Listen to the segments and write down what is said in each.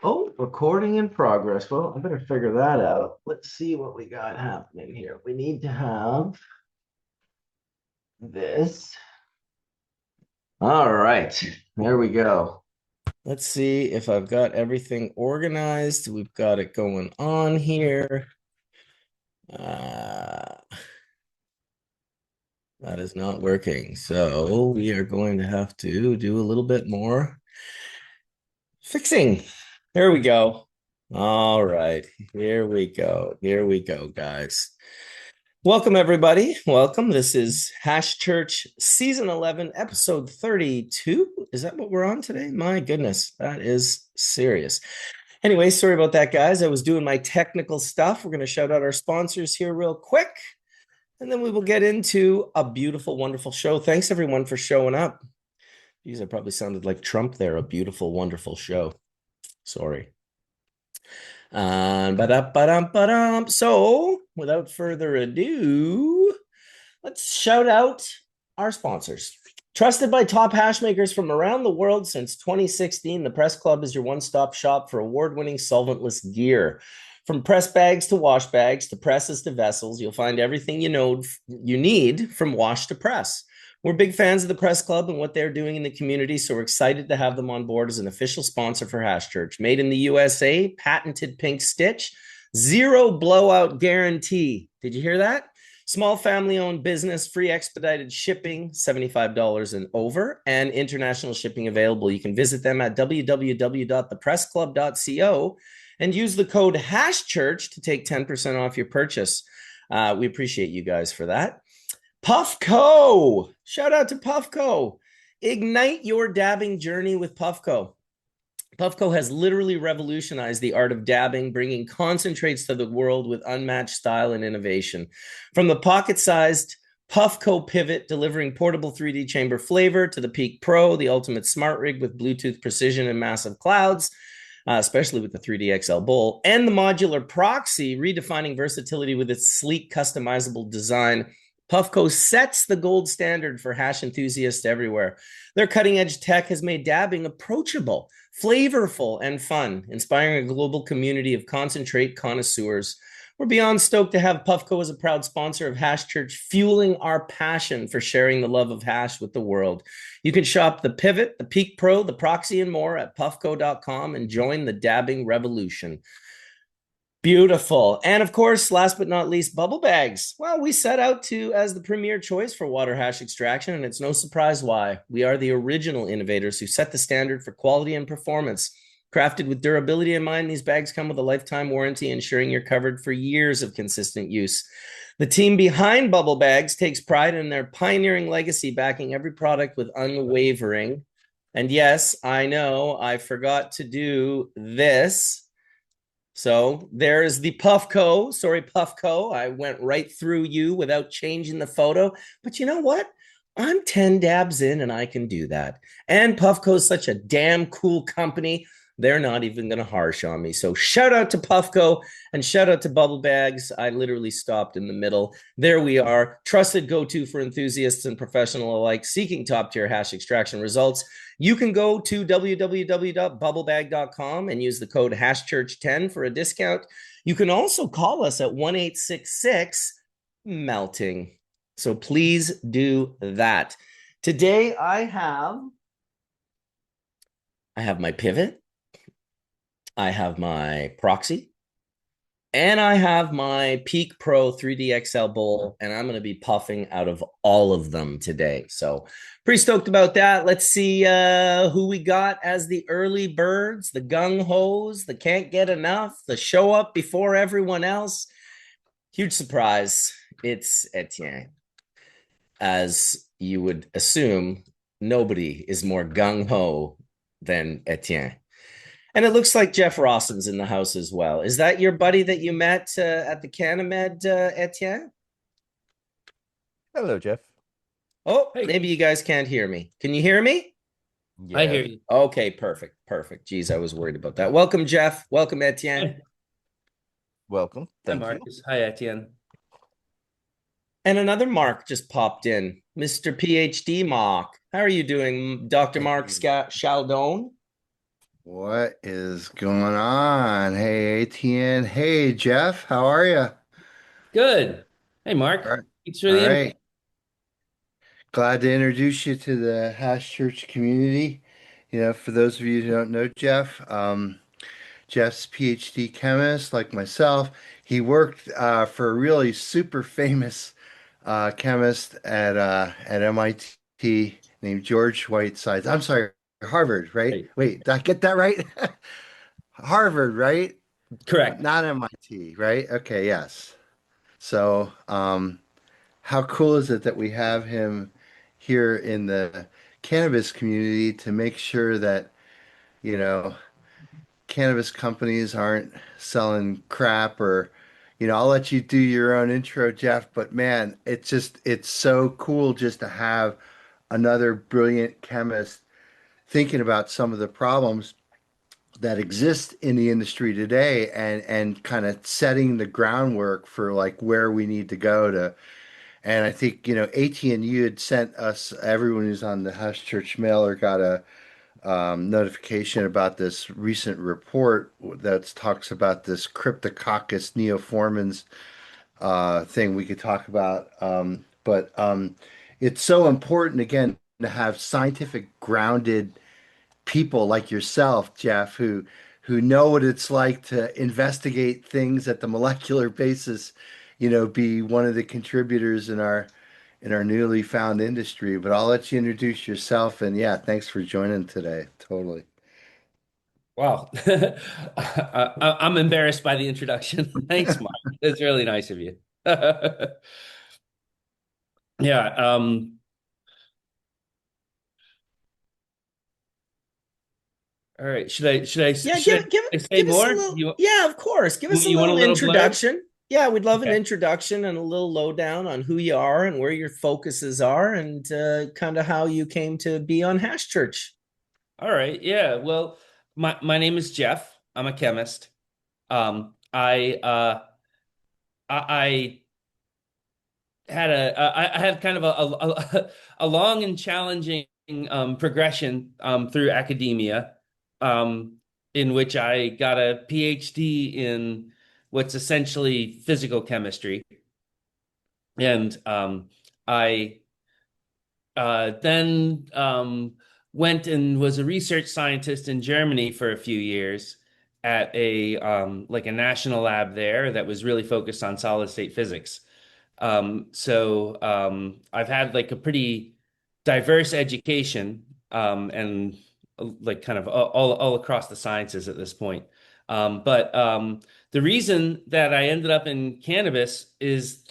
Oh, recording in progress. Well, I better figure that out. Let's see what we got happening here. We need to have this. All right, there we go. Let's see if I've got everything organized. We've got it going on here. Uh, that is not working. So we are going to have to do a little bit more fixing. There we go. All right, here we go. Here we go, guys. Welcome, everybody. Welcome. This is Hash Church Season 11, Episode 32. Is that what we're on today? My goodness, that is serious. Anyway, sorry about that, guys. I was doing my technical stuff. We're going to shout out our sponsors here real quick, and then we will get into a beautiful, wonderful show. Thanks, everyone, for showing up. Geez, I probably sounded like Trump there. A beautiful, wonderful show. Sorry. So, without further ado, let's shout out our sponsors. Trusted by top hash makers from around the world since 2016, the Press Club is your one-stop shop for award-winning solventless gear. From press bags to wash bags to presses to vessels, you'll find everything you need from wash to press. We're big fans of the Press Club and what they're doing in the community, so we're excited to have them on board as an official sponsor for Hash Church. Made in the USA, patented pink stitch, zero blowout guarantee. Did you hear that? Small family-owned business, free expedited shipping, $75 and over, and international shipping available. You can visit them at www.thepressclub.co and use the code HashChurch to take 10% off your purchase. We appreciate you guys for that. Puffco. Shout out to Puffco. Ignite your dabbing journey with Puffco. Puffco has literally revolutionized the art of dabbing, bringing concentrates to the world with unmatched style and innovation. From the pocket-sized Puffco Pivot, delivering portable 3D chamber flavor, to the Peak Pro, the ultimate smart rig with Bluetooth precision and massive clouds, especially with the 3D XL bowl, and the modular Proxy, redefining versatility with its sleek, customizable design. Puffco sets the gold standard for hash enthusiasts everywhere. Their cutting-edge tech has made dabbing approachable, flavorful, and fun, inspiring a global community of concentrate connoisseurs. We're beyond stoked to have Puffco as a proud sponsor of Hash Church, fueling our passion for sharing the love of hash with the world. You can shop the Pivot, the Peak Pro, the Proxy, and more at puffco.com and join the dabbing revolution. Beautiful. And of course, last but not least, bubble bags. Well, we set out to as the premier choice for water hash extraction, and it's no surprise why. We are the original innovators who set the standard for quality and performance. Crafted with durability in mind, these bags come with a lifetime warranty, ensuring you're covered for years of consistent use. The team behind Bubble Bags takes pride in their pioneering legacy, backing every product with unwavering. And yes, I know I forgot to do this. So there's the Puffco. Sorry, Puffco. I went right through you without changing the photo. But you know what? I'm 10 dabs in and I can do that. And Puffco is such a damn cool company. They're not even going to harsh on me. So shout out to Puffco and shout out to Bubble Bags. I literally stopped in the middle. There we are. Trusted go-to for enthusiasts and professional alike seeking top-tier hash extraction results. You can go to www.bubblebag.com and use the code HashChurch10 for a discount. You can also call us at 1-866-MELTING. So please do that. Today I have my Pivot. I have my Proxy, and I have my Peak Pro 3D XL bowl, and I'm going to be puffing out of all of them today. So pretty stoked about that. Let's see who we got as the early birds, the gung-hos, the can't get enough, the show up before everyone else. Huge surprise. It's Etienne. As you would assume, nobody is more gung-ho than Etienne. And it looks like Jeff Rawson's in the house as well. Is that your buddy that you met at the Canamed, Etienne? Hello, Jeff. Oh, Hey. maybe you guys can't hear me. Can you hear me? I hear you. Okay, perfect. Perfect. Geez, I was worried about that. Welcome, Jeff. Welcome, Etienne. Welcome. Hi, Thank you. Marcus. Hi, Etienne. And another Mark just popped in. Mr. PhD Mark. How are you doing, Dr. Thank Mark you. Chaldon? What is going on? Hey, ATN. Hey, Jeff. How are you? Good. Hey, All Mark. right. Thanks for All the invite. right. Glad to introduce you to the Hash Church community. For those of you who don't know Jeff, Jeff's PhD chemist, like myself. He worked for a really super famous chemist at MIT named George Whitesides. I'm sorry, Harvard, right? Hey, Wait, did I get that right? Harvard, right? correct. Not MIT, right? Okay, yes. So, how cool is it that we have him here in the cannabis community to make sure that, you know, cannabis companies aren't selling crap or, I'll let you do your own intro, Jeff, but man, it's so cool just to have another brilliant chemist thinking about some of the problems that exist in the industry today and kind of setting the groundwork for like where we need to go to. And I think, AT&U had sent us, everyone who's on the House Church mailer got a notification about this recent report that talks about this Cryptococcus neoformans thing we could talk about. But it's so important, again, to have scientific grounded people like yourself, Jeff, who know what it's like to investigate things at the molecular basis, be one of the contributors in our newly found industry. But I'll let you introduce yourself, and yeah, thanks for joining today. Totally. Wow. I'm embarrassed by the introduction. Thanks, Mark. That's really nice of you. Yeah. All right. Yeah, Should I say give us a more? little. Yeah, of course. Give us a You want a little little blurb? introduction. Yeah, we'd love an Okay. introduction and a little lowdown on who you are and where your focuses are and kind of how you came to be on Hash Church. All right. Yeah. Well, my name is Jeff. I'm a chemist. I I had kind of a long and challenging progression through academia, um, in which I got a PhD in what's essentially physical chemistry, and I then went and was a research scientist in Germany for a few years at a like a national lab there that was really focused on solid state physics. I've had like a pretty diverse education, and like kind of all across the sciences at this point. But the reason that I ended up in cannabis is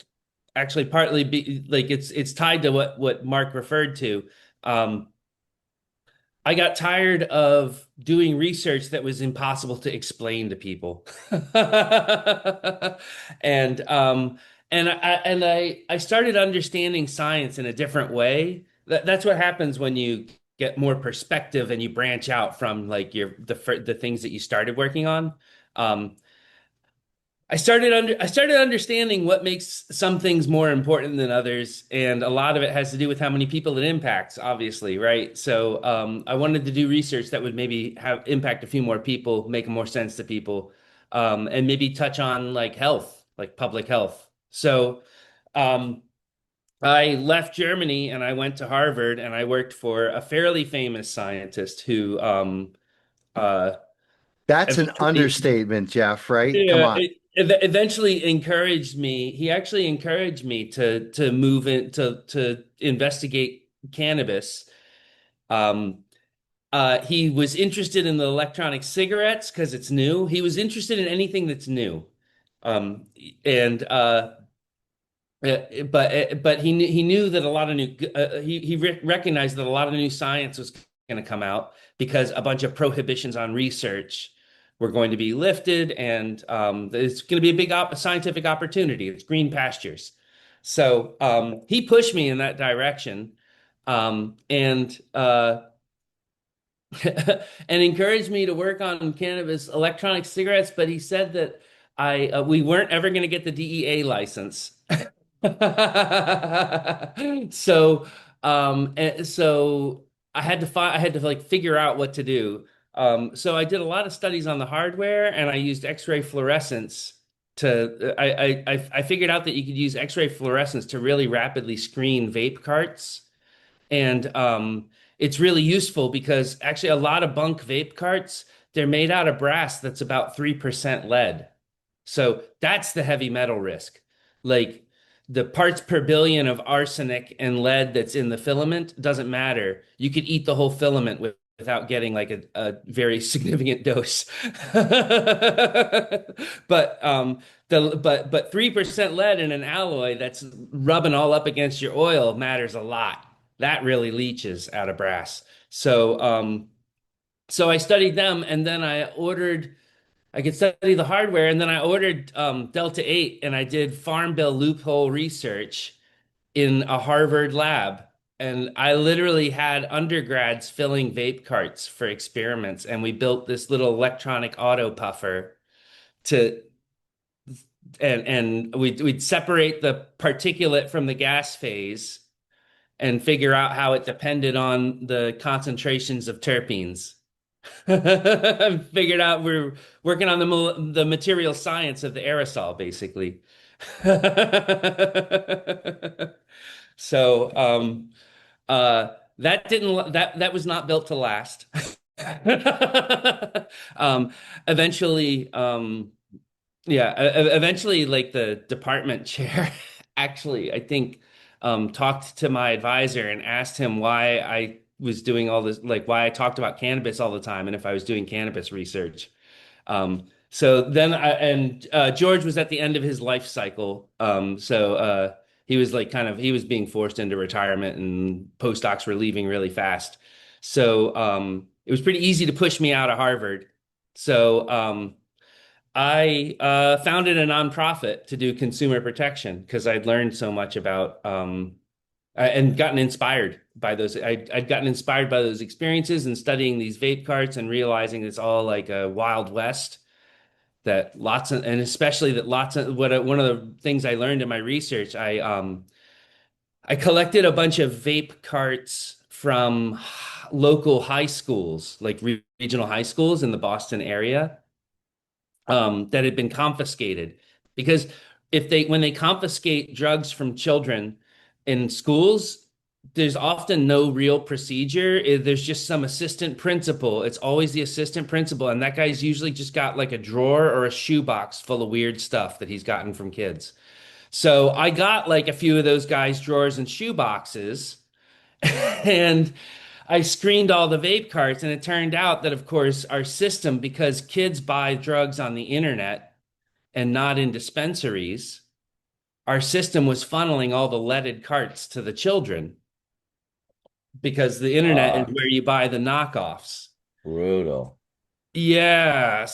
actually partly like it's tied to what Mark referred to. Um, I got tired of doing research that was impossible to explain to people. And I started understanding science in a different way. That's what happens when you get more perspective and you branch out from like the things that you started working on. Um, I started understanding what makes some things more important than others, and a lot of it has to do with how many people it impacts, obviously, right? I wanted to do research that would maybe have impact a few more people, make more sense to people, and maybe touch on like health, like public health. Um, I left Germany and I went to Harvard and I worked for a fairly famous scientist who uh, That's an eventually understatement, Jeff, right? Come yeah, on. it eventually encouraged me. He actually encouraged me to move in to investigate cannabis. Um, he was interested in the electronic cigarettes because it's new. He was interested in anything that's new. Um, and but he knew that a lot of new he recognized that a lot of new science was going to come out because a bunch of prohibitions on research were going to be lifted, and it's going to be a big scientific opportunity. It's green pastures. He pushed me in that direction, and and encouraged me to work on cannabis electronic cigarettes. But he said that I we weren't ever going to get the DEA license. So, so I had to like figure out what to do. So I did a lot of studies on the hardware, and I used X-ray fluorescence to. I figured out that you could use X-ray fluorescence to really rapidly screen vape carts, and it's really useful because actually a lot of bunk vape carts, they're made out of brass that's about 3% lead. So that's the heavy metal risk. Like the parts per billion of arsenic and lead that's in the filament doesn't matter. You could eat the whole filament without getting like a very significant dose. But 3% lead in an alloy that's rubbing all up against your oil matters a lot. That really leaches out of brass. So I studied them, and then I could study the hardware, and then I ordered Delta 8, and I did farm bill loophole research in a Harvard lab. And I literally had undergrads filling vape carts for experiments, and we built this little electronic auto puffer to and we'd separate the particulate from the gas phase and figure out how it depended on the concentrations of terpenes. Figured out we're working on the material science of the aerosol, basically. So that was not built to last. Eventually, eventually, like the department chair, actually, I think, talked to my advisor and asked him why I was doing all this, like why I talked about cannabis all the time, and if I was doing cannabis research. So then George was at the end of his life cycle. He was like he was being forced into retirement, and postdocs were leaving really fast. So it was pretty easy to push me out of Harvard. So I founded a nonprofit to do consumer protection because I'd learned so much about and gotten inspired by those. I'd gotten inspired by those experiences and studying these vape carts and realizing it's all like a Wild West. That lots of, and especially that lots of one of the things I learned in my research, I collected a bunch of vape carts from local high schools, like regional high schools in the Boston area, that had been confiscated. Because when they confiscate drugs from children in schools, there's often no real procedure. There's just some assistant principal. It's always the assistant principal, and that guy's usually just got like a drawer or a shoebox full of weird stuff that he's gotten from kids. So I got like a few of those guys' drawers and shoe boxes, and I screened all the vape carts, and it turned out that, of course, our system, because kids buy drugs on the internet and not in dispensaries, our system was funneling all the leaded carts to the children because the internet is where you buy the knockoffs. Brutal. Yeah.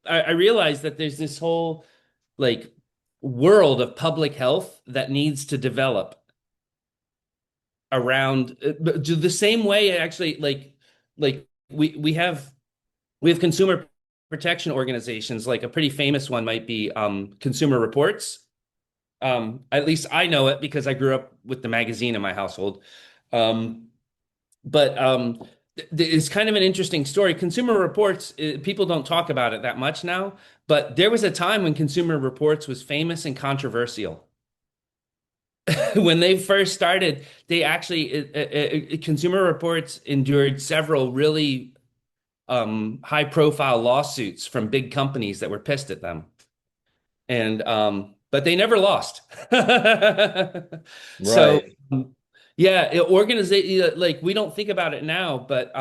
I realized that there's this whole like world of public health that needs to develop around the same way. Actually, like we have consumer protection organizations. Like a pretty famous one might be Consumer Reports. At least I know it because I grew up with the magazine in my household. But it's kind of an interesting story. Consumer Reports, people don't talk about it that much now, but there was a time when Consumer Reports was famous and controversial. When they first started, they actually, Consumer Reports endured several really high-profile lawsuits from big companies that were pissed at them. And but they never lost. So Right. yeah, organization, like we don't think about it now, but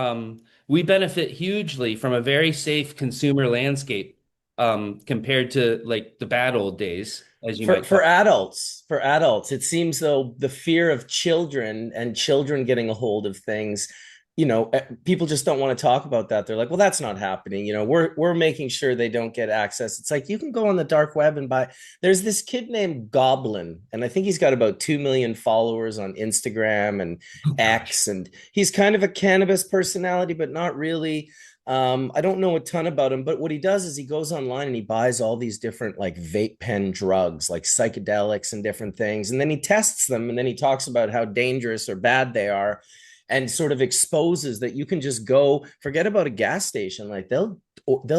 we benefit hugely from a very safe consumer landscape compared to like the bad old days, as you might call For it. adults, it seems though the fear of children and children getting a hold of things, people just don't want to talk about that. They're like, well, that's not happening. We're making sure they don't get access. It's like you can go on the dark web and buy. There's this kid named Goblin, and I think he's got about 2 million followers on Instagram and Oh gosh. X, and he's kind of a cannabis personality, but not really. I don't know a ton about him, but what he does is he goes online and he buys all these different like vape pen drugs, like psychedelics and different things, and then he tests them, and then he talks about how dangerous or bad they are. and sort of exposes that you can just go, forget about a gas station, like they'll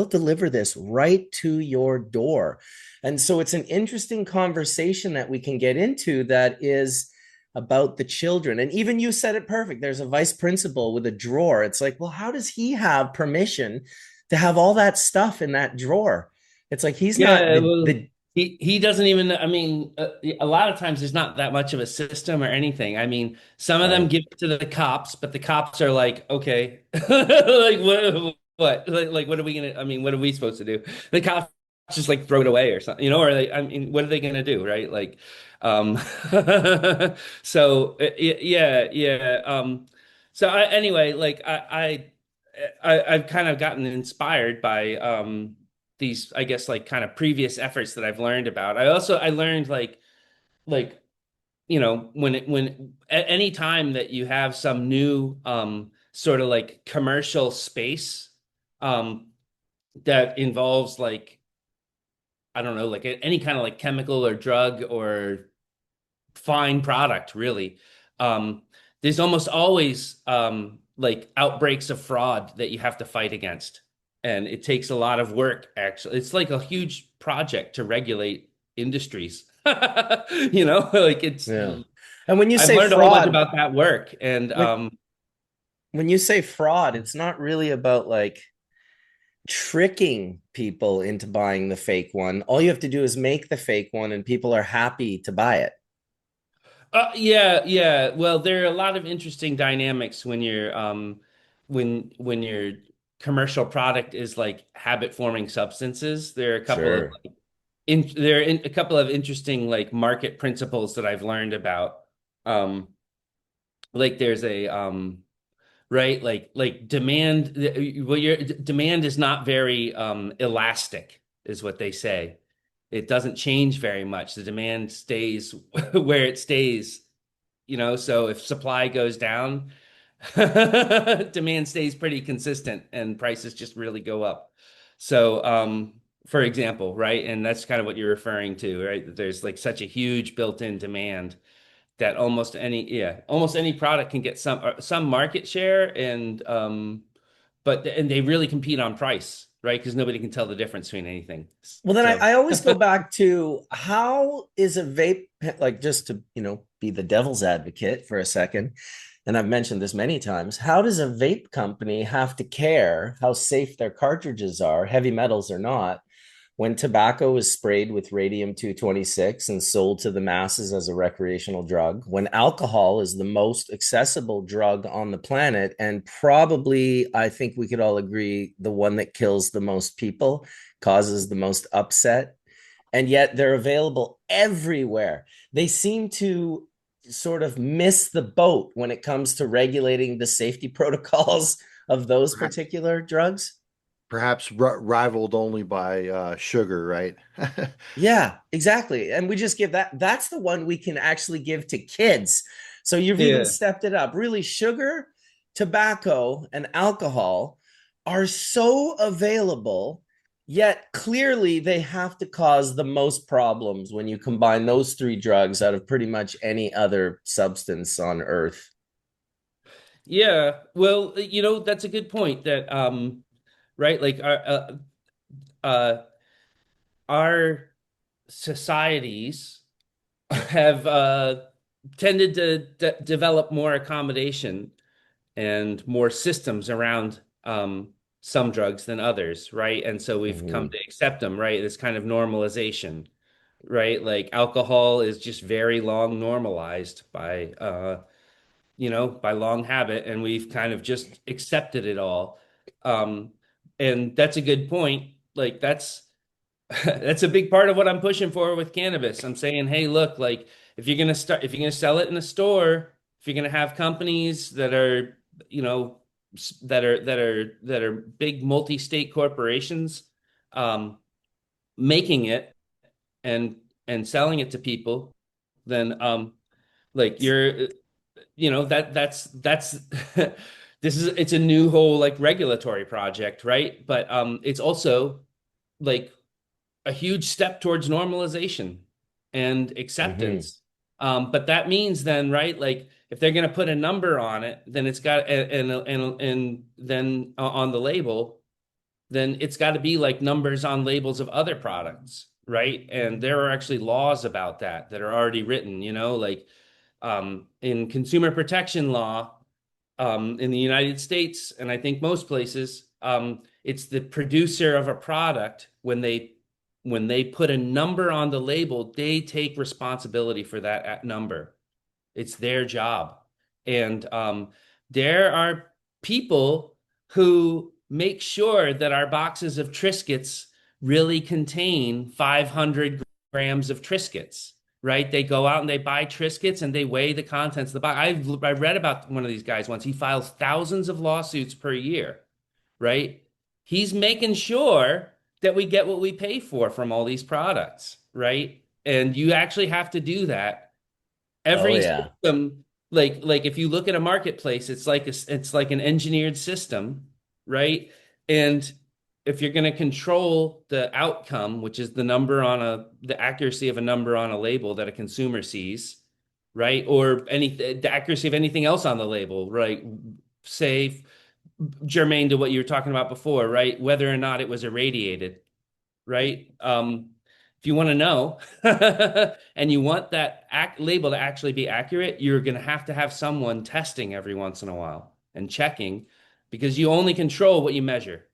deliver this right to your door. And so it's an interesting conversation that we can get into that is about the children. And even you said it perfect. There's a vice principal with a drawer. It's like, well, how does he have permission to have all that stuff in that drawer? It's like he's not Yeah, the, well, the he doesn't even. I mean, a lot of times there's not that much of a system or anything. I mean, some of them right. give it to the cops, but the cops are like, okay, like what, like what are we gonna? I mean, what are we supposed to do? The cops just like throw it away or something, or they. I mean, what are they gonna do, right? Like, um, so yeah, yeah. So anyway, like I've kind of gotten inspired by these, I guess, like kind of previous efforts that I've learned about. I learned like when at any time that you have some new sort of like commercial space um that involves like I don't know, like any kind of like chemical or drug or fine product really, um there's almost always like outbreaks of fraud that you have to fight against, and it takes a lot of work. Actually, it's like a huge project to regulate industries. Like it's Yeah. And when you I've say learned a whole bunch fraud, about that work. And when when you say fraud, it's not really about like tricking people into buying the fake one. All you have to do is make the fake one and people are happy to buy it. yeah, yeah. Well, there are a lot of interesting dynamics when you're when your commercial product is like habit forming substances. There are a couple of Sure. a couple of interesting like market principles that I've learned about. Um, like there's a right, like demand. Well, your demand is not very elastic, is what they say. It doesn't change very much. The demand stays where it stays. So if supply goes down, demand stays pretty consistent and prices just really go up. So, for example, right, and that's kind of what you're referring to, right? That there's like such a huge built-in demand that almost any product can get some market share, and they really compete on price, right? Because nobody can tell the difference between anything. Well, then So I always go back to how is a vape, like just to, be the devil's advocate for a second. And I've mentioned this many times. How does a vape company have to care how safe their cartridges are, heavy metals or not, when tobacco is sprayed with radium 226 and sold to the masses as a recreational drug, when alcohol is the most accessible drug on the planet, and probably, I think we could all agree, the one that kills the most people, causes the most upset, and yet they're available everywhere. They seem to sort of miss the boat when it comes to regulating the safety protocols of those particular drugs. Perhaps rivaled only by sugar, right? Yeah, exactly. And we just give that's the one we can actually give to kids. So you've even yeah. stepped it up. Really, sugar, tobacco, and alcohol are so available, yet clearly they have to cause the most problems when you combine those three drugs out of pretty much any other substance on earth. Yeah, well, that's a good point that right, like uh our societies have tended to develop more accommodation and more systems around some drugs than others, right? And so we've come Mhm. to accept them, right? This kind of normalization, right? Like alcohol is just very long normalized by long habit, and we've kind of just accepted it all. Um, and that's a good point. Like that's a big part of what I'm pushing for with cannabis. I'm saying, hey, look, like if you're gonna sell it in a store, if you're gonna have companies that are, that are big multi-state corporations, um, making it and selling it to people, then like that's it's a new whole like regulatory project, right? But it's also like a huge step towards normalization and Mhm. acceptance. But that means then, right, like if they're going to put a number on it, then it's got and then on the label, then it's got to be like numbers on labels of other products, right? And there are actually laws about that are already written, like in consumer protection law in the United States, and I think most places, it's the producer of a product when they put a number on the label, they take responsibility for that number. It's their job. And there are people who make sure that our boxes of Triscuits really contain 500 grams of Triscuits, right? They go out and they buy Triscuits and they weigh the contents of the box. I read about one of these guys once. He files thousands of lawsuits per year, right? He's making sure that we get what we pay for from all these products, right? And you actually have to do that. Oh Every yeah. system, like if you look at a marketplace, it's like an engineered system, right? And if you're going to control the outcome, which is the accuracy of a number on a label that a consumer sees, right? Or the accuracy of anything else on the label, right? Say, germane to what you were talking about before, right? Whether or not it was irradiated, right? If you want to know and you want that label to actually be accurate, you're going to have someone testing every once in a while and checking, because you only control what you measure.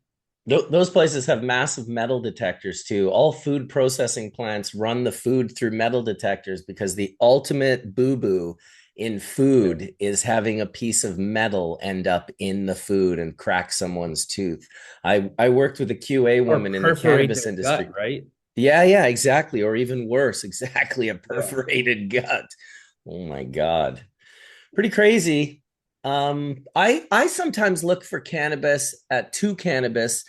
Those places have massive metal detectors too. All food processing plants run the food through metal detectors because the ultimate boo-boo in food is having a piece of metal end up in the food and crack someone's tooth. I worked with a QA Or woman in the perforate cannabis their industry. gut, right? Yeah, exactly. Or even worse, exactly, a Yeah. perforated gut. Oh my God. Pretty crazy. I sometimes look for cannabis to cannabis,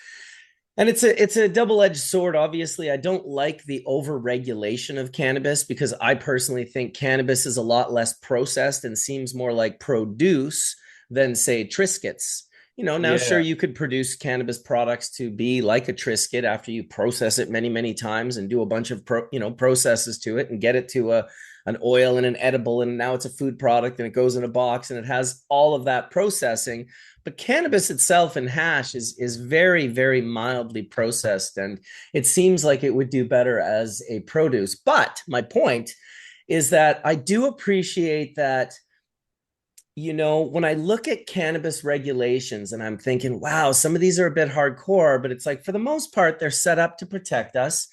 and it's a double-edged sword. Obviously, I don't like the over-regulation of cannabis because I personally think cannabis is a lot less processed and seems more like produce than, say, Triscuits. Now sure Yeah. you could produce cannabis products to be like a Triscuit after you process it many, many times and do a bunch of processes to it and get it to an oil and an edible, and now it's a food product and it goes in a box and it has all of that processing. But cannabis itself and hash is very, very mildly processed, and it seems like it would do better as a produce. But my point is that I do appreciate that, when I look at cannabis regulations and I'm thinking, wow, some of these are a bit hardcore, but it's like for the most part, they're set up to protect us.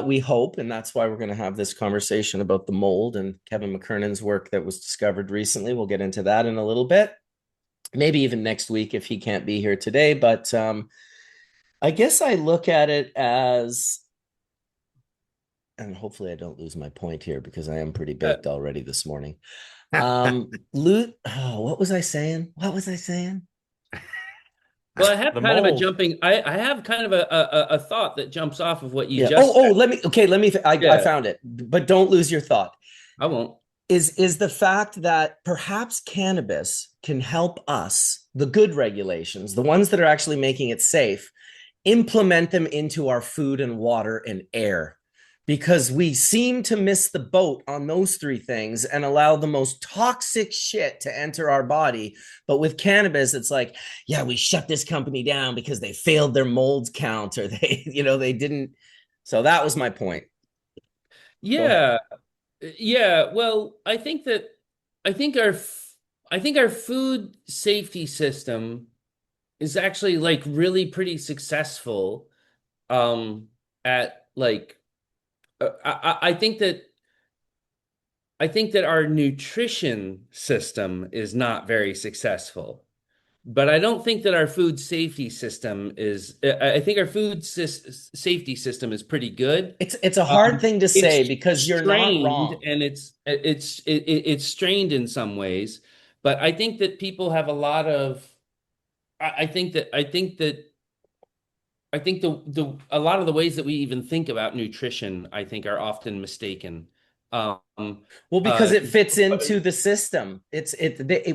We hope, and that's why we're going to have this conversation about the mold and Kevin McKernan's work that was discovered recently. We'll get into that in a little bit, maybe even next week if he can't be here today. But I guess I look at it as, and hopefully I don't lose my point here because I am pretty baked already this morning. What was I saying? What was I saying? Well, I have The kind of a mold. jumping. I have kind of a thought that jumps off of what you Yeah. just said. Let me. I Yeah, found it, but don't lose your thought. I won't. Is the fact that perhaps cannabis can help us, the good regulations, the ones that are actually making it safe, implement them into our food and water and air, because we seem to miss the boat on those three things and allow the most toxic shit to enter our body. But with cannabis, it's like, yeah, we shut this company down because they failed their mold count, or they didn't. So that was my point. Go. Yeah, yeah. Well, I think I think our food safety system is actually like really pretty successful. At like, I think that our nutrition system is not very successful. But I don't think that our food safety system is. I think our safety system is pretty good. It's a hard thing to say It's because you're not strained, wrong. and it's strained in some ways. But I think that people have a lot of. I think the a lot of the ways that we even think about nutrition, I think, are often mistaken. Um, Well, because it fits into the system.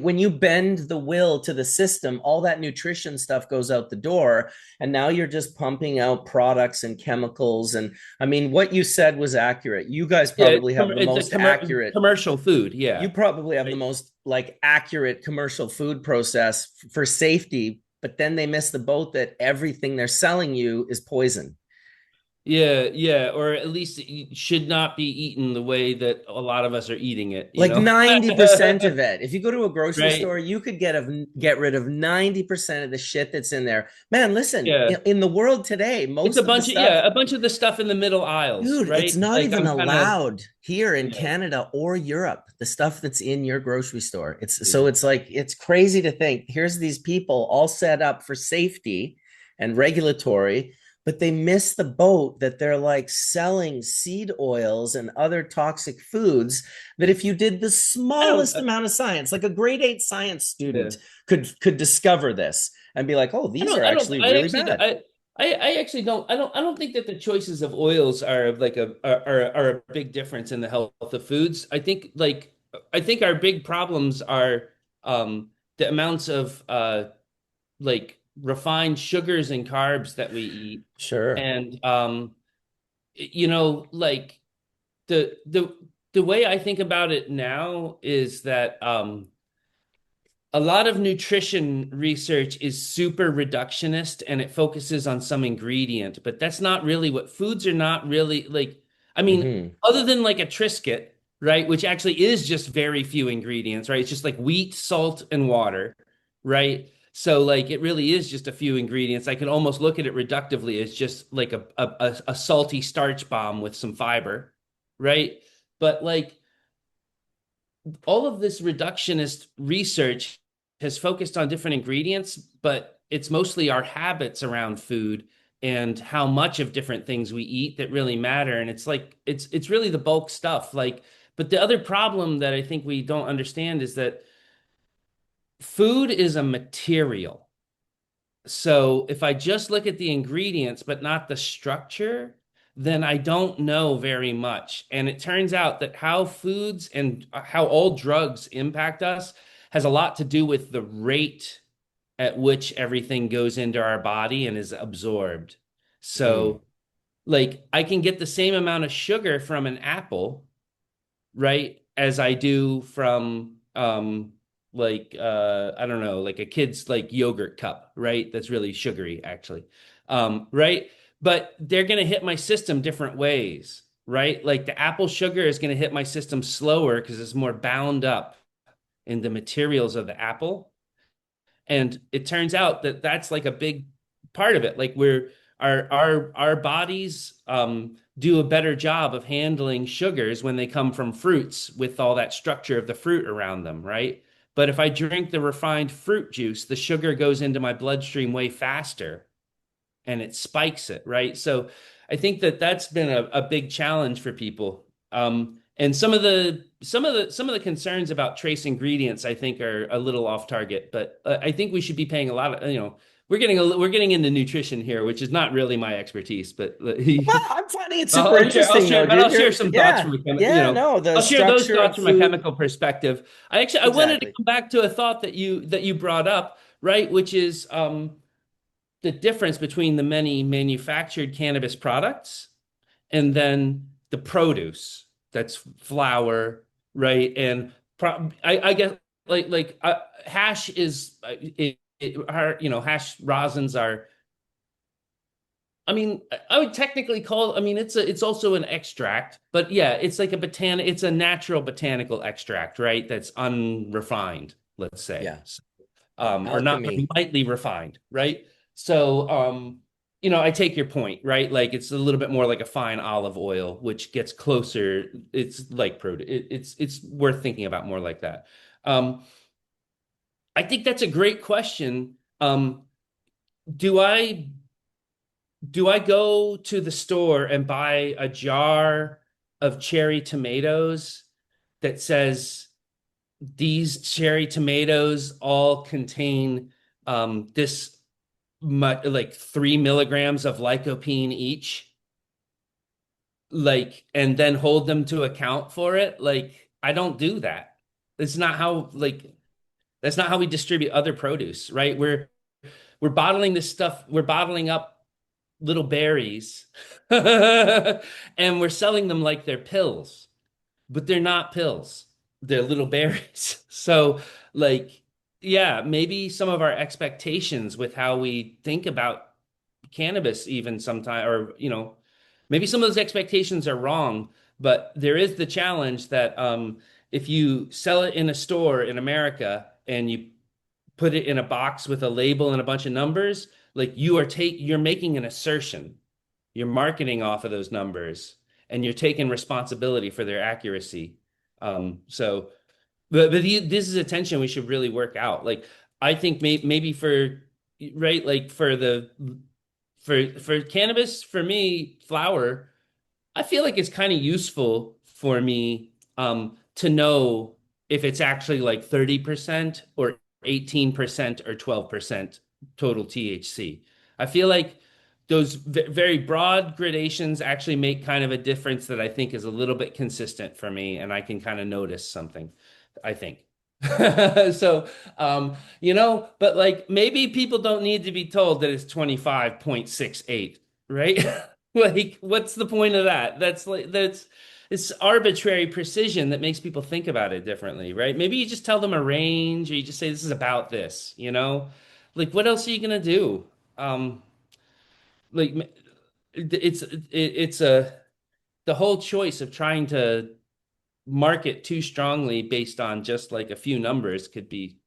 When you bend the will to the system, all that nutrition stuff goes out the door, and now you're just pumping out products and chemicals. And I mean, what you said was accurate. You guys yeah, probably have the most accurate. commercial food. Yeah. You probably have the Right. most like accurate commercial food process for safety, but then they miss the boat that everything they're selling you is poison. Yeah, yeah, or at least it should not be eaten the way that a lot of us are eating it, you Like know? 90% of it. If you go to a grocery Right? store, you could get rid of 90% of the shit that's in there. Man, listen, Yeah. in the world today, It's most of the stuff, a bunch of the stuff in the middle aisles, dude, it's right? not Like even I'm kind of, allowed here in yeah. Canada or Europe. The stuff that's in your grocery store. It's Yeah. so it's like it's crazy to think here's these people all set up for safety and regulatory, but they miss the boat that they're like selling seed oils and other toxic foods that if you did the I don't, smallest amount of science, like a grade 8 science yeah. student could discover this and be like, "Oh, these are actually really bad." I actually I don't think that the choices of oils are like are a big difference in the health of foods. I think our big problems are the amounts of like refined sugars and carbs that we eat. Sure. And you know, like the way I think about it now is that a lot of nutrition research is super reductionist and it focuses on some ingredient, but that's not really what foods are not really like. I mean, Mm-hmm. other than like a Triscuit, right, which actually is just very few ingredients, right? It's just like wheat, salt, and water, right? So like it really is just a few ingredients. I can almost look at it reductively as just like a salty starch bomb with some fiber, right? But like all of this reductionist research has focused on different ingredients, but it's mostly our habits around food and how much of different things we eat that really matter. And it's like it's really the bulk stuff. Like, but the other problem that I think we don't understand is that food is a material. So if I just look at the ingredients but not the structure, then I don't know very much. And it turns out that how foods and how all drugs impact us has a lot to do with the rate at which everything goes into our body and is absorbed. Mm. So, like, I can get the same amount of sugar from an apple, right, as I do from I don't know, like a kid's like yogurt cup, right? That's really sugary actually. Right? But they're going to hit my system different ways, right? Like the apple sugar is going to hit my system slower because it's more bound up in the materials of the apple. And it turns out that that's like a big part of it. Like we're our bodies do a better job of handling sugars when they come from fruits with all that structure of the fruit around them, right? But if I drink the refined fruit juice, the sugar goes into my bloodstream way faster and it spikes it, right? So I think that that's been a big challenge for people. And some of the concerns about trace ingredients, I think, are a little off target. But I think we should be paying a lot of, you know, we're getting into nutrition here, which is not really my expertise. But Well, I'm finding it super I'll interesting share, though, but dude. I'll share some thoughts Yeah, from a you yeah, know, no, the I'll share those structure thoughts of from a food. chemical perspective. I wanted to Exactly. come back to a thought that you brought up, right? Which is the difference between the many manufactured cannabis products and then the produce that's flour, right? And I guess hash is you know, hash rosins are. I mean, I would technically call. I mean, it's also an extract, but yeah, it's like it's a natural botanical extract, right? That's unrefined, let's say. Yeah. Or not Alchemy. lightly refined, right? So, you know, I take your point, right? Like it's a little bit more like a fine olive oil, which gets closer. It's like produce. It's worth thinking about more like that. Um, I think that's a great question. Do I do I go to the store and buy a jar of cherry tomatoes that says these cherry tomatoes all contain this much like 3 milligrams of lycopene each? like, and then hold them to account for it. Like, I don't do that. It's not how, like, that's not how we distribute other produce, right? We're bottling this stuff, we're bottling up little berries and we're selling them like they're pills, but they're not pills. They're little berries. So, like, yeah, maybe some of our expectations with how we think about cannabis, even sometimes, or, maybe some of those expectations are wrong, but there is the challenge that if you sell it in a store in America and you put it in a box with a label and a bunch of numbers, like you're making an assertion. You're marketing off of those numbers and you're taking responsibility for their accuracy. So, this is a tension we should really work out. Like, I think maybe for, right, like for cannabis, for me, flower, I feel like it's kind of useful for me to know if it's actually like 30% or 18% or 12% total THC. I feel like those very broad gradations actually make kind of a difference that I think is a little bit consistent for me, and I can kind of notice something, I think. So, but like maybe people don't need to be told that it's 25.68, right? Like, what's the point of that? It's arbitrary precision that makes people think about it differently, right? Maybe you just tell them a range, or you just say this is about this, you know? Like, what else are you gonna do? Um, like, it's the whole choice of trying to market too strongly based on just like a few numbers could be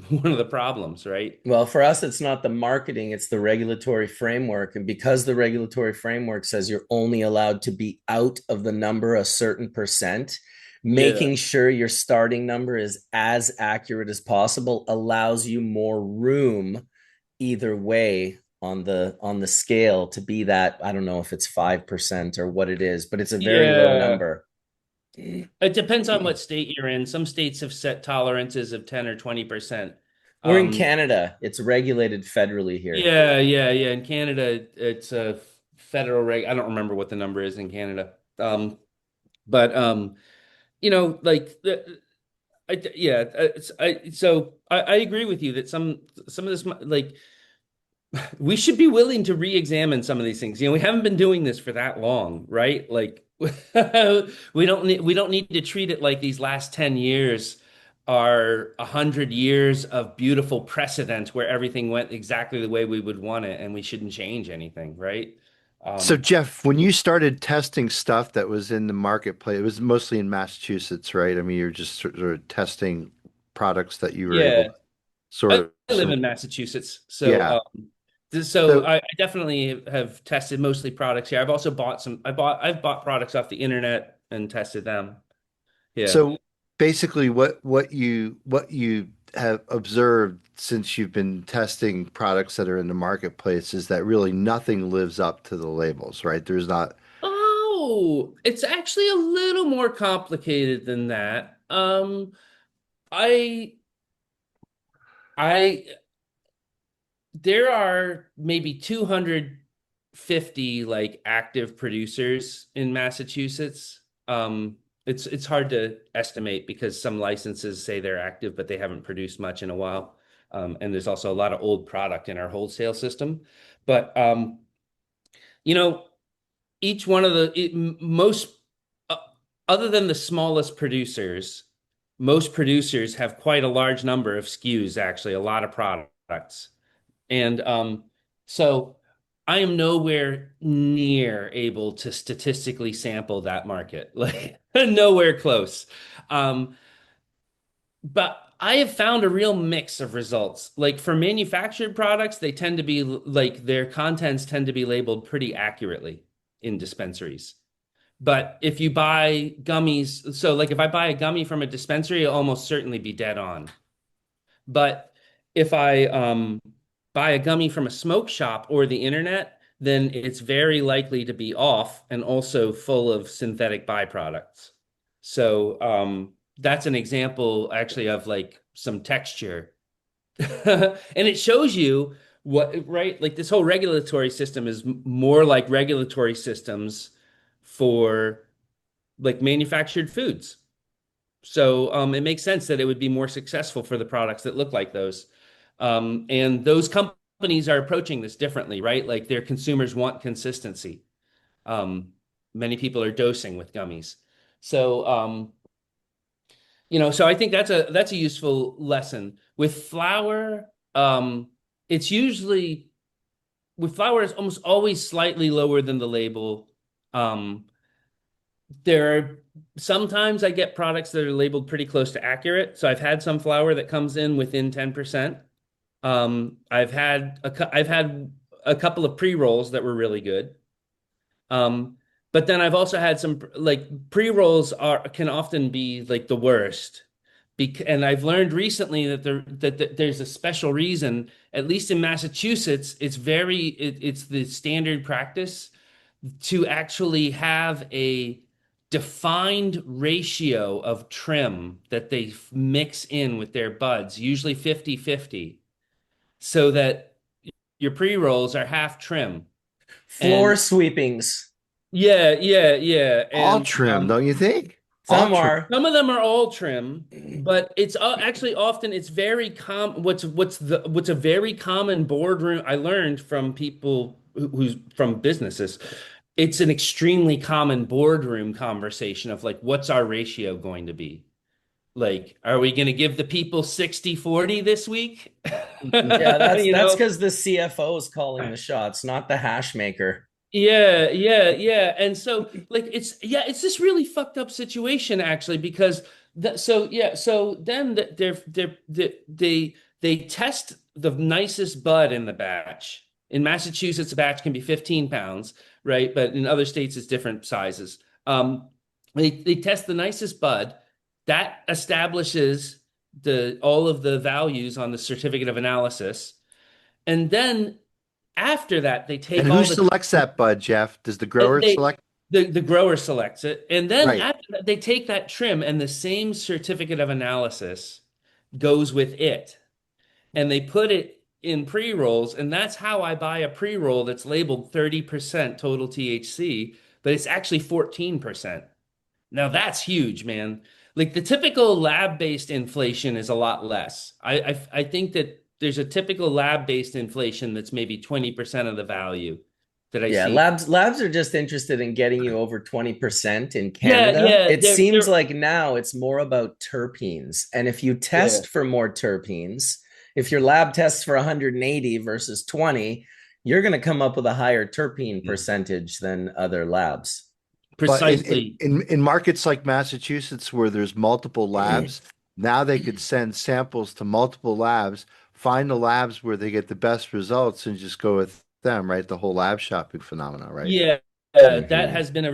one of the problems, right? Well, for us, it's not the marketing, it's the regulatory framework. And because the regulatory framework says you're only allowed to be out of the number a certain percent, Yeah. making sure your starting number is as accurate as possible allows you more room either way on the scale to be that. I don't know if it's 5% or what it is, but it's a very low Yeah. number. It depends on what state you're in. Some states have set tolerances of 10 or 20%. We're in Um, Canada. It's regulated federally here. yeah. In Canada, it's a federal reg. I don't remember what the number is in Canada. But like yeah, I agree with you that some of this, like, we should be willing to re-examine some of these things. We haven't been doing this for that long, right? Like, we don't need to treat it like these last 10 years are 100 years of beautiful precedent where everything went exactly the way we would want it and we shouldn't change anything, right? So, Um, Jeff, when you started testing stuff that was in the marketplace, it was mostly in Massachusetts, right? I mean, you're just sort of testing products that you were able yeah, to sort I of live some, in Massachusetts, so yeah. so So, I definitely have tested mostly products here. I've also bought some. I've bought products off the internet and tested them. Yeah. so basically what you have observed since you've been testing products that are in the marketplace is that really nothing lives up to the labels, right? There's not. Oh, it's actually a little more complicated than that. I I there are maybe 250 like active producers in Massachusetts. It's hard to estimate because some licenses say they're active, but they haven't produced much in a while. And there's also a lot of old product in our wholesale system. But you know, each one of most uh, other than the smallest producers, most producers have quite a large number of SKUs, actually, a lot of products. And so I am nowhere near able to statistically sample that market, like nowhere close. Um, but I have found a real mix of results. Like for manufactured products, they tend to be like their contents tend to be labeled pretty accurately in dispensaries. But if you buy gummies, so like if I buy a gummy from a dispensary, it'll almost certainly be dead on. But if I buy a gummy from a smoke shop or the internet, then it's very likely to be off and also full of synthetic byproducts. So that's an example actually of like some texture. And it shows you what, right? Like this whole regulatory system is more like regulatory systems for like manufactured foods. So it makes sense that it would be more successful for the products that look like those. And those companies are approaching this differently, right? Like their consumers want consistency. Many people are dosing with gummies. So so I think that's a useful lesson. With flour, it's usually with flour it's almost always slightly lower than the label. Um, there are sometimes I get products that are labeled pretty close to accurate. So I've had some flour that comes in within 10%. I've had a couple of pre-rolls that were really good. Um, but then I've also had some like pre-rolls are can often be like the worst. And I've learned recently that there's a special reason, at least in Massachusetts, it's the standard practice to actually have a defined ratio of trim that they mix in with their buds, usually 50-50, so that your pre-rolls are half trim. Floor And sweepings. yeah, yeah, yeah. All And trim, don't you think? All Some trim. are. some of them are all trim, but it's actually often it's very what's a very common boardroom. I learned from people who's from businesses. It's an extremely common boardroom conversation of like, what's our ratio going to be? Like, are we going to give the people 60-40 this week? Yeah, that's You that's know? because the CFO is calling the shots, not the hash maker. Yeah, yeah, yeah. And so like it's this really fucked up situation actually because so then they test the nicest bud in the batch. In Massachusetts, a batch can be 15 pounds, right? But in other states, it's different sizes. They test the nicest bud that establishes the all of the values on the certificate of analysis. And then after that, they And take who all the selects that bud, Jeff? Does the grower they select? the grower selects it, and then Right. after that, they take that trim, and the same certificate of analysis goes with it, and they put it in pre-rolls, and that's how I buy a pre-roll that's labeled 30% total THC, but it's actually 14%. Now that's huge, man. Like the typical lab-based inflation is a lot less. I think that there's a typical lab-based inflation that's maybe 20% of the value that I Yeah, see. labs are just interested in getting you over 20% in Yeah, Canada. yeah, It seems like now it's more about terpenes. And if you yeah, test for more terpenes, if your lab tests for 180 versus 20, you're going to come up with a higher terpene percentage than other labs. But precisely. in markets like Massachusetts where there's multiple labs, now they could send samples to multiple labs, find the labs where they get the best results and just go with them, right? The whole lab shopping phenomena, right? Yeah, Mhm. that has been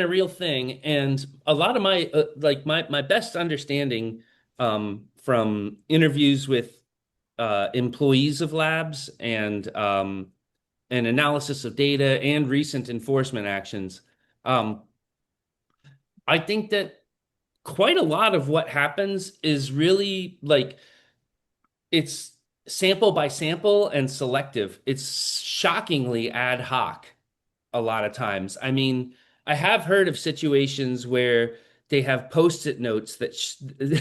a real thing, and a lot of my like my best understanding from interviews with employees of labs and analysis of data and recent enforcement actions. Um, I think that quite a lot of what happens is really like it's sample by sample and selective. It's shockingly ad hoc a lot of times. I mean, I have heard of situations where they have post-it notes that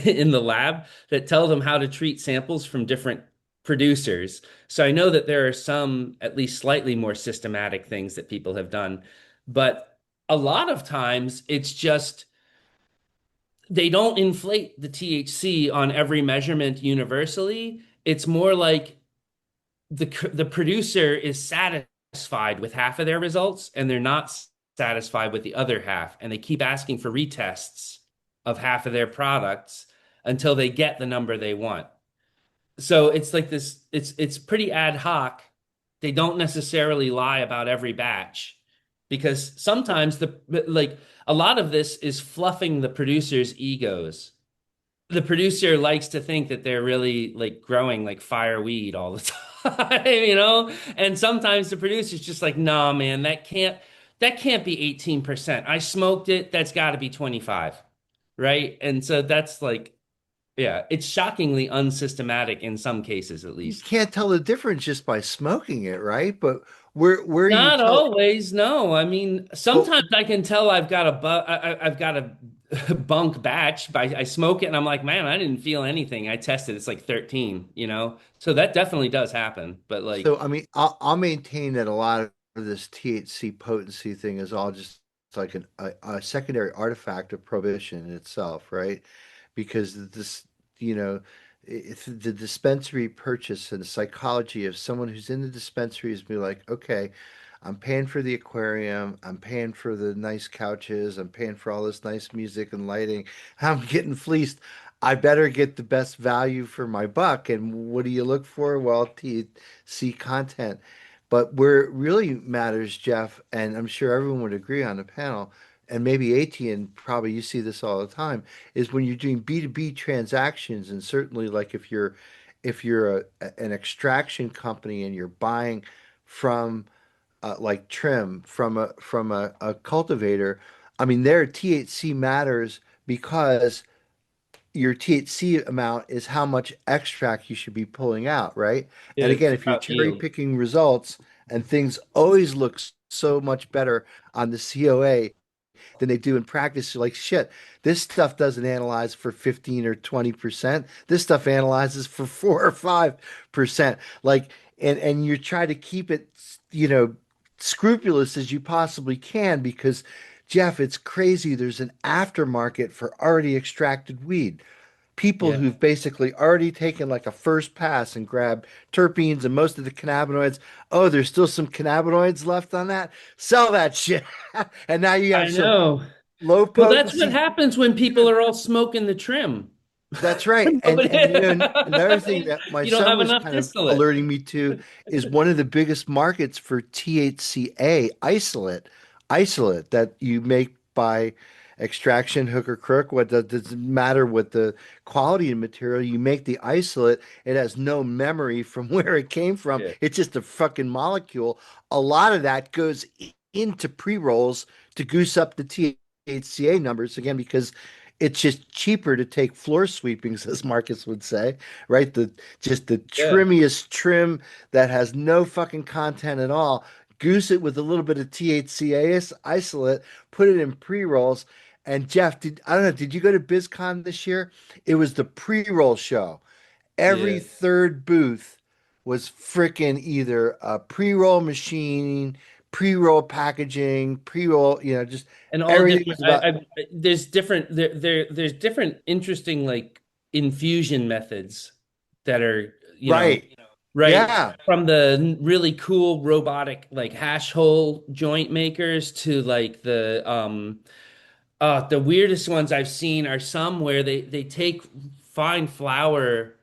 in the lab that tell them how to treat samples from different producers. So I know that there are some at least slightly more systematic things that people have done, but a lot of times it's just they don't inflate the THC on every measurement universally. It's more like the producer is satisfied with half of their results and they're not satisfied with the other half, and they keep asking for retests of half of their products until they get the number they want. So it's like this, it's pretty ad hoc. They don't necessarily lie about every batch because sometimes the like a lot of this is fluffing the producer's egos. The producer likes to think that they're really like growing like fireweed all the time, you know? And sometimes the producer's just like, nah, man, that can't be 18%. I smoked it, that's gotta be 25, right? And so that's like Yeah, it's shockingly unsystematic in some cases, at You least. can't tell the difference just by smoking it, right? But where you Not tell, always, no. I mean, well, sometimes I can tell I've got I've got a bunk batch. By I smoke it and I'm like, man, I didn't feel anything. I tested, it's like 13, you know. So that definitely does happen. But so like, I mean, I'll maintain that a lot of this THC potency thing is all just like a secondary artifact of prohibition in itself, right? Because this, you know, it's the dispensary purchase and the psychology of someone who's in the dispensary is be like, okay, I'm paying for the aquarium, I'm paying for the nice couches, I'm paying for all this nice music and lighting, I'm getting fleeced. I better get the best value for my buck. And what do you look for? Well, THC content. But where it really matters, Jeff, and I'm sure everyone would agree on the panel, and maybe ATN, probably you see this all the time, is when you're doing B2B transactions, and certainly like if you're an extraction company and you're buying from like trim from a cultivator, I mean their THC matters because your THC amount is how much extract you should be pulling out, right? And it's again, if you're about cherry yield. picking results and things always look so much better on the COA than they do in practice. You're like, shit, this stuff doesn't analyze for 15 or 20%. This stuff analyzes for 4 or 5%. Like, and you try to keep it, you know, scrupulous as you possibly can because Jeff, it's crazy. There's an aftermarket for already extracted weed. People Yeah, who've basically already taken like a first pass and grabbed terpenes and most of the cannabinoids. Oh, there's still some cannabinoids left on that. Sell that shit. And now you I have some know. low Well, that's what potency. happens when people are all smoking the trim. That's right. And Nobody- and you know another thing that my You don't son have was enough kind of distillate. alerting me to is one of the biggest markets for THCA isolate that you make by extraction, hook or crook. What doesn't matter what the quality of material you make the isolate. It has no memory from where it came from. Yeah. It's just a fucking molecule. A lot of that goes into pre-rolls to goose up the THCA numbers again because it's just cheaper to take floor sweepings, as Marcus would say, right? The Yeah. trimmiest trim that has no fucking content at all. Goose it with a little bit of THCA isolate, put it in pre-rolls. And Jeff, I don't know, did you go to BizCon this year? It was the pre-roll show. Every Yeah. third booth was freaking either a pre-roll machine, pre-roll packaging, pre-roll, just And all everything different was about there's different there's different interesting like infusion methods that are, right. right, Yeah. from the really cool robotic like hash hole joint makers to like the weirdest ones I've seen are some where they take fine flour,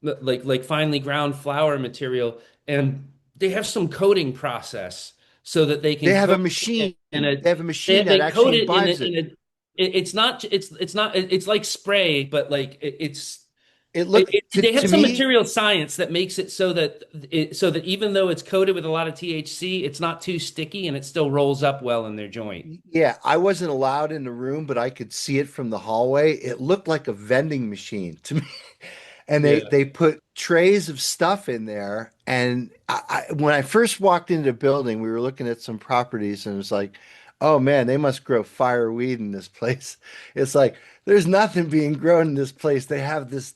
like finely ground flour material, and they have some coating process so that they They can have a coat machine. it in a They have a machine that they coat actually it in imbibes it. it's not it's like spray, but like It look they have to some me, material science that makes it so that even though it's coated with a lot of THC, it's not too sticky and it still rolls up well in their joint. yeah, I wasn't allowed in the room, but I could see it from the hallway. It looked like a vending machine to me. And they Yeah. they put trays of stuff in there. And when I first walked into the building, we were looking at some properties, and it was like, oh man, they must grow fire weed in this place. It's like there's nothing being grown in this place. They have this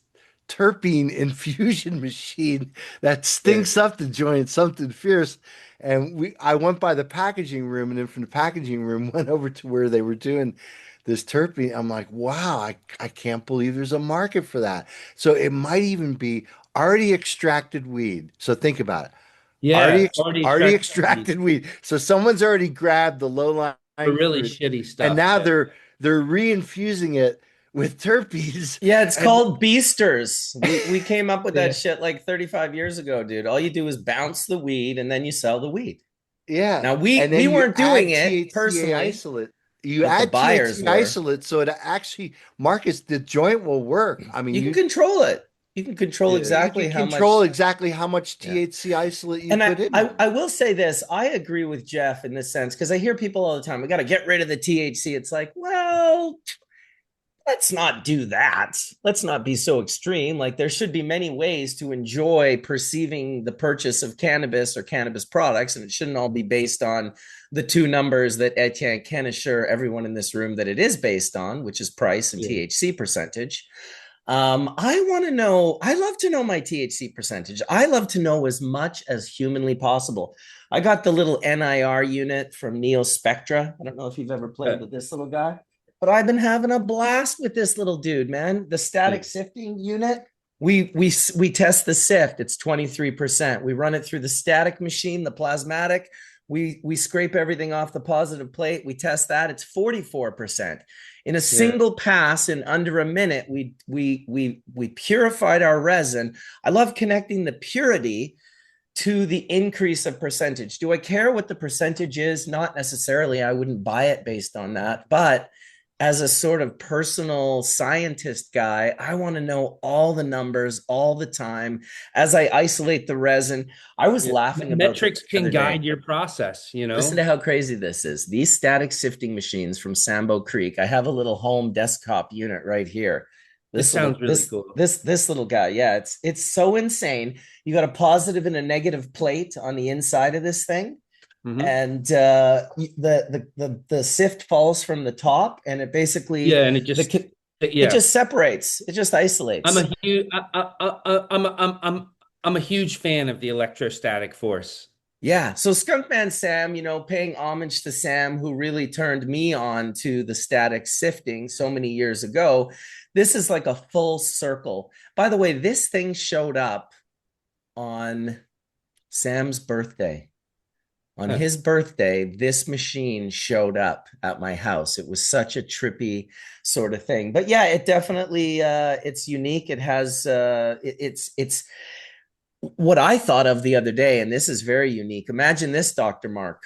terpene infusion machine that Yeah. stinks up the joint, something fierce. And I went by the packaging room, and then from the packaging room went over to where they were doing this terpene. I'm like, wow, I can't believe there's a market for that. So it might even be already extracted weed. So think about it. Yeah, already Already extracted weed extracted weed. So someone's already grabbed the for low-lying really fruit, shitty and stuff. now Yeah. they're reinfusing it with terpenes. Yeah, it's And called beasters. We came up with Yeah. that shit like 35 years ago, dude. All you do is bounce the weed and then you sell the weed. yeah, Now we and we then you weren't doing add it THCA personally, isolate. You but the add buyers THC were. isolate so it actually, Marcus, the joint will work. I mean, You can control it. You can control Yeah. you exactly can how much. control exactly how much Yeah. THC isolate you And put in there. I will say this, I agree with Jeff in this sense, because I hear people all the time, we got to get rid of the THC. It's like, well, let's not do that. Let's not be so extreme. Like there should be many ways to enjoy perceiving the purchase of cannabis or cannabis products, and it shouldn't all be based on the two numbers that Etienne can assure everyone in this room that it is based on, which is price and Yeah. THC percentage. I want to know, I love to know my THC percentage. I love to know as much as humanly possible. I got the little NIR unit from Neo Spectra. I don't know if you've ever played with this little guy, but I've been having a blast with this little dude, man. The static sifting unit. We test the sift. It's 23%. We run it through the static machine, the plasmatic. We scrape everything off the positive plate. We test that. It's 44%. In a single pass in under a minute, we purified our resin. I love connecting the purity to the increase of percentage. Do I care what the percentage is? Not necessarily. I wouldn't buy it based on that. But as a sort of personal scientist guy, I want to know all the numbers all the time as I isolate the resin. I was laughing about metrics can guide your process, you know. Listen to how crazy this is. These static sifting machines from Sambo Creek. I have a little home desktop unit right here. This sounds really cool. This little guy, yeah, it's so insane. You got a positive and a negative plate on the inside of this thing, and the sift falls from the top, and it basically and it just separates. It just isolates. I'm a huge fan of the electrostatic force. Yeah. So Skunkman Sam, paying homage to Sam, who really turned me on to the static sifting so many years ago. This is like a full circle. By the way, this thing showed up on Sam's birthday. On his birthday, this machine showed up at my house. It was such a trippy sort of thing. But yeah, it definitely it's unique. It has it's what I thought of the other day, and this is very unique. Imagine this, Dr. Mark.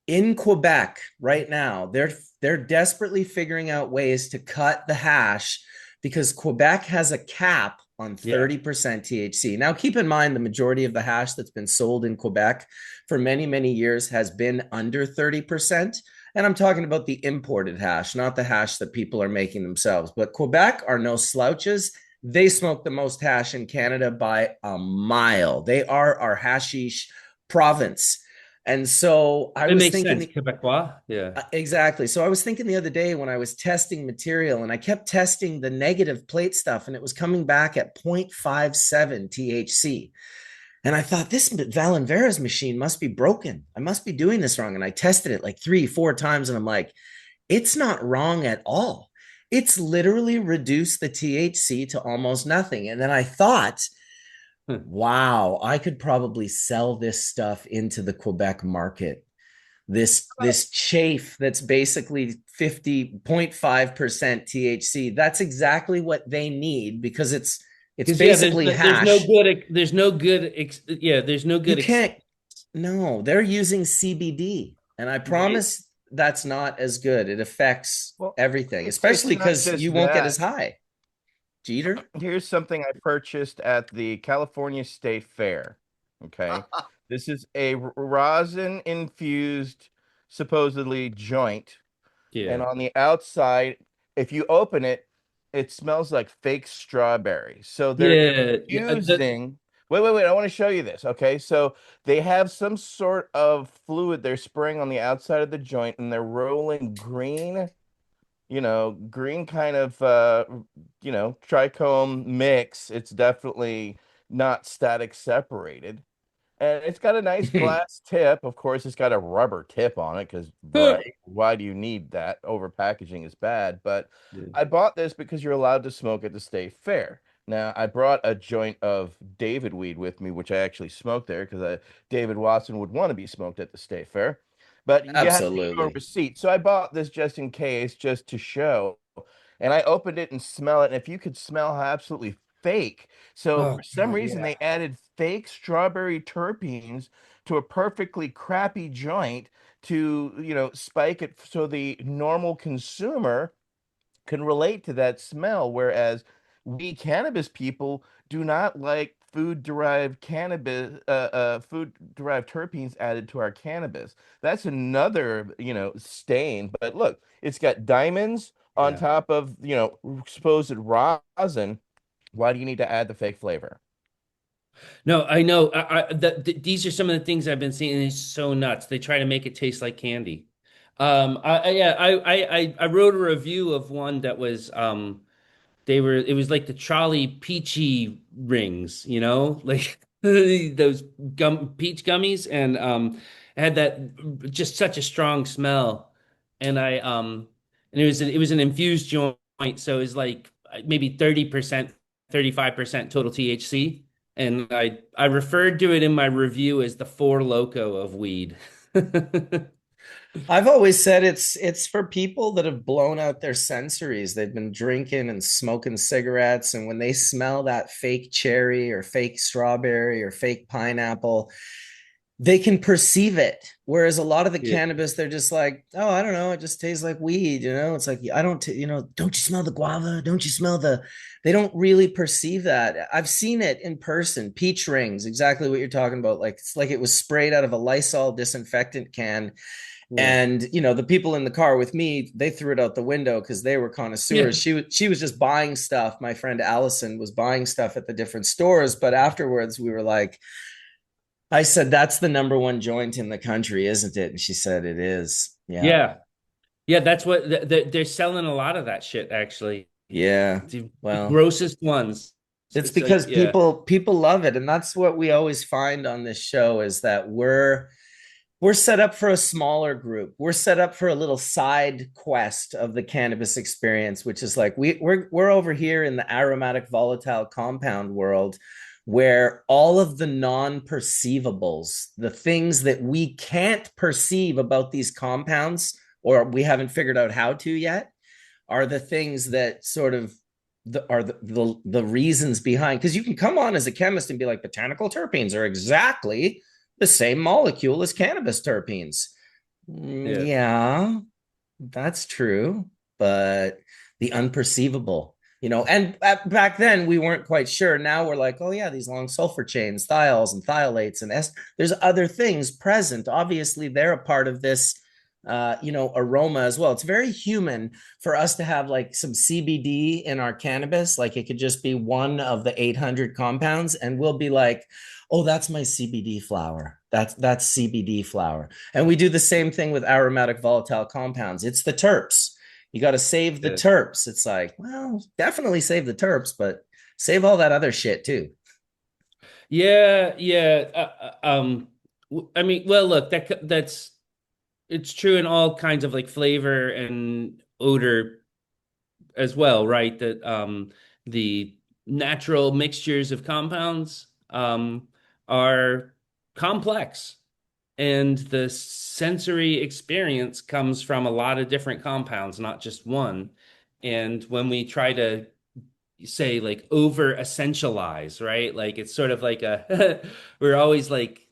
In Quebec right now, they're desperately figuring out ways to cut the hash because Quebec has a cap on 30% THC. Now, keep in mind, the majority of the hash that's been sold in Quebec for many, many years has been under 30%. And I'm talking about the imported hash, not the hash that people are making themselves. But Quebec are no slouches. They smoke the most hash in Canada by a mile. They are our hashish province. And so I was thinking, Quebecois. Yeah, exactly. So I was thinking the other day when I was testing material and I kept testing the negative plate stuff and it was coming back at 0.57 THC. And I thought this Valenvera's machine must be broken. I must be doing this wrong. And I tested it like 3-4 times and I'm like, it's not wrong at all. It's literally reduced the THC to almost nothing. And then I thought, wow, I could probably sell this stuff into the Quebec market. This chafe that's basically 50.5% THC. That's exactly what they need because it's basically hash. There's no good. You can't. No, they're using CBD, and I promise that's not as good. It affects everything, especially because you won't get as high. Jeter? Here's something I purchased at the California State Fair. Okay. This is a rosin infused, supposedly joint. Yeah. And on the outside, if you open it, it smells like fake strawberry. So they're using. Wait. I want to show you this. Okay. So they have some sort of fluid they're spraying on the outside of the joint and they're rolling green kind of, trichome mix. It's definitely not static separated. And it's got a nice glass tip. Of course, it's got a rubber tip on it because why do you need that? Over packaging is bad. But I bought this because you're allowed to smoke at the state fair. Now, I brought a joint of David weed with me, which I actually smoked there because David Watson would want to be smoked at the state fair. But you have to give a receipt. So I bought this just in case, just to show. And I opened it and smell it. And if you could smell how absolutely fake. So for some reason, they added fake strawberry terpenes to a perfectly crappy joint to, spike it so the normal consumer can relate to that smell. Whereas we cannabis people do not like food-derived cannabis, food-derived terpenes added to our cannabis. That's another, stain. But look, it's got diamonds, on Yeah. top of, supposed rosin. Why do you need to add the fake flavor? No, I know. These are some of the things I've been seeing, and it's so nuts. They try to make it taste like candy. Yeah, I wrote a review of one that was it was like the Charlie Peachy rings, like those peach gummies, and it had that just such a strong smell, and it was an infused joint, so it was like maybe 30%, 35% total THC, and I referred to it in my review as the Four Loco of weed. I've always said it's for people that have blown out their sensories. They've been drinking and smoking cigarettes, and when they smell that fake cherry or fake strawberry or fake pineapple, they can perceive it. Whereas a lot of the Yeah. cannabis, they're just like, oh, I don't know, it just tastes like weed. It's like I don't, don't you smell the guava? Don't you smell the? They don't really perceive that. I've seen it in person. Peach rings, exactly what you're talking about. Like it's like it was sprayed out of a Lysol disinfectant can, Yeah. and the people in the car with me, they threw it out the window because they were connoisseurs. Yeah. She was just buying stuff. My friend Allison was buying stuff at the different stores, but afterwards we were like, I said, that's the number one joint in the country, isn't it? And she said it is. Yeah. Yeah. Yeah, that's what they're selling a lot of that shit actually. Yeah. The Well, grossest ones. it's It's like, because yeah, people love it, and that's what we always find on this show is that we're set up for a smaller group. We're set up for a little side quest of the cannabis experience, which is like we're over here in the aromatic volatile compound world where all of the non-perceivables, the things that we can't perceive about these compounds or we haven't figured out how to yet, are the things that sort of are the reasons behind, because you can come on as a chemist and be like, botanical terpenes are exactly the same molecule as cannabis terpenes. yeah, Yeah, that's true, but the unperceivable, and back then we weren't quite sure. Now we're like, oh yeah, these long sulfur chains, thiols and thiolates and there's other things present. Obviously, they're a part of this, aroma as well. It's very human for us to have like some CBD in our cannabis. Like it could just be one of the 800 compounds, and we'll be like, oh, that's my CBD flower. That's CBD flower. And we do the same thing with aromatic volatile compounds. It's the terps. You got to save the yeah. terps. It's like, well, definitely save the terps, but save all that other shit too. Yeah, yeah. I mean, well, look, that's it's true in all kinds of like flavor and odor as well, right? That the natural mixtures of compounds are complex, and the sensory experience comes from a lot of different compounds, not just one. And when we try to say like over essentialize, right? Like it's sort of like we're always like,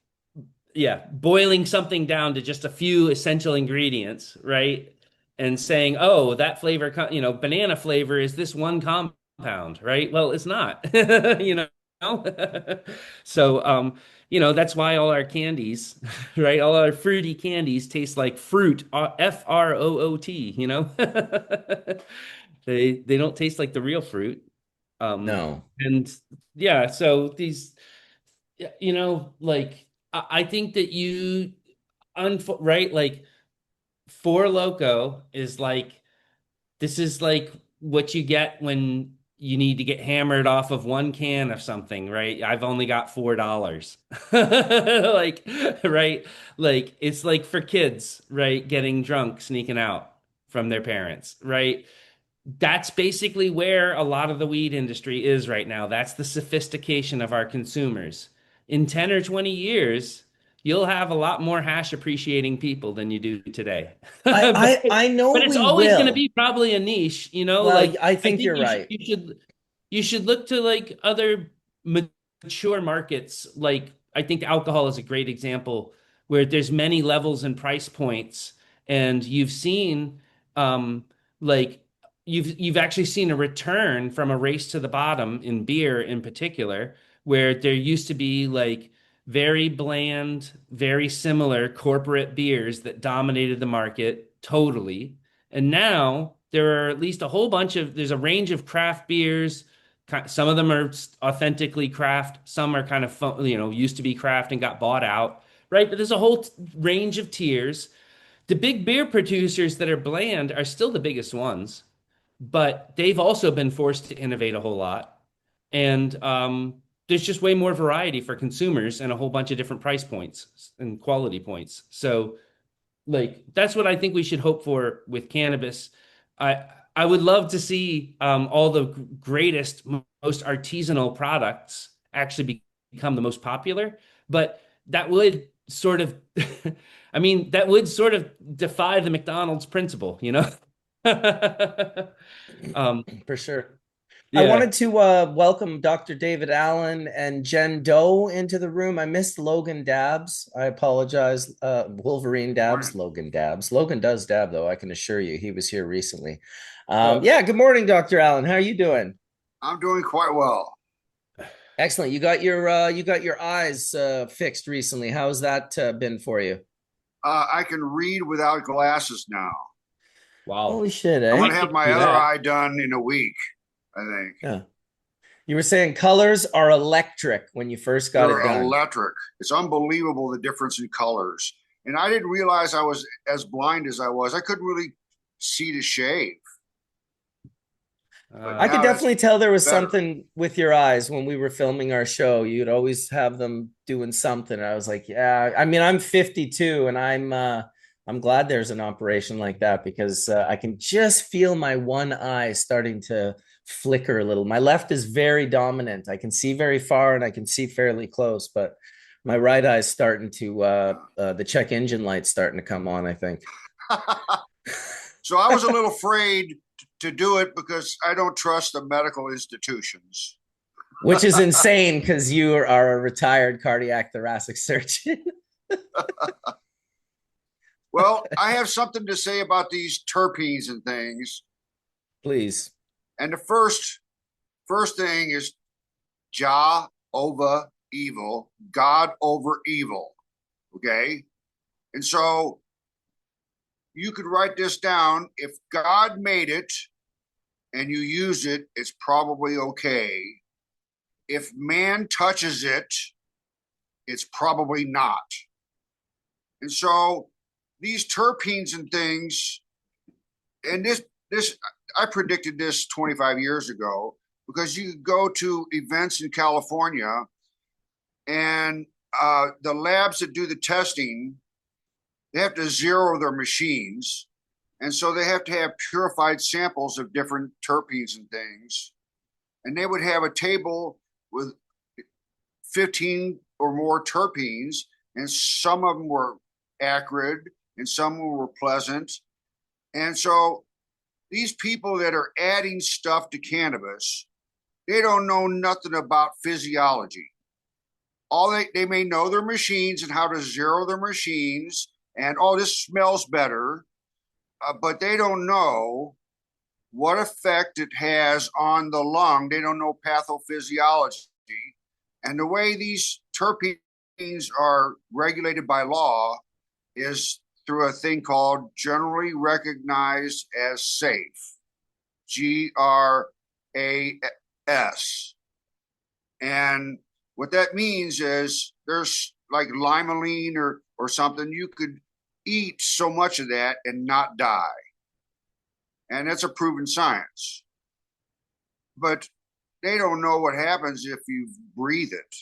yeah, boiling something down to just a few essential ingredients, right? And saying, oh, that flavor, banana flavor is this one compound, right? Well, it's not, you know. So, that's why all our candies, right? All our fruity candies taste like fruit, F-R-O-O-T, They don't taste like the real fruit. No. And yeah, so these, like I think that right, like Four Loco is like this is like what you get when you need to get hammered off of one can of something, right? I've only got $4. Like, right? Like it's like for kids, right? Getting drunk, sneaking out from their parents, right? That's basically where a lot of the weed industry is right now. That's the sophistication of our consumers. In 10 or 20 years, you'll have a lot more hash appreciating people than you do today. I but I I know but it's we always going to will. be probably a niche, Well, like I I think think you're right. you should look to like other mature markets. Like I think alcohol is a great example where there's many levels and price points, and you've seen like you've actually seen a return from a race to the bottom in beer in particular, where there used to be like very bland, very similar corporate beers that dominated the market totally. And now There are at least a whole bunch of, there's a range of craft beers. Some of them are authentically craft. Some are kind of, used to be craft and got bought out, right? But there's a whole range of tiers. The big beer producers that are bland are still the biggest ones, but they've also been forced to innovate a whole lot. And there's just way more variety for consumers and a whole bunch of different price points and quality points. So, like, that's what I think we should hope for with cannabis. I would love to see all the greatest, most artisanal products actually become the most popular, but that would sort of, I mean, that would sort of defy the McDonald's principle, you know? For sure. I Yeah. wanted to welcome Dr. David Allen and Jen Doe into the room. I missed Logan Dabbs. I apologize. Wolverine Dabbs, Logan Dabbs. Logan does dab, though, I can assure you. He was here recently. Yeah, good morning, Dr. Allen. How are you doing? I'm doing quite well. Excellent. You got your eyes fixed recently. How's that been for you? I can read without glasses now. Wow. Holy shit, I'm eh? gonna have my other eye done in a week, I think. Yeah. You were saying colors are electric when you first got They're it done. electric. It's unbelievable the difference in colors. And I didn't realize I was as blind as I was. I couldn't really see to shave. I could now definitely tell there was better. something with your eyes when we were filming our show. You'd always have them doing something. I was like, yeah. I mean, I'm 52 and I'm glad there's an operation like that because I can just feel my one eye starting to flicker a little. My left is very dominant. I can see very far and I can see fairly close, but my right eye is starting to the check engine light's starting to come on, I think. So I was a little afraid to do it because I don't trust the medical institutions. Which is insane because you are a retired cardiac thoracic surgeon. Well, I have something to say about these terpenes and things. Please. And the first thing is Jah over evil, God over evil. Okay? And so you could write this down. If God made it and you use it, it's probably okay. If man touches it, it's probably not. And so these terpenes and things, and this I predicted this 25 years ago because you could go to events in California and the labs that do the testing, they have to zero their machines. And so they have to have purified samples of different terpenes and things. And they would have a table with 15 or more terpenes, and some of them were acrid and some were pleasant. And so these people that are adding stuff to cannabis, they don't know nothing about physiology. All they may know their machines and how to zero their machines, and oh, this smells better, but they don't know what effect it has on the lung. They don't know pathophysiology. And the way these terpenes are regulated by law is through a thing called generally recognized as safe, GRAS. And what that means is there's like limonene or something, you could eat so much of that and not die. And that's a proven science. But they don't know what happens if you breathe it.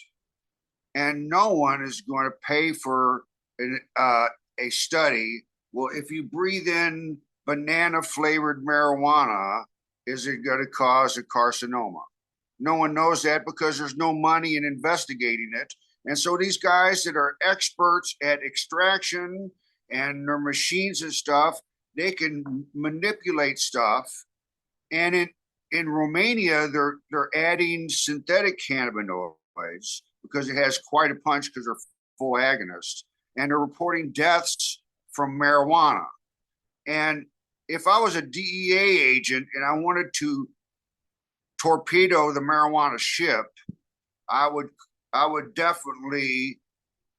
And no one is going to pay for a study. Well, if you breathe in banana flavored marijuana, is it going to cause a carcinoma? No one knows that because there's no money in investigating it. And so these guys that are experts at extraction and their machines and stuff, they can manipulate stuff. And in Romania, they're adding synthetic cannabinoids because it has quite a punch because they're full agonists. And they're reporting deaths from marijuana. And if I was a DEA agent and I wanted to torpedo the marijuana ship, I would definitely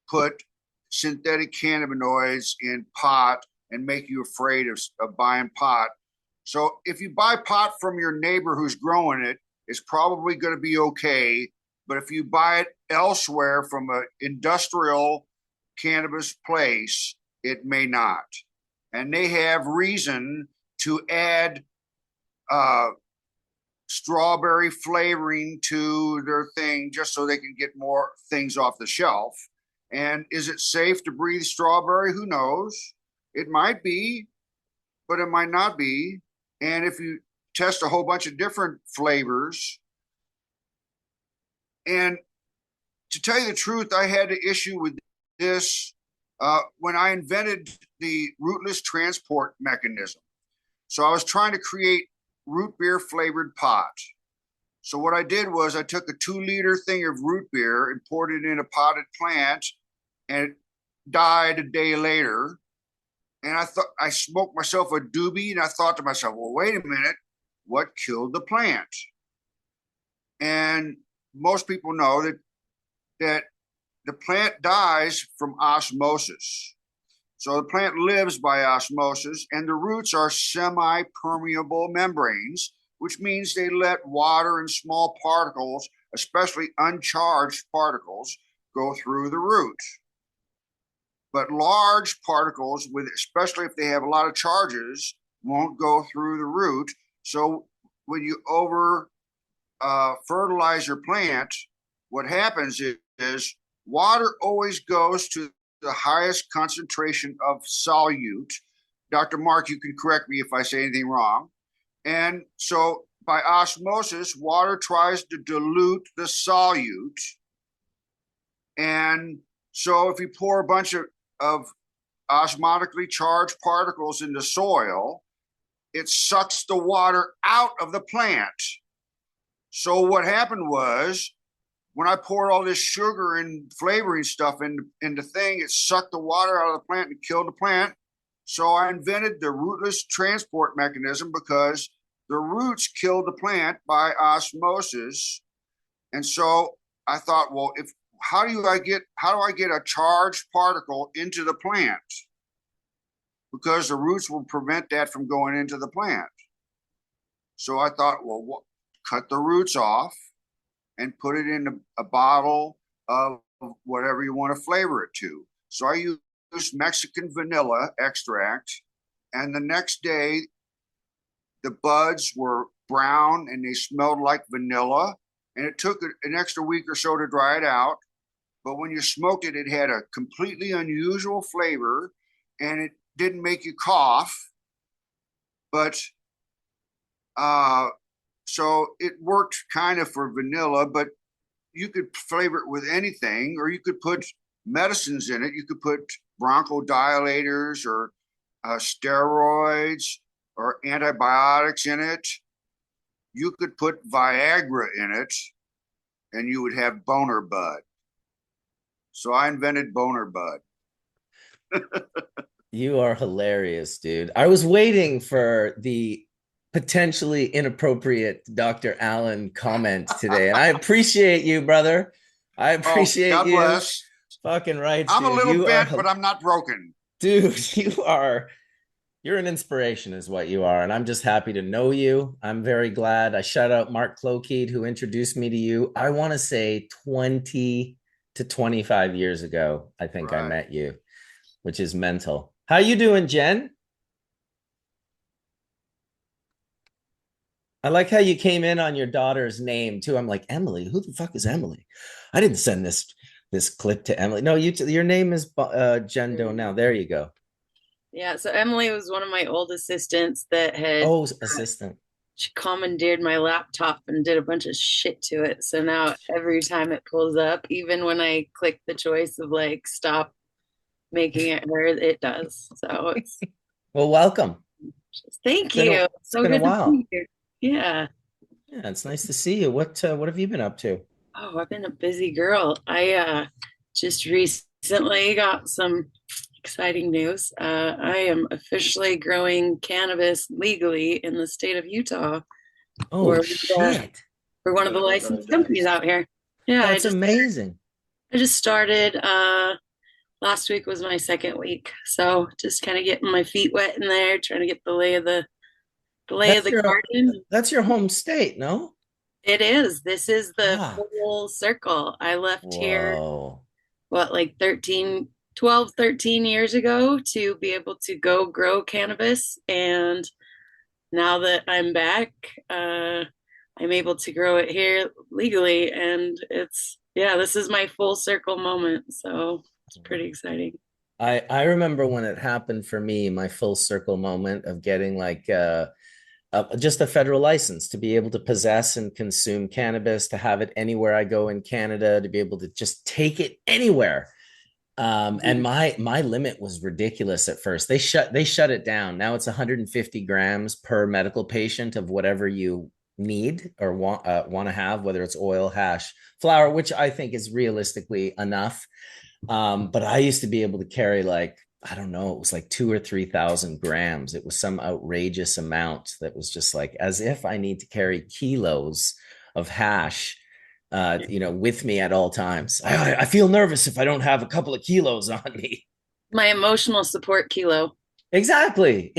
put synthetic cannabinoids in pot and make you afraid of buying pot So if you buy pot from your neighbor who's growing it, it's probably going to be okay. But if you buy it elsewhere from an industrial cannabis place, it may not. And they have reason to add strawberry flavoring to their thing just so they can get more things off the shelf. And is it safe to breathe strawberry? Who knows? It might be, but it might not be. And if you test a whole bunch of different flavors, and to tell you the truth, I had an issue with this when I invented the rootless transport mechanism. So I was trying to create root beer flavored pot. So what I did was I took a 2-liter thing of root beer and poured it in a potted plant, and it died a day later. And I thought, I smoked myself a doobie, and I thought to myself, well, wait a minute, what killed the plant? And most people know that the plant dies from osmosis. So the plant lives by osmosis, and the roots are semi-permeable membranes, which means they let water and small particles, especially uncharged particles, go through the root. But large particles, especially if they have a lot of charges, won't go through the root. So when you over fertilize your plant, what happens is water always goes to the highest concentration of solute. Dr. Mark, you can correct me if I say anything wrong. And so by osmosis, water tries to dilute the solute. And so if you pour a bunch of osmotically charged particles into soil, it sucks the water out of the plant. So what happened was, when I poured all this sugar and flavoring stuff into thing, it sucked the water out of the plant and killed the plant. So I invented the rootless transport mechanism because the roots killed the plant by osmosis. And so I thought, well, how do I get a charged particle into the plant? Because the roots will prevent that from going into the plant. So I thought, well, cut the roots off and put it in a bottle of whatever you want to flavor it to. So I used Mexican vanilla extract, and the next day the buds were brown and they smelled like vanilla, and it took an extra week or so to dry it out. But when you smoked it, it had a completely unusual flavor, and it didn't make you cough. But so it worked kind of for vanilla, but you could flavor it with anything, or you could put medicines in it. You could put bronchodilators or steroids or antibiotics in it. You could put Viagra in it, and you would have boner bud. So I invented boner bud. You are hilarious, dude. I was waiting for the potentially inappropriate Dr. Allen comment today, and I appreciate you, brother. I appreciate God you. Bless. Fucking right. I'm dude. a little bent, but I'm not broken. Dude, you're an inspiration is what you are, and I'm just happy to know you. I'm very glad. I shout out Mark Clokeed, who introduced me to you. I want to say 20 to 25 years ago, I think I met you, which is mental. How you doing, Jen? I like how you came in on your daughter's name too. I'm like, Emily, who the fuck is Emily? I didn't send this clip to Emily. No, your name is Jen Doe now. There you go. Yeah, so Emily was one of my old assistants that had assistant. She commandeered my laptop and did a bunch of shit to it. So now every time it pulls up, even when I click the choice of like stop making it her, it does. So it's well, welcome. Thank you. It's been a while. Yeah. Yeah, it's nice to see you. What have you been up to? Oh, I've been a busy girl. I just recently got some exciting news. I am officially growing cannabis legally in the state of Utah. Oh shit! We're one of the licensed companies out here. Yeah, that's amazing. I just started. Last week was my second week, so just kind of getting my feet wet in there, trying to get the lay of the the lay of That's the your garden. that's your home state, no? It is. This is the Ah, full circle. I left here, whoa. what, like 12, 13 years ago to be able to go grow cannabis. And now that I'm back, I'm able to grow it here legally. And yeah, this is my full circle moment. So it's pretty exciting. I remember when it happened for me, my full circle moment of getting like just a federal license to be able to possess and consume cannabis, to have it anywhere I go in Canada, to be able to just take it anywhere. And my limit was ridiculous at first. They shut it down. Now it's 150 grams per medical patient of whatever you need or want to have, whether it's oil, hash, flower, which I think is realistically enough. But I used to be able to carry like, I don't know, it was like 2 or 3,000 grams. It was some outrageous amount that was just like as if I need to carry kilos of hash, with me at all times. I feel nervous if I don't have a couple of kilos on me. My emotional support kilo. Exactly.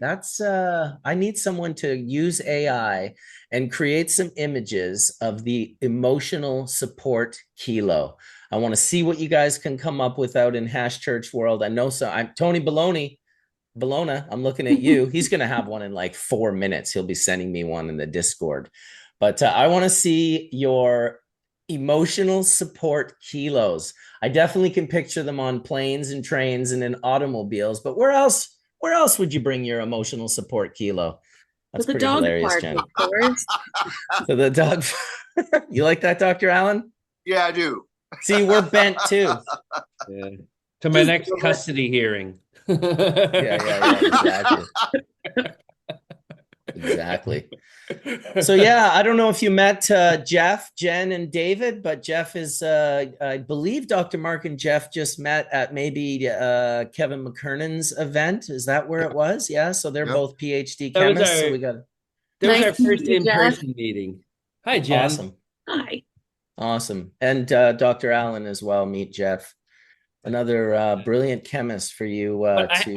That's I need someone to use AI and create some images of the emotional support kilo. I want to see what you guys can come up with out in Hash Church World. I know so. I'm Tony Bologna, I'm looking at you. He's going to have one in like 4 minutes. He'll be sending me one in the Discord. But I want to see your emotional support kilos. I definitely can picture them on planes and trains and in automobiles. But where else? Where else would you bring your emotional support kilo? That's To the pretty dog hilarious, park, Jen. of course. To the dog. You like that, Dr. Allen? Yeah, I do. See, we're bent too. Yeah. To my next custody hearing. Yeah, exactly. Exactly. So yeah, I don't know if you met Jeff, Jen, and David, but Jeff is, I believe Dr. Mark and Jeff just met at maybe Kevin McKernan's event. Is that where it was? Yeah. So they're Yep. both PhD That was chemists. So our we got that was Nice our to meet first you, Jeff. in-person meeting. Hi, Jen. awesome. Hi. Awesome. And Dr. Allen as well. Meet Jeff, another brilliant chemist for you But to.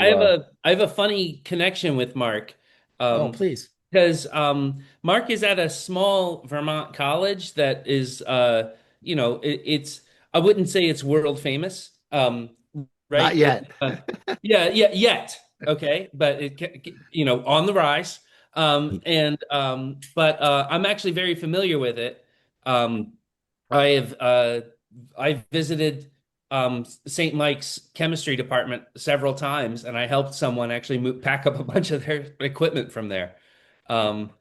I have a funny connection with Mark. Oh, please. Because Mark is at a small Vermont college that is, it's, I wouldn't say it's world famous, right? Not yet. Yeah, yet. Okay, but on the rise. But I'm actually very familiar with it. Um, I've visited St. Mike's chemistry department several times, and I helped someone actually pack up a bunch of their equipment from there. Um,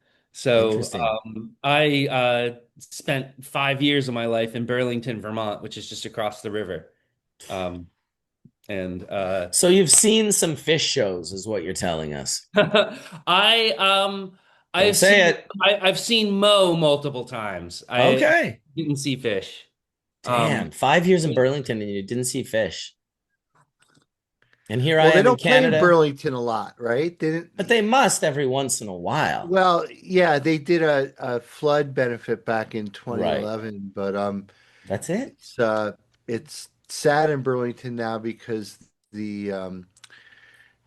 Interesting. I spent 5 years of my life in Burlington, Vermont, which is just across the river. Um, and So you've seen some fish shows, is what you're telling us. I Don't I've say seen it. I've seen Mo multiple times. I Okay. didn't see fish. Damn, 5 years in Burlington and you didn't see fish. And here Well, I they am in don't play in Canada, Burlington a lot, right? They didn't. but they must every once in a while. Well, yeah, they did a flood benefit back in Right. 2011, but That's it. it's sad in Burlington now because the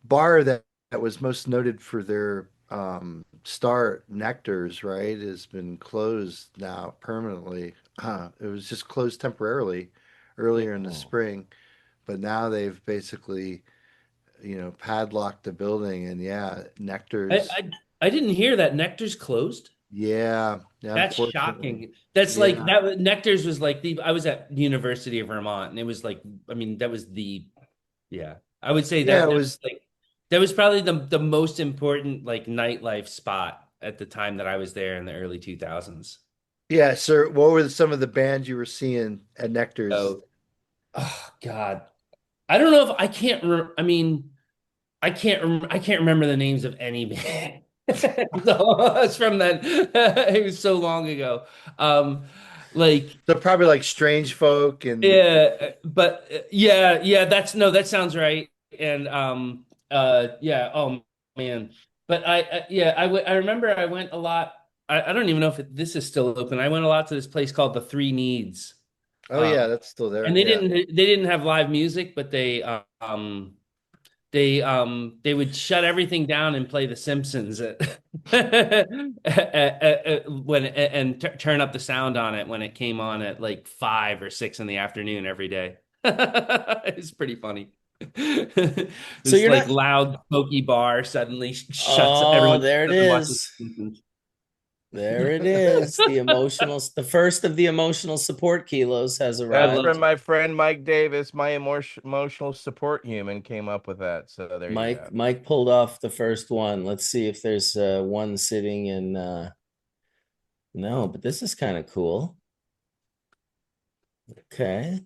bar that was most noted for their star nectars, right, has been closed now permanently. It was just closed temporarily earlier in the Oh, spring, but now they've basically, padlocked the building, and yeah, I, nectars. I I didn't hear that Nectar's closed. Yeah, That's unfortunately. shocking. That's like Yeah. that. Nectar's was like the. I was at the University of Vermont, and it was like. I mean, that was the. Yeah, I would say Yeah, that it that was was. like that was probably the most important like nightlife spot at the time that I was there in the early 2000s. Yeah, sir. What were some of the bands you were seeing at Nectar's? So, oh God, I don't know if I can't. I mean, I can't remember the names of any band. So it's from that. It was so long ago. Like So probably like Strange Folk and yeah, but yeah. That's no, that sounds right. And yeah. Oh man. But yeah, I remember I went a lot. I don't even know if this is still open. I went a lot to this place called the Three Needs. oh Um, yeah, that's still and there. Yeah. they didn't have live music, but they they would shut everything down and play The Simpsons when and turn up the sound on it when it came on at like 5 or 6 in the afternoon every day. It's pretty funny. So This you're like not. loud smoky bar suddenly shuts Oh, everyone there it doesn't watch The is. Simpsons. There it is. The first of the emotional support kilos has I That's love from arrived. my friend Mike Davis, my emotional support human, came up with that. So there you go. Mike pulled off the first one. Let's see if there's one sitting in. No, but this is kind of cool. Okay.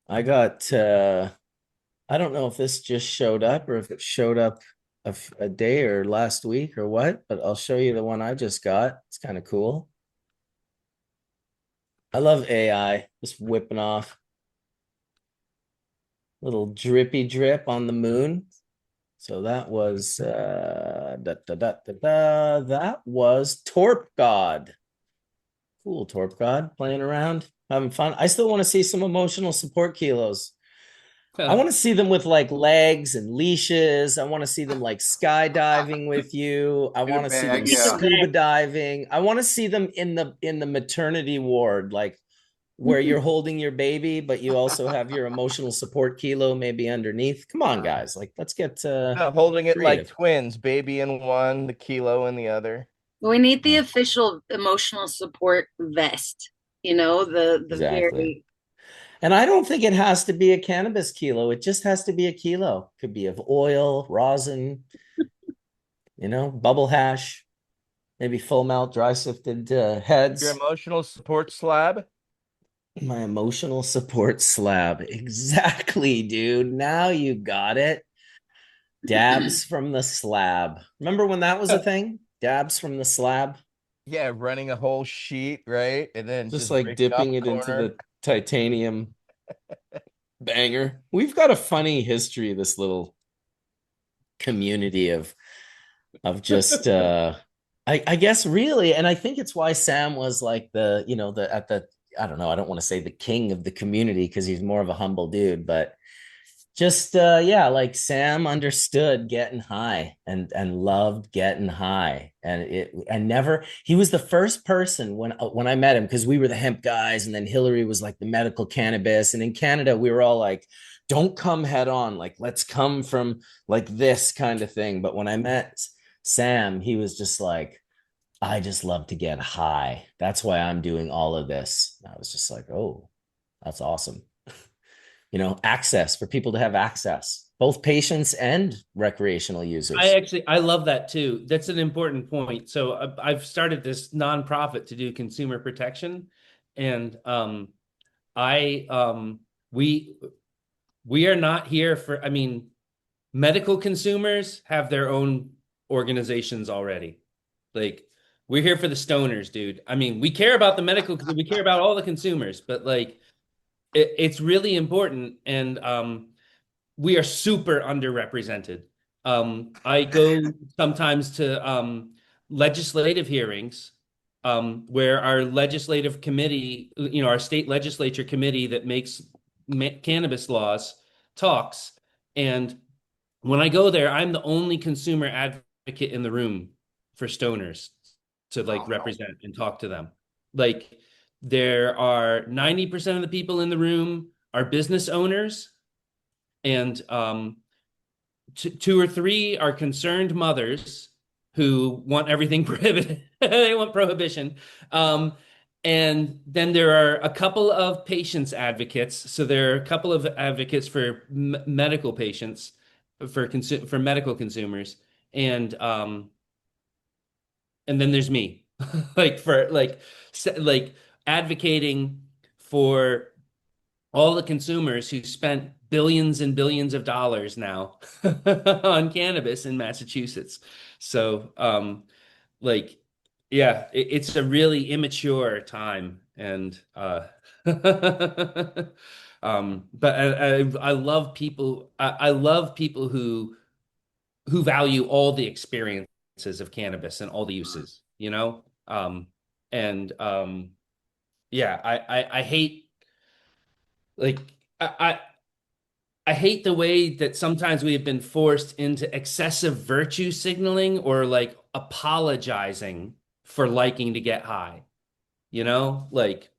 I got. I don't know if this just showed up or if it showed up a day or last week or what, but I'll show you the one I just got. It's kind of cool. I love AI just whipping off little drippy drip on the moon. So that was that was Torp God. Cool, Torp God playing around, having fun. I still want to see some emotional support kilos. I want to see them with like legs and leashes. I want to see them like skydiving with you. I In a want to see them bag, Take a yeah. scuba bag. diving. I want to see them in the maternity ward, like where you're holding your baby, but you also have your emotional support kilo maybe underneath. Come on, guys. Like, let's get Holding it like creative. twins, baby in one, the kilo in the other. We need the official emotional support vest, the Exactly. very And I don't think it has to be a cannabis kilo. It just has to be a kilo. Could be of oil, rosin, bubble hash, maybe full melt, dry sifted Your heads. emotional support slab. My emotional support slab. Exactly, dude. Now you got it. Dabs from the slab. Remember when that was a thing? Dabs from the slab? Yeah, running a whole sheet, right? And then Just just like breaking off dipping a it into corner. the titanium banger. We've got a funny history, this little community of just I guess really, and I think it's why Sam was like the at the I don't know, I don't want to say the king of the community because he's more of a humble dude, but just yeah, like Sam understood getting high and loved getting high, and never, he was the first person when I met him, because we were the hemp guys and then Hillary was like the medical cannabis, and in Canada we were all like, don't come head on, like let's come from like this kind of thing. But when I met Sam, he was just like, I just love to get high, that's why I'm doing all of this. And I was just like, oh, that's awesome. Access, for people to have access, both patients and recreational users. I love that too. That's an important point. So I've started this nonprofit to do consumer protection, and I we we are not here for. I mean, medical consumers have their own organizations already. Like, we're here for the stoners, dude. I mean, we care about the medical, we care about all the consumers, but like it's really important, and we are super underrepresented. I go sometimes to legislative hearings where our legislative committee, our state legislature committee that makes cannabis laws talks. And when I go there, I'm the only consumer advocate in the room for stoners to like Phenomenal. represent and talk to them. Like, there are 90% of the people in the room are business owners, and two or three are concerned mothers who want everything prohibited. They want prohibition. And then there are a couple of patients advocates. So there are a couple of advocates for medical patients, for medical consumers, and then there's me, like for like advocating for all the consumers who spent billions and billions of dollars now on cannabis in Massachusetts. So, like, yeah, it's a really immature time, and but I love people. I love people who value all the experiences of cannabis and all the uses. And yeah, I hate like I I hate the way that sometimes we have been forced into excessive virtue signaling or like apologizing for liking to get high. You know, like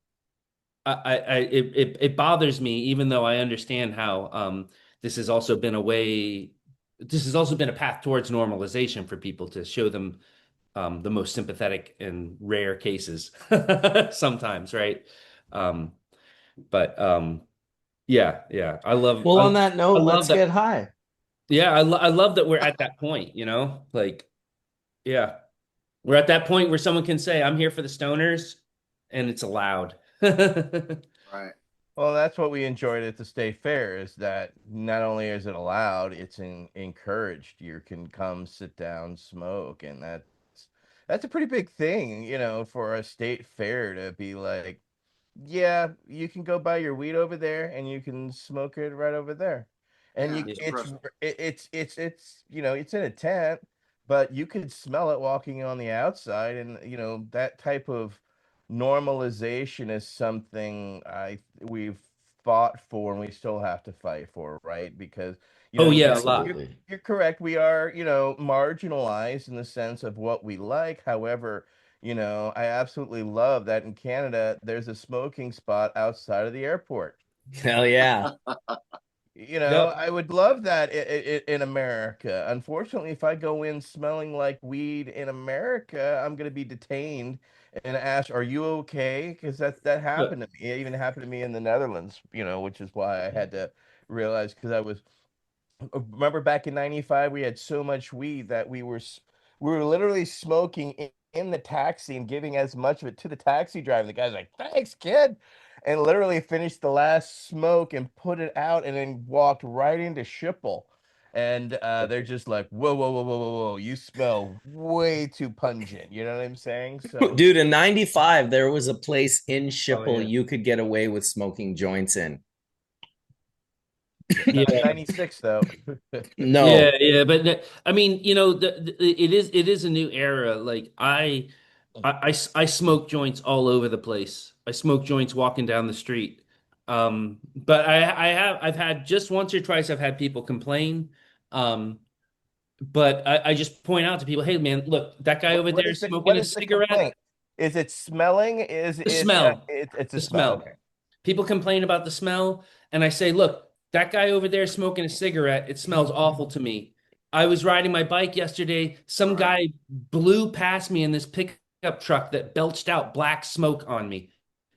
it bothers me, even though I understand how this has also been a way, this has also been a path towards normalization for people to show them the most sympathetic in rare cases sometimes, right? Um, but yeah, yeah, Well, on that I note, let's love that. get high. Yeah, I love that we're at that point, you know, like yeah, we're at that point where someone can say, "I'm here for the stoners," and it's allowed. Right. Well, that's what we enjoyed at the state fair is that not only is it allowed, it's encouraged. You can come sit down, smoke, and that's a pretty big thing, for a state fair to be like, yeah, you can go buy your weed over there and you can smoke it right over there. And Yeah, you it's it's impressive. it's it's in a tent, but you could smell it walking on the outside and that type of normalization is something we've fought for and we still have to fight for, right? Because Oh yeah, a lot. Absolutely. you're correct. We are, marginalized in the sense of what we like. However, I absolutely love that in Canada, there's a smoking spot outside of the airport. Hell yeah. Yep. I would love that in America. Unfortunately, if I go in smelling like weed in America, I'm going to be detained and asked, "Are you okay?" Because that happened to me. It even happened to me in the Netherlands, which is why I had to realize because I was remember back in 95 we had so much weed that we were literally smoking in the taxi and giving as much of it to the taxi driver. The guy's like, thanks, kid, and literally finished the last smoke and put it out and then walked right into Schiphol. And they're just like, whoa, whoa, whoa, whoa, whoa, whoa, you smell way too pungent. You know what I'm saying? So Dude, in 95, there was a place in Oh Schiphol yeah. you could get away with smoking joints in. not in Yeah. 96 though. Yeah, No. yeah, but I mean, it is a new era. Like I smoke joints all over the place. I smoke joints walking down the street. But I've had just once or twice I've had people complain. Um, but I just point out to people, hey man, look, that guy over there is What smoking a is the cigarette. complaint? Is it smelling? The smell, It's a the smell. smell. Okay. People complain about the smell, and I say, look, that guy over there smoking a cigarette, it smells awful to me. I was riding my bike yesterday. Some Right. guy blew past me in this pickup truck that belched out black smoke on me.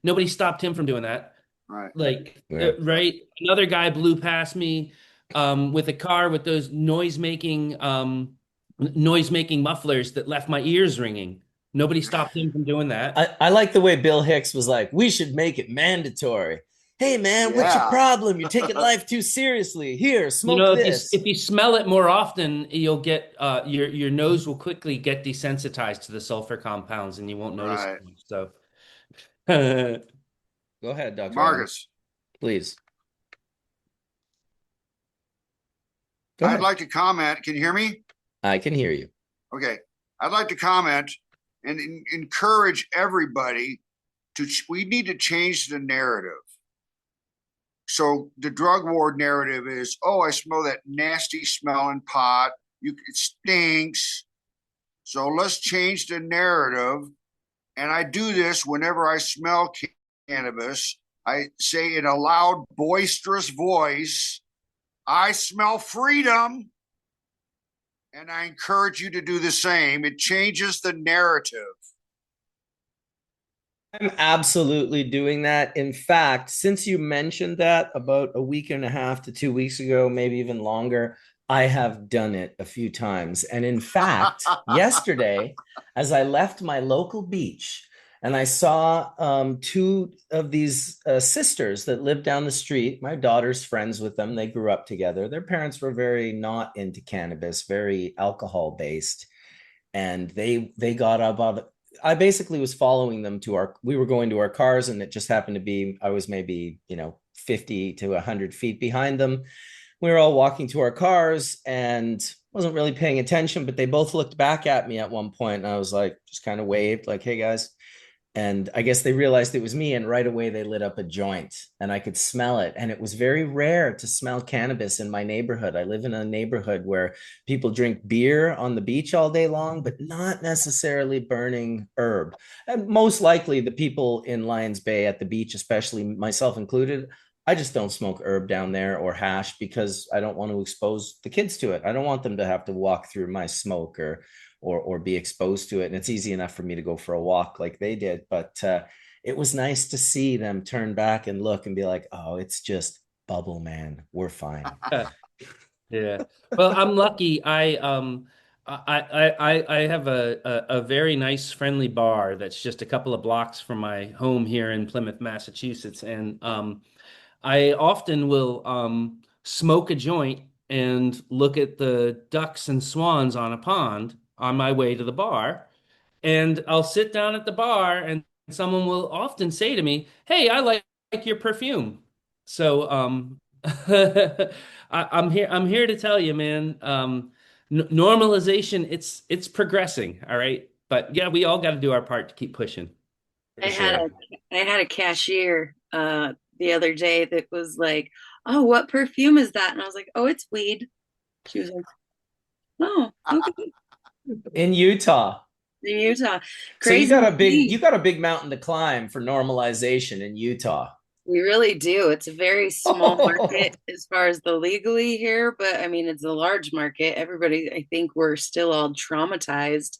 Nobody stopped him from doing that. Right. Like, Yeah. right? Another guy blew past me with a car with those noise making mufflers that left my ears ringing. Nobody stopped him from doing that. I like the way Bill Hicks was like, we should make it mandatory. Hey man, what's your Yeah. problem? You're taking life too seriously. Here, You smoke know, this. if you smell it more often, you'll get your nose will quickly get desensitized to the sulfur compounds, and you won't notice Right. it. So, yeah, Go ahead, Dr. Adam. Marcus, Please. Go I'd ahead. like to comment. Can you hear me? I can hear you. Okay. I'd like to comment and encourage everybody we need to change the narrative. So the drug war narrative is, oh, I smell that nasty smelling pot. It stinks. So let's change the narrative. And I do this whenever I smell cannabis. I say in a loud, boisterous voice, I smell freedom. And I encourage you to do the same. It changes the narrative. I'm absolutely doing that. In fact, since you mentioned that about a week and a half to 2 weeks ago, maybe even longer, I have done it a few times. And in fact, yesterday, as I left my local beach and I saw two of these sisters that lived down the street, my daughter's friends with them, they grew up together. Their parents were very not into cannabis, very alcohol based, and they got up out of, I basically was following them to we were going to our cars, and it just happened to be, I was maybe, 50 to 100 feet behind them. We were all walking to our cars and wasn't really paying attention, but they both looked back at me at one point, and I was like, just kind of waved like, hey guys. And I guess they realized it was me, and right away they lit up a joint, and I could smell it. And it was very rare to smell cannabis in my neighborhood. I live in a neighborhood where people drink beer on the beach all day long, but not necessarily burning herb. And most likely the people in Lions Bay at the beach, especially myself included, I just don't smoke herb down there or hash because I don't want to expose the kids to it. I don't want them to have to walk through my smoke or be exposed to it. And it's easy enough for me to go for a walk like they did. But it was nice to see them turn back and look and be like, oh, it's just bubble, man. We're fine. Yeah. Well, I'm lucky. I have a very nice friendly bar that's just a couple of blocks from my home here in Plymouth, Massachusetts. And I often will smoke a joint and look at the ducks and swans on a pond on my way to the bar. And I'll sit down at the bar, and someone will often say to me, "Hey, I like your perfume." So I'm here. I'm here to tell you, man. Normalization, it's progressing. All right, but yeah, we all got to do our part to keep pushing. I For had sure. a I had a cashier the other day that was like, "Oh, what perfume is that?" And I was like, "Oh, it's weed." She was like, "Oh, okay." In Utah. In Utah. So Crazy to you see. got a big mountain to climb for normalization in Utah. We really do. It's a very small market as far as the legally here, but I mean, it's a large market. Everybody, I think we're still all traumatized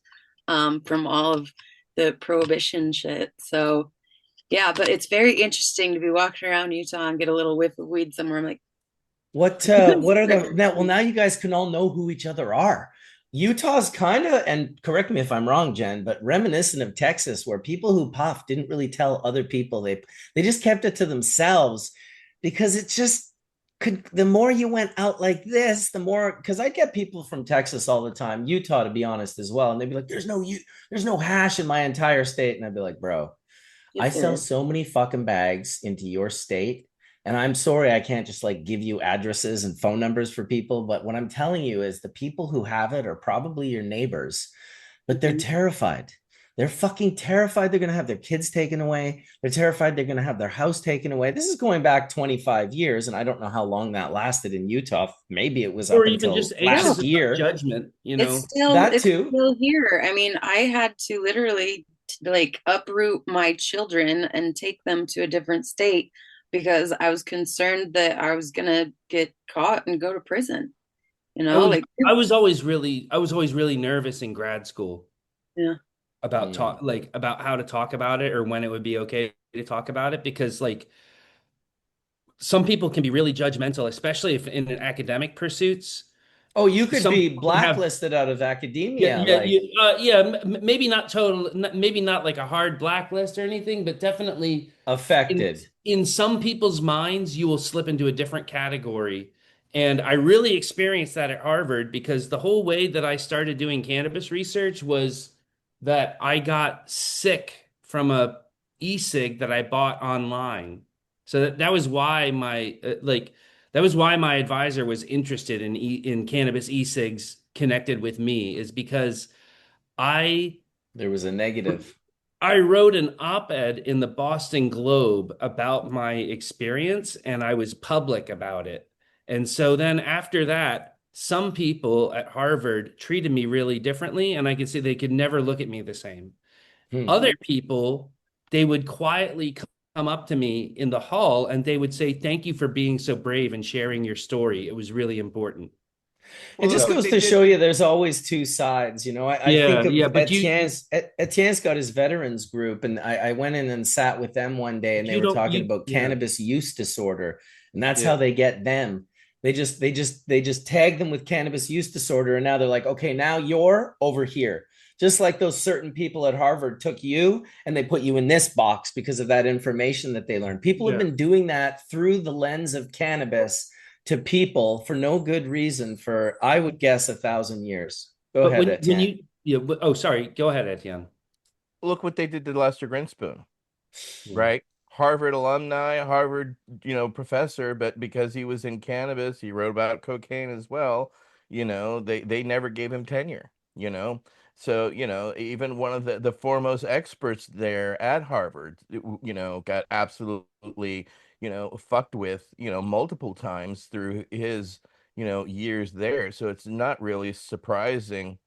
from all of the prohibition shit. So, yeah, but it's very interesting to be walking around Utah and get a little whiff of weed somewhere. I'm like, What are the now? Well, now you guys can all know who each other are. Utah's kind of, and correct me if I'm wrong, Jen, but reminiscent of Texas, where people who puff didn't really tell other people. They just kept it to themselves because it just could. The more you went out like this, the more, because I get people from Texas all the time, Utah to be honest as well, and they'd be like, there's no hash in my entire state," and I'd be like, "Bro, I yes, there sell is. so many fucking bags into your state. And I'm sorry I can't just like give you addresses and phone numbers for people. But what I'm telling you is the people who have it are probably your neighbors, but they're Mhm. terrified. They're fucking terrified they're going to have their kids taken away. They're terrified they're going to have their house taken away. This is going back 25 years. And I don't know how long that lasted in Utah. Maybe it was Or up even just until ages last of year. judgment, you It's know. still That it's too. still here. I mean, I had to literally like uproot my children and take them to a different state because I was concerned that I was gonna get caught and go to prison. You I know, was like I was always really nervous in grad school yeah. about Mm. about how to talk about it or when it would be okay to talk about it because like some people can be really judgmental, especially if in academic pursuits. Oh, you could Some be people can have blacklisted out of yeah, academia. yeah, Like, maybe not total, maybe not like a hard blacklist or anything, but definitely in affected. in some people's minds, you will slip into a different category. And I really experienced that at Harvard because the whole way that I started doing cannabis research was that I got sick from a e-cig that I bought online. So that was why that was why my advisor was interested in cannabis e-cigs connected with me is because I There was a negative. I wrote an op-ed in the Boston Globe about my experience and I was public about it. And so then after that, some people at Harvard treated me really differently and I could see they could never look at me the same. Hmm. Other people, they would quietly come up to me in the hall and they would say, "Thank you for being so brave and sharing your story. It was really important." It Well, look just So, what goes they to did. show you there's always two sides. I think yeah, of yeah, but Etienne's got his veterans group, and I went in and sat with them one day, and they you were don't talking about yeah, cannabis use disorder, and that's yeah. how they get them. They just tag them with cannabis use disorder, and now they're like, okay, now you're over here. Just like those certain people at Harvard took you and they put you in this box because of that information that they learned. People have Yeah. been doing that through the lens of cannabis to people for no good reason for, I would guess, 1,000 years. Go But ahead, when Etienne. you yeah, oh sorry, go ahead, Etienne. Look what they did to Lester Grinspoon, Yeah. right? Harvard alumni, Harvard, professor, but because he was in cannabis, he wrote about cocaine as well. They never gave him tenure. So, even one of the foremost experts there at Harvard, got absolutely, fucked with, multiple times through his, years there. So it's not really surprising,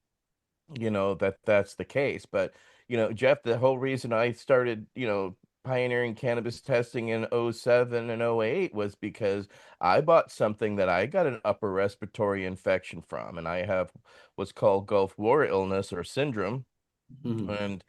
that that's the case. But, Jeff, the whole reason I started, pioneering cannabis testing in '07 and '08 was because I bought something that I got an upper respiratory infection from, and I have what's called Gulf War illness or syndrome, Mhm. and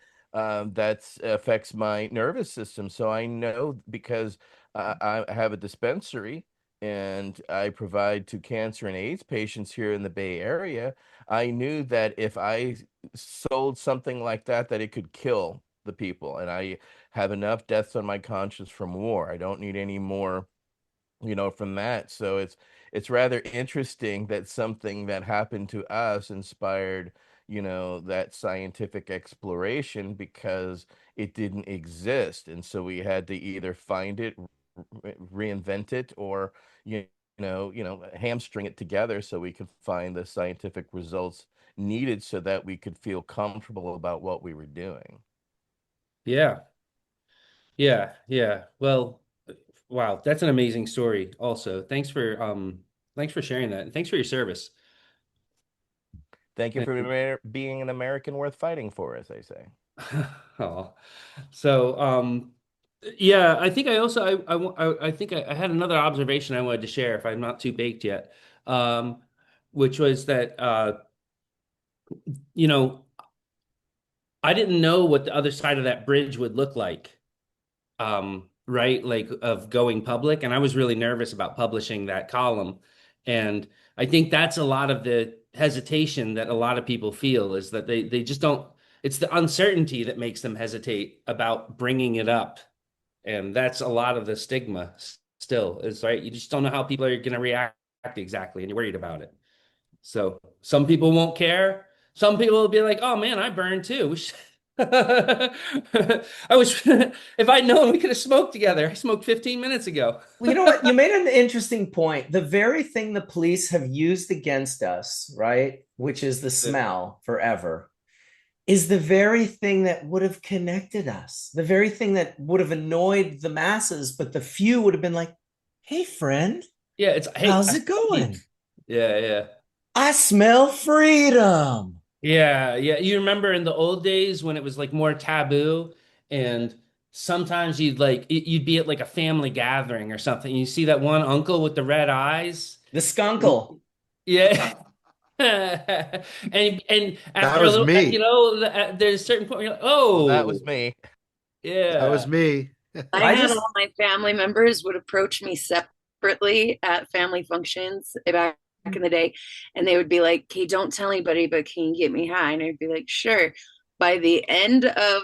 that affects my nervous system. So I know, because I have a dispensary and I provide to cancer and AIDS patients here in the Bay Area. I knew that if I sold something like that, that it could kill the people, and I have enough deaths on my conscience from war. I don't need any more, from that. So it's rather interesting that something that happened to us inspired, that scientific exploration, because it didn't exist. And so we had to either find it, reinvent it, or, hamstring it together so we could find the scientific results needed so that we could feel comfortable about what we were doing. Yeah. Yeah. Yeah. Well, wow, that's an amazing story also. Thanks for sharing that. And thanks for your service. Thank you for being an American worth fighting for, as they say. Oh, so yeah, I think I also I think I had another observation I wanted to share if I'm not too baked yet, um, which was that you know I didn't know what the other side of that bridge would look like, right? Like of going public, and I was really nervous about publishing that column, and I think that's a lot of the hesitation that a lot of people feel is that they just don't. It's the uncertainty that makes them hesitate about bringing it up. And that's a lot of the stigma still is right. You just don't know how people are going to react exactly, and you're worried about it. So some people won't care. Some people will be like, "Oh man, I burned too." I was if I'd known we could have smoked together. I smoked 15 minutes ago. Well, you know what? You made an interesting point. The very thing the police have used against us, right, which is the smell forever, is the very thing that would have connected us, the very thing that would have annoyed the masses, but the few would have been like, hey, friend, Yeah, it's hey, how's it going? yeah, yeah. I smell freedom. Yeah, yeah. You remember in the old days when it was like more taboo, and sometimes you'd be at like a family gathering or something. And you see that one uncle with the red eyes. The skunkle. Yeah. And That after a was little, me. there's a certain point where you're like, Well, that oh, was me. That was yeah. me. I I had just, all my family members would approach me separately at family functions back in the day, and they would be like, "Hey, don't tell anybody, but can you get me high?" And I'd be like, "Sure." By the end of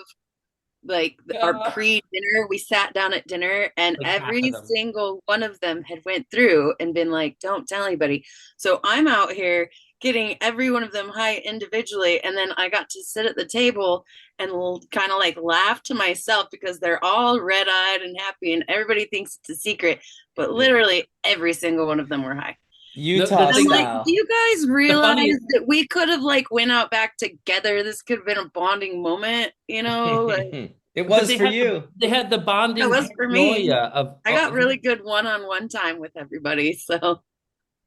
like our pre-dinner, we sat down at dinner, and Like half of every them. single one of them had went through and been like, "Don't tell anybody." So I'm out here getting every one of them high individually, and then I got to sit at the table and kind of like laugh to myself because they're all red-eyed and happy, and everybody thinks it's a secret, but literally every single one of them were high. The Utah I'm thing like, do style. you guys the realize funny that we could have like went out back together? This could have been a bonding moment, you know? Like, It but was for you. they had the that bonding was for me. paranoia I got really good one-on-one time with everybody. So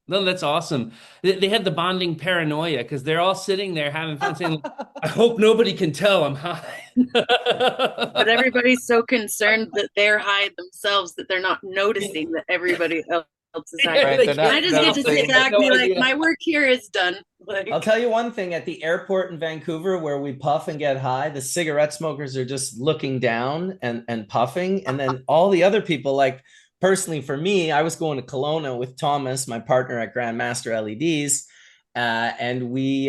no, that's awesome. They had the bonding paranoia because they're all sitting there having fun saying, I hope nobody can tell I'm high. but everybody's so concerned that they're high themselves that they're not noticing that everybody else is high. Right. They They're And I not can't just get tell. to They sit noticing. have back and no be like, idea. my work here is done. I'll Like, tell you one thing, at the airport in Vancouver where we puff and get high, the cigarette smokers are just looking down and puffing. And then all the other people, like personally for me, I was going to Kelowna with Thomas, my partner at Grandmaster LEDs, and we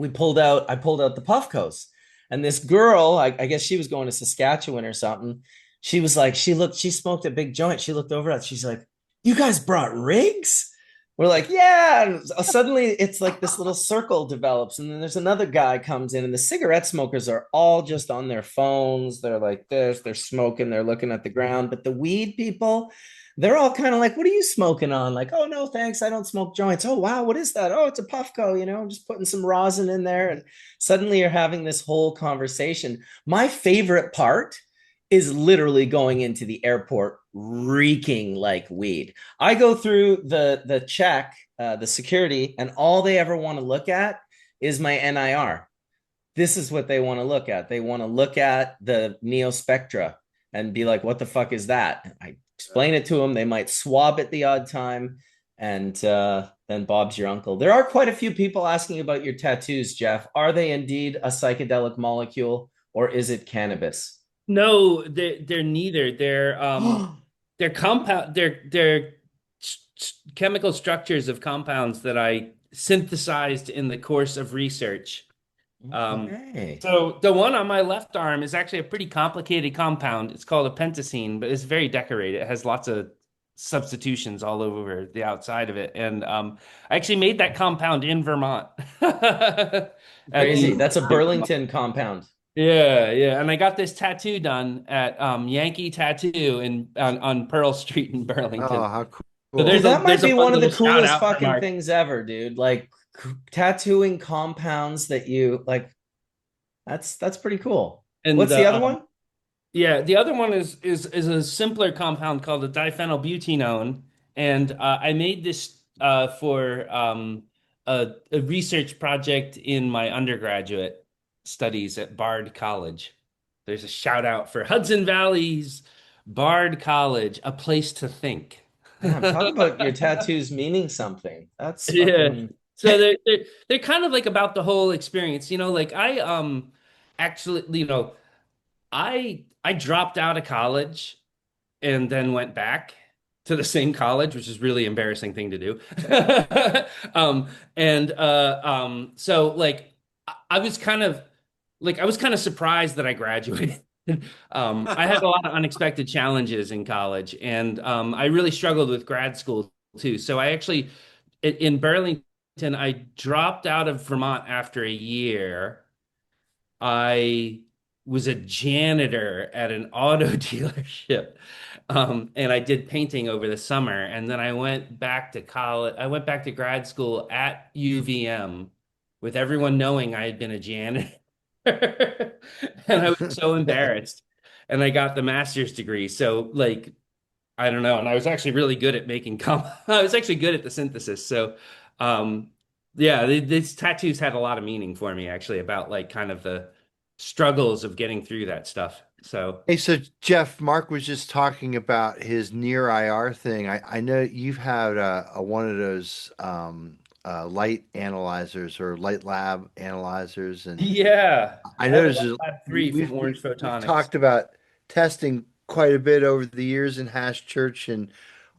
pulled out. I pulled out the Puffcos, and this girl, I guess she was going to Saskatchewan or something. She was like, she smoked a big joint. She looked over at us. She's like, "You guys brought rigs?" we're like, yeah. And suddenly it's like this little circle develops. And then there's another guy comes in, and the cigarette smokers are all just on their phones. They're like this, they're smoking, they're looking at the ground. But the weed people, they're all kind of like, what are you smoking on? Like, oh, no, thanks. I don't smoke joints. Oh, wow. What is that? Oh, it's a Puffco, just putting some rosin in there. And suddenly you're having this whole conversation. My favorite part is literally going into the airport reeking like weed. I go through the check, the security, and all they ever want to look at is my NIR. This is what they want to look at. They want to look at the Neo Spectra and be like, what the fuck is that? I explain it to them. They might swab at the odd time, and then Bob's your uncle. There are quite a few people asking about your tattoos, Jeff. Are they indeed a psychedelic molecule, or is it cannabis? No, they're neither. They're compound. They're chemical structures of compounds that I synthesized in the course of research. Okay. So the one on my left arm is actually a pretty complicated compound. It's called a pentacene, but it's very decorated. It has lots of substitutions all over the outside of it. And I actually made that compound in Vermont. Crazy. That's a Burlington compound. Yeah. And I got this tattoo done at Yankee Tattoo on Pearl Street in Burlington. Oh, how cool. So Dude, that might be one of the coolest shout-out for fucking Mark. things ever, dude. Like tattooing compounds that you like. That's pretty cool. And What's the other one? Yeah, the other one is a simpler compound called a diphenylbutenone, and I made this for a research project in my undergraduate studies at Bard College. There's a shout out for Hudson Valley's Bard College, a place to think. Damn, talk about your tattoos meaning something. That's Yeah. fucking... So they're kind of like about the whole experience, like I actually, I dropped out of college and then went back to the same college, which is a really embarrassing thing to do. So I was kind of surprised that I graduated. I had a lot of unexpected challenges in college, and I really struggled with grad school too. So I actually in Burlington, I dropped out of Vermont after a year. I was a janitor at an auto dealership. And I did painting over the summer. And then I went back to college. I went back to grad school at UVM with everyone knowing I had been a janitor. And I was so embarrassed. And I got the master's degree. So I don't know. And I was actually really good at I was actually good at the synthesis. So, yeah, these tattoos had a lot of meaning for me, actually, about kind of the struggles of getting through that stuff. So, Hey, so Jeff, Mark was just talking about his near IR thing. I know you've had one of those light analyzers or light lab analyzers, and yeah, I noticed Lab 3 from Orange we've Photonics. talked about testing quite a bit over the years in Hash Church, and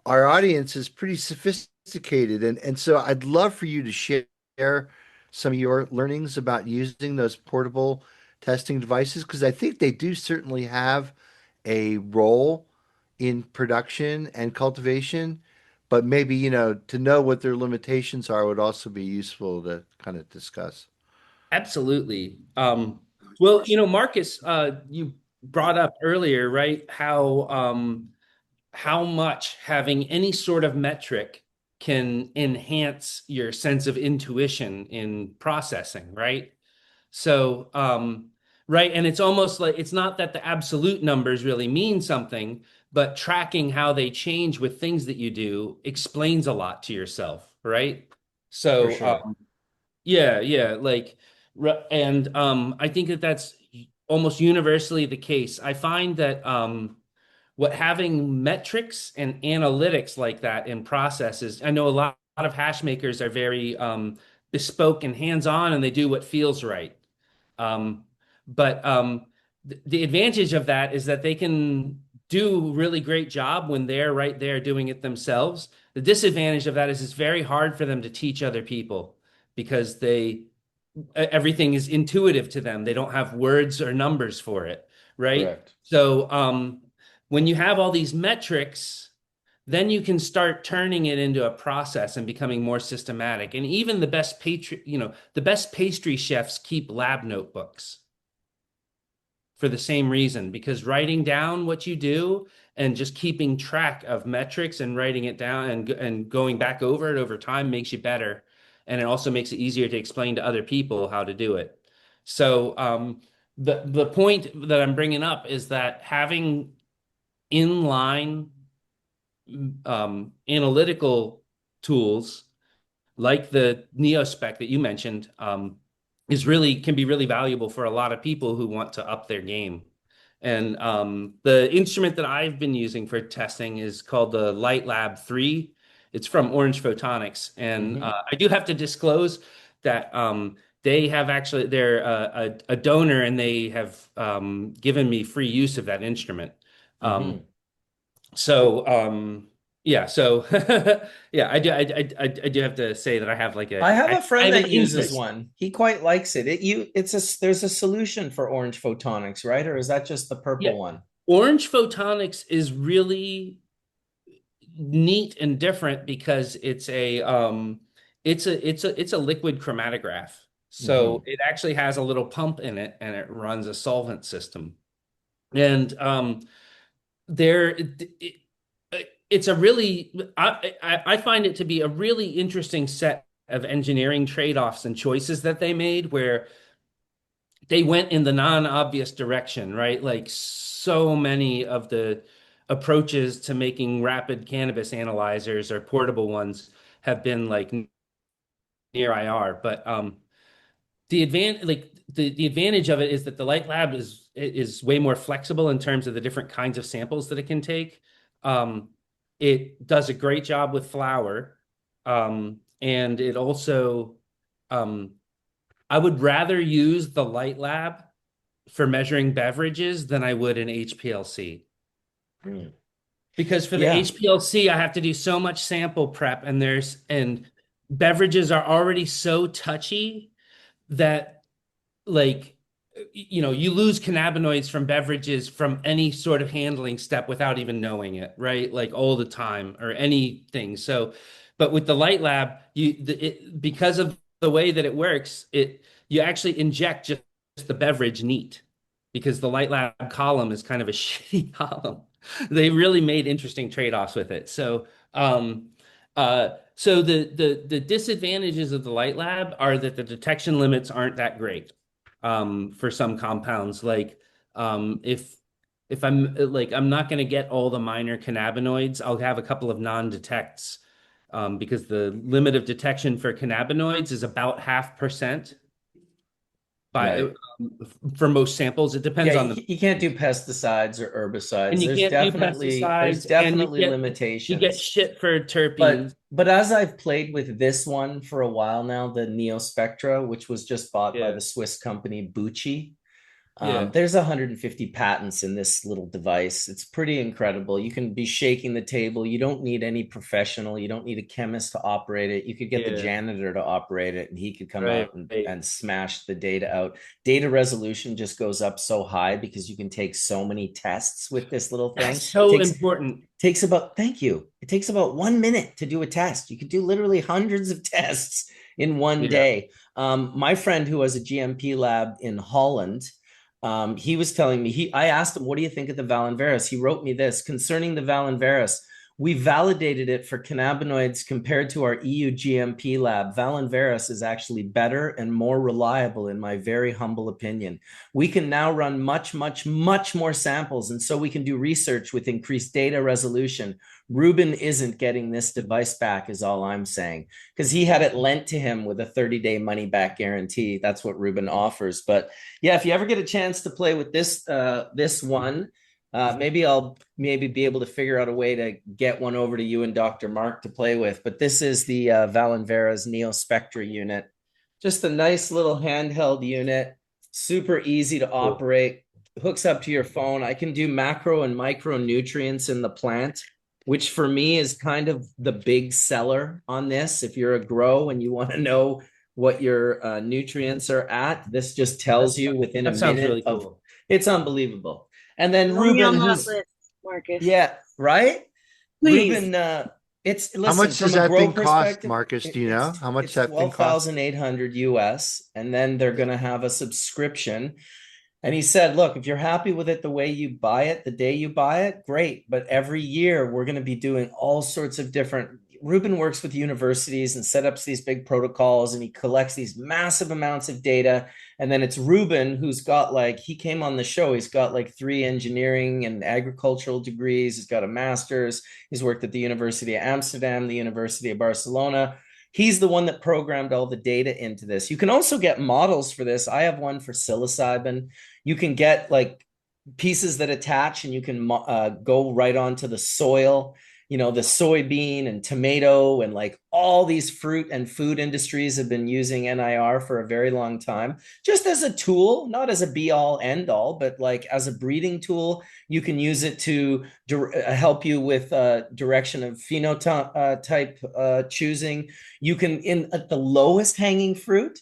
our audience is pretty sophisticated, and so I'd love for you to share some of your learnings about using those portable testing devices because I think they do certainly have a role in production and cultivation, but maybe, to know what their limitations are would also be useful to kind of discuss. Absolutely. Well, Marcus, you brought up earlier, right, how much having any sort of metric can enhance your sense of intuition in processing, right? So, right. And it's almost like it's not that the absolute numbers really mean something, but tracking how they change with things that you do explains a lot to yourself, right? For So, sure. yeah. And I think that that's almost universally the case. I find that what having metrics and analytics like that in processes, I know a lot of hash makers are very bespoke and hands-on, and they do what feels right. But the advantage of that is that they can do a really great job when they're right there doing it themselves. The disadvantage of that is it's very hard for them to teach other people because everything is intuitive to them. They don't have words or numbers for it, right? Correct. So when you have all these metrics, then you can start turning it into a process and becoming more systematic. And even the best pastry chefs keep lab notebooks for the same reason, because writing down what you do and just keeping track of metrics and writing it down and going back over it over time makes you better. And it also makes it easier to explain to other people how to do it. So the point that I'm bringing up is that having inline analytical tools like the NeoSpec that you mentioned can be really valuable for a lot of people who want to up their game. And the instrument that I've been using for testing is called the Light Lab 3. It's from Orange Photonics. And I do have to disclose that they have actually, they're a donor, and they have given me free use of that instrument. Yeah, so yeah, I do have to say that I have like I have a friend that uses interest. one. He quite likes it. There's a solution for Orange Photonics, right? Or is that just the purple one? Orange Photonics is really neat and different because it's a liquid chromatograph. So it actually has a little pump in it, and it runs a solvent system. And there it's a really I find it to be a really interesting set of engineering trade-offs and choices that they made, where they went in the non-obvious direction, right? Like so many of the approaches to making rapid cannabis analyzers or portable ones have been like near IR, but the advantage of it is that the Light Lab is way more flexible in terms of the different kinds of samples that it can take. It does a great job with flour, and it also I would rather use the Light Lab for measuring beverages than I would an HPLC. Because for the HPLC, I have to do so much sample prep, and beverages are already so touchy that, like, you lose cannabinoids from beverages from any sort of handling step without even knowing it, right? Like all the time or anything. So, but with the Light Lab, because of the way that it works, you actually inject just the beverage neat, because the Light Lab column is kind of a shitty column. They really made interesting trade-offs with it. So, so the disadvantages of the Light Lab are that the detection limits aren't that great for some compounds. Like if I'm not going to get all the minor cannabinoids, I'll have a couple of non-detects because the limit of detection for cannabinoids is about 0.5% for most samples. It depends on you can't do pesticides or herbicides. And you can't do pesticides. There's definitely limitations. You get shit for terpenes. But as I've played with this one for a while now, the NeoSpectra, which was just bought by the Swiss company Bucci, there's 150 patents in this little device. It's pretty incredible. You can be shaking the table. You don't need any professional. You don't need a chemist to operate it. You could get the janitor to operate it, and he could come out and smash the data out. Data resolution just goes up so high because you can take so many tests with this little thing. That's so important. It takes about 1 minute to do a test. You could do literally hundreds of tests in one day. My friend who has a GMP lab in Holland, he was telling me, I asked him, what do you think of the Valenveris? He wrote me this: concerning the Valenveris, we validated it for cannabinoids compared to our EU GMP lab. Valenveris is actually better and more reliable, in my very humble opinion. We can now run much, much, much more samples, and so we can do research with increased data resolution. Ruben isn't getting this device back, is all I'm saying, because he had it lent to him with a 30-day money-back guarantee. That's what Ruben offers. But yeah, if you ever get a chance to play with this one, maybe I'll be able to figure out a way to get one over to you and Dr. Mark to play with. But this is the Valenvera's NeoSpectra unit. Just a nice little handheld unit, super easy to operate, hooks up to your phone. I can do macro and micronutrients in the plant, which for me is kind of the big seller on this. If you're a grow and you want to know what your nutrients are at, this just tells you within a minute. Really cool. It's unbelievable. And then Ruben, who's Marcus. Yeah, right. Please. Ruben, it's How listen much does from a that grow thing cost, perspective. Marcus? Do you know how much It's that thing costs? 12,800 US, and then they're going to have a subscription. And he said, look, if you're happy with it the way you buy it, the day you buy it, great. But every year we're going to be doing all sorts of different. Ruben works with universities and set up these big protocols, and he collects these massive amounts of data. And then it's Ruben who's got like, he came on the show. He's got like 3 engineering and agricultural degrees. He's got a master's. He's worked at the University of Amsterdam, the University of Barcelona. He's the one that programmed all the data into this. You can also get models for this. I have one for psilocybin. You can get like pieces that attach, and you can go right onto the soil. You know, the soybean and tomato and like all these fruit and food industries have been using NIR for a very long time, just as a tool, not as a be all end all, but like as a breeding tool. You can use it to help you with direction of phenotype choosing. You can, in at the lowest hanging fruit,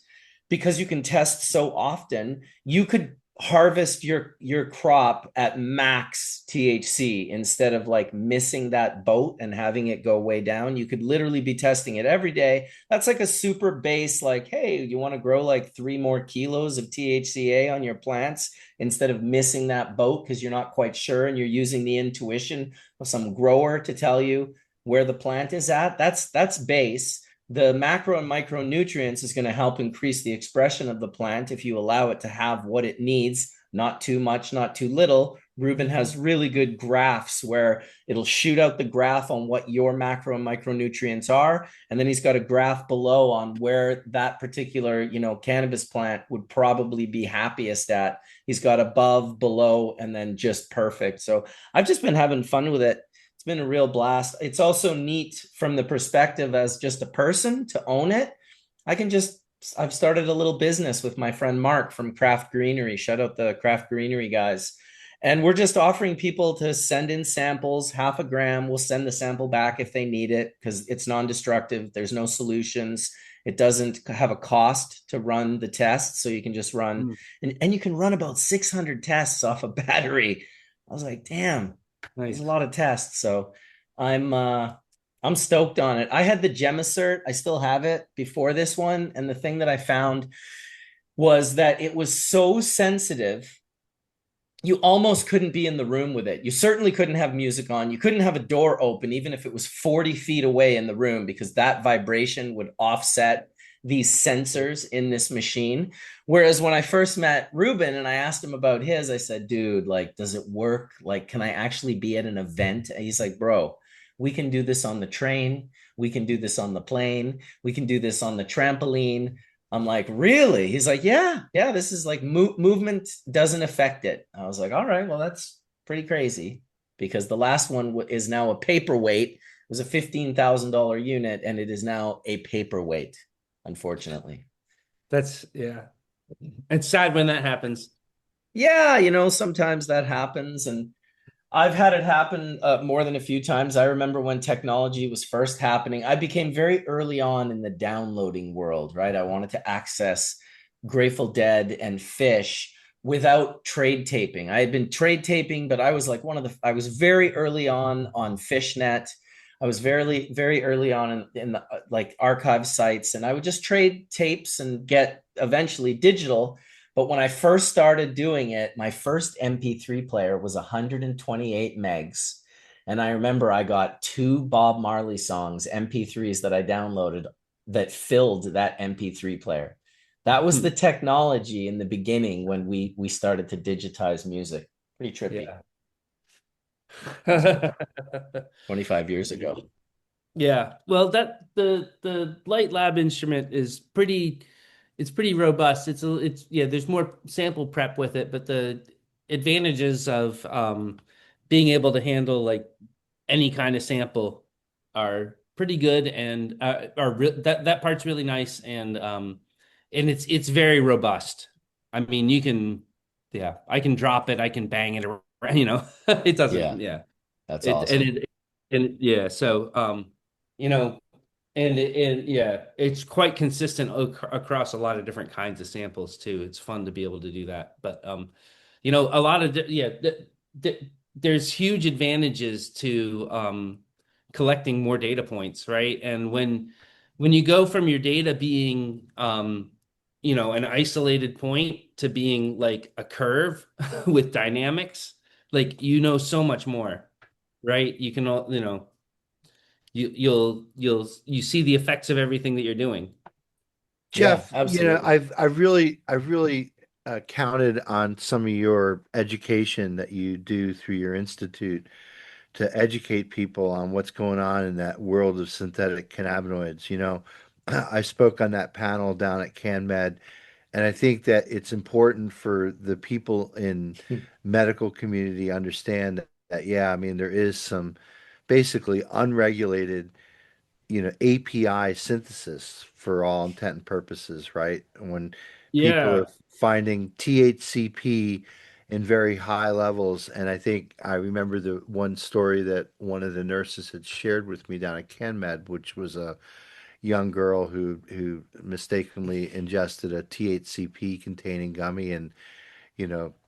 because you can test so often, you could harvest your crop at max THC instead of like missing that boat and having it go way down. You could literally be testing it every day. That's like a super base, like, hey, you want to grow like 3 more kilos of THCA on your plants instead of missing that boat because you're not quite sure and you're using the intuition of some grower to tell you where the plant is at. That's base. The macro and micronutrients is going to help increase the expression of the plant if you allow it to have what it needs, not too much, not too little. Ruben has really good graphs where it'll shoot out the graph on what your macro and micronutrients are, and then he's got a graph below on where that particular, cannabis plant would probably be happiest at. He's got above, below, and then just perfect. So I've just been having fun with it. It's been a real blast. It's also neat from the perspective as just a person to own it. I've started a little business with my friend Mark from Craft Greenery. Shout out the Craft Greenery guys. And we're just offering people to send in samples, half a gram. We'll send the sample back if they need it because it's non-destructive. There's no solutions. It doesn't have a cost to run the tests. So you can just run, and you can run about 600 tests off a battery. I was like, damn. Nice. There's a lot of tests, so I'm stoked on it. I had the Gemacert, I still have it before this one, and the thing that I found was that it was so sensitive, you almost couldn't be in the room with it. You certainly couldn't have music on. You couldn't have a door open, even if it was 40 feet away in the room, because that vibration would offset these sensors in this machine. Whereas when I first met Ruben and I asked him about his, I said, dude, like, does it work? Like, can I actually be at an event? And he's like, bro, we can do this on the train. We can do this on the plane. We can do this on the trampoline. I'm like, really? He's like, yeah, this is like movement doesn't affect it. I was like, all right, well, that's pretty crazy because the last one is now a paperweight. It was a $15,000 unit and it is now a paperweight, unfortunately. Yeah. It's sad when that happens. Yeah, sometimes that happens. And I've had it happen more than a few times. I remember when technology was first happening, I became very early on in the downloading world, right? I wanted to access Grateful Dead and Fish without trade taping. I had been trade taping, but I was like I was very early on Fishnet. I was very, very early on in the like archive sites, and I would just trade tapes and get eventually digital. But when I first started doing it, my first MP3 player was 128 megs. And I remember I got 2 Bob Marley songs, MP3s that I downloaded that filled that MP3 player. That was the technology in the beginning when we started to digitize music. Pretty trippy. Yeah. 25 years ago. Yeah. Well, the Light Lab instrument is pretty robust. There's more sample prep with it, but the advantages of being able to handle like any kind of sample are pretty good, and that part's really nice, and it's very robust. I mean, I can drop it, I can bang it around, it doesn't, That's awesome. So it's quite consistent across a lot of different kinds of samples too. It's fun to be able to do that. But a lot of there's huge advantages to collecting more data points, right? And when you go from your data being an isolated point to being like a curve with dynamics, like so much more, right? You can all, you see the effects of everything that you're doing. Yeah, Jeff, absolutely. I've really counted on some of your education that you do through your institute to educate people on what's going on in that world of synthetic cannabinoids. I spoke on that panel down at CanMed, and I think that it's important for the people in medical community understand that, yeah, I mean, there is some basically unregulated, API synthesis for all intent and purposes, right? When people Yeah. are finding THCP in very high levels, and I think I remember the one story that one of the nurses had shared with me down at CanMed, which was a young girl who mistakenly ingested a THCP containing gummy and,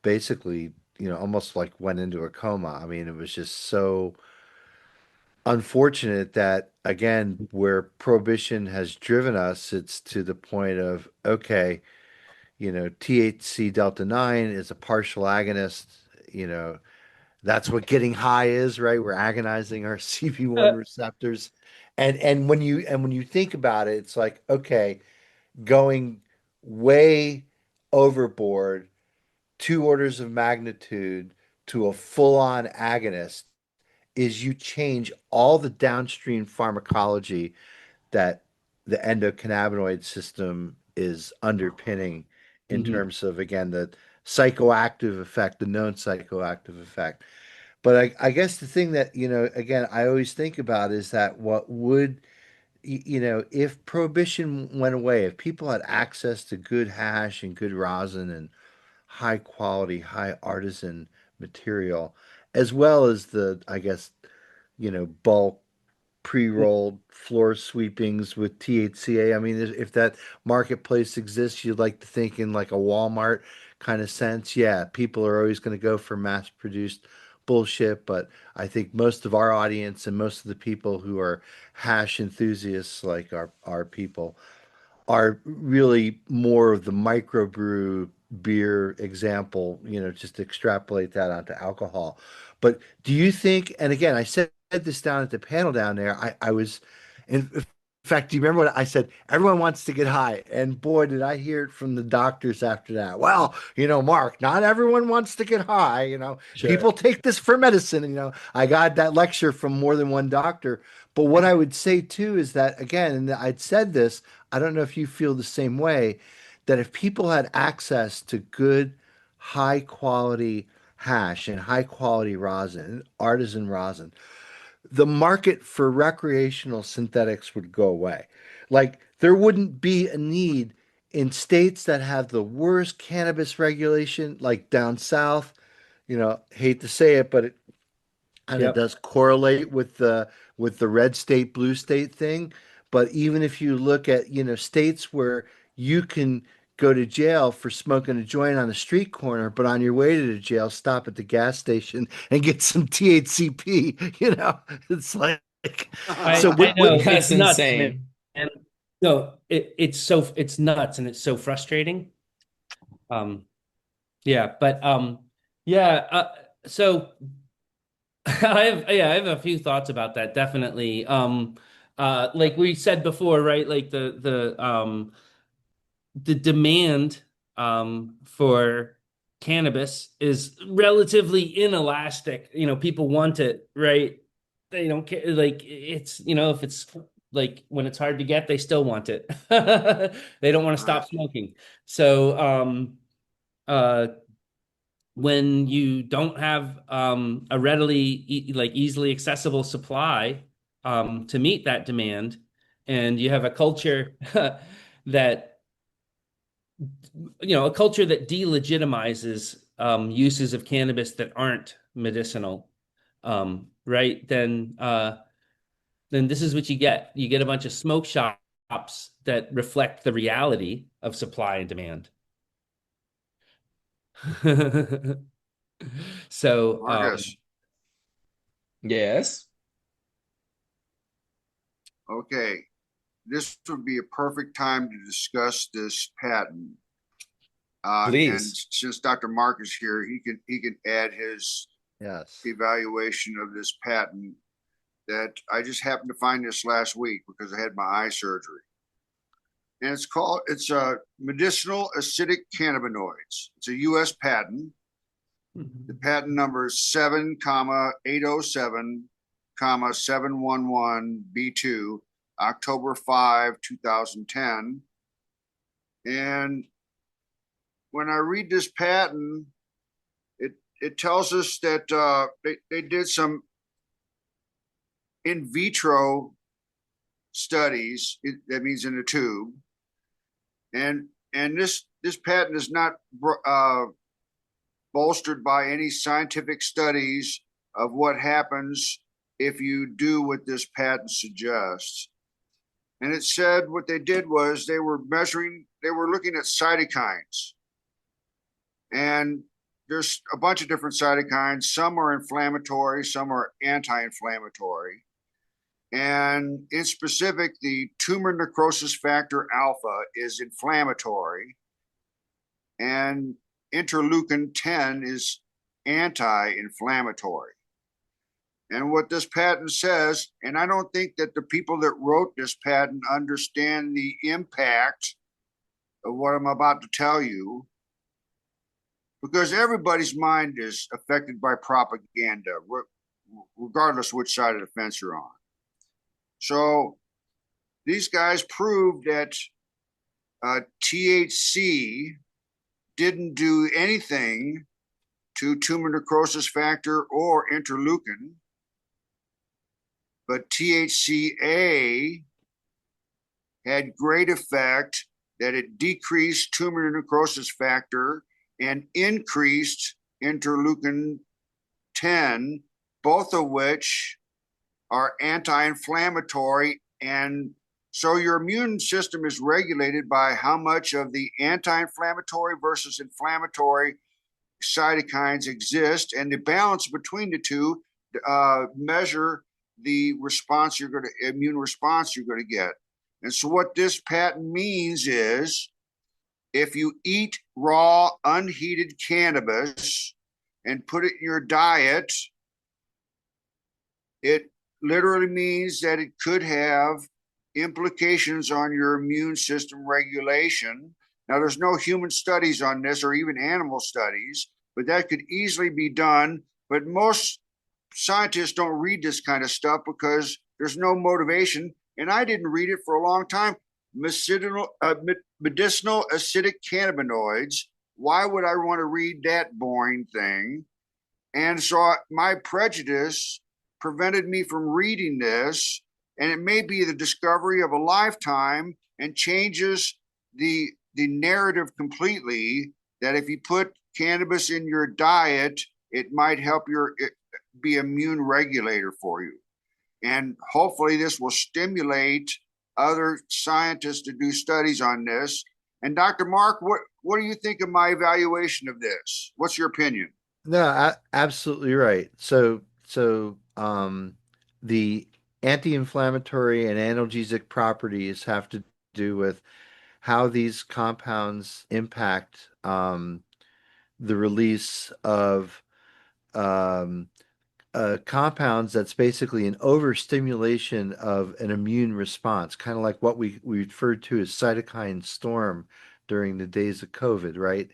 basically, almost like went into a coma. I mean, it was just so unfortunate that, again, where prohibition has driven us, it's to the point of, okay, THC delta 9 is a partial agonist. You know, that's what getting high is, right? We're agonizing our CB1 receptors. And when you think about it, it's like, okay, going way overboard, two orders of magnitude to a full-on agonist is you change all the downstream pharmacology that the endocannabinoid system is underpinning in Mhm. terms of, again, the psychoactive effect, the known psychoactive effect. But I guess the thing that, again, I always think about is that what would, if prohibition went away, if people had access to good hash and good rosin and high quality, high artisan material, as well as the, I guess, bulk pre-rolled floor sweepings with THCA. I mean, if that marketplace exists, you'd like to think in like a Walmart kind of sense. Yeah, people are always going to go for mass-produced bullshit, but I think most of our audience and most of the people who are hash enthusiasts like our people are really more of the microbrew beer example, just extrapolate that onto alcohol. But do you think, and again, I said this down at the panel down there, I was, in fact, do you remember what I said? Everyone wants to get high. And boy, did I hear it from the doctors after that. Well, Mark, not everyone wants to get high. Sure. People take this for medicine. I got that lecture from more than one doctor. But what I would say too is that, again, and I'd said this, I don't know if you feel the same way, that if people had access to good, high quality hash and high quality rosin, artisan rosin, the market for recreational synthetics would go away. Like there wouldn't be a need in states that have the worst cannabis regulation, like down south. Hate to say it, but it kind of Yep. does correlate with the red state, blue state thing. But even if you look at, states where you can go to jail for smoking a joint on a street corner, but on your way to the jail, stop at the gas station and get some THCP, it's like, so I know That's it's nuts, man. insane. No, it's nuts and it's so frustrating. Um, yeah, but yeah. So I have a few thoughts about that. Definitely. Like we said before, right? Like the demand for cannabis is relatively inelastic. People want it, right? They don't care. Like if it's like when it's hard to get, they still want it. They don't want to Right. stop smoking. So uh, when you don't have a readily like easily accessible supply to meet that demand, and you have a culture that a culture that delegitimizes uses of cannabis that aren't medicinal, right? Then this is what you get. You get a bunch of smoke shops that reflect the reality of supply and demand. So, Marcus, Yes. Okay, this would be a perfect time to discuss this patent. And Please. since Dr. Mark is here, he can add his Yes. evaluation of this patent. That I just happened to find this last week because I had my eye surgery. And it's medicinal acidic cannabinoids. It's a U.S. patent. The patent number is 7,807,711B2, October 5, 2010. And when I read this patent, it tells us that they did some in vitro studies. That means in a tube, and this patent is not bolstered by any scientific studies of what happens if you do what this patent suggests. And it said what they did was they were looking at cytokines, and there's a bunch of different cytokines. Some are inflammatory, some are anti-inflammatory. And in specific, the tumor necrosis factor alpha is inflammatory, and interleukin 10 is anti-inflammatory. And what this patent says, and I don't think that the people that wrote this patent understand the impact of what I'm about to tell you, because everybody's mind is affected by propaganda, regardless which side of the fence you're on. So these guys proved that THC didn't do anything to tumor necrosis factor or interleukin, but THCA had great effect, that it decreased tumor necrosis factor and increased interleukin 10, both of which are anti-inflammatory. And so your immune system is regulated by how much of the anti-inflammatory versus inflammatory cytokines exist, and the balance between the two measure the response immune response you're going to get. And so what this patent means is, if you eat raw, unheated cannabis and put it in your diet, it literally means that it could have implications on your immune system regulation. Now, there's no human studies on this or even animal studies, but that could easily be done. But most scientists don't read this kind of stuff because there's no motivation. And I didn't read it for a long time. Medicinal acidic cannabinoids. Why would I want to read that boring thing? And so my prejudice prevented me from reading this. And it may be the discovery of a lifetime and changes the narrative completely, that if you put cannabis in your diet, it might help be immune regulator for you. And hopefully this will stimulate other scientists to do studies on this. And Dr. Mark, what do you think of my evaluation of this? What's your opinion? No, absolutely right. So the anti-inflammatory and analgesic properties have to do with how these compounds impact the release of um, compounds that's basically an overstimulation of an immune response, kind of like what we referred to as cytokine storm during the days of COVID, right?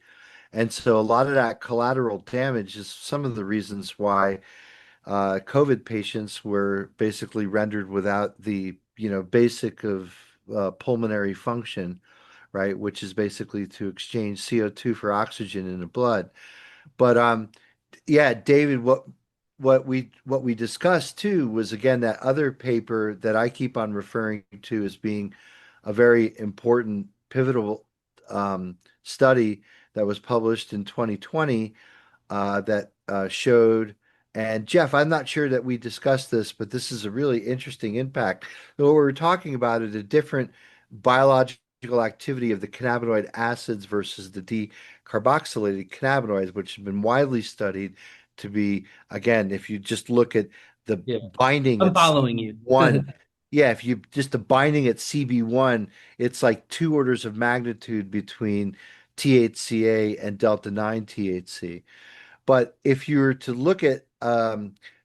And so a lot of that collateral damage is some of the reasons why COVID patients were basically rendered without the, basic of pulmonary function, right? Which is basically to exchange CO2 for oxygen in the blood. But yeah, David, what we discussed too was again that other paper that I keep on referring to as being a very important pivotal study that was published in 2020 that showed. And Jeff, I'm not sure that we discussed this, but this is a really interesting impact. What we're talking about is a different biological activity of the cannabinoid acids versus the decarboxylated cannabinoids, which have been widely studied to be, again, if you just look at the Yeah. binding I'm at following you. one Yeah, if you just the binding at CB1, it's like two orders of magnitude between THCA and delta 9 THC. But if you were to look at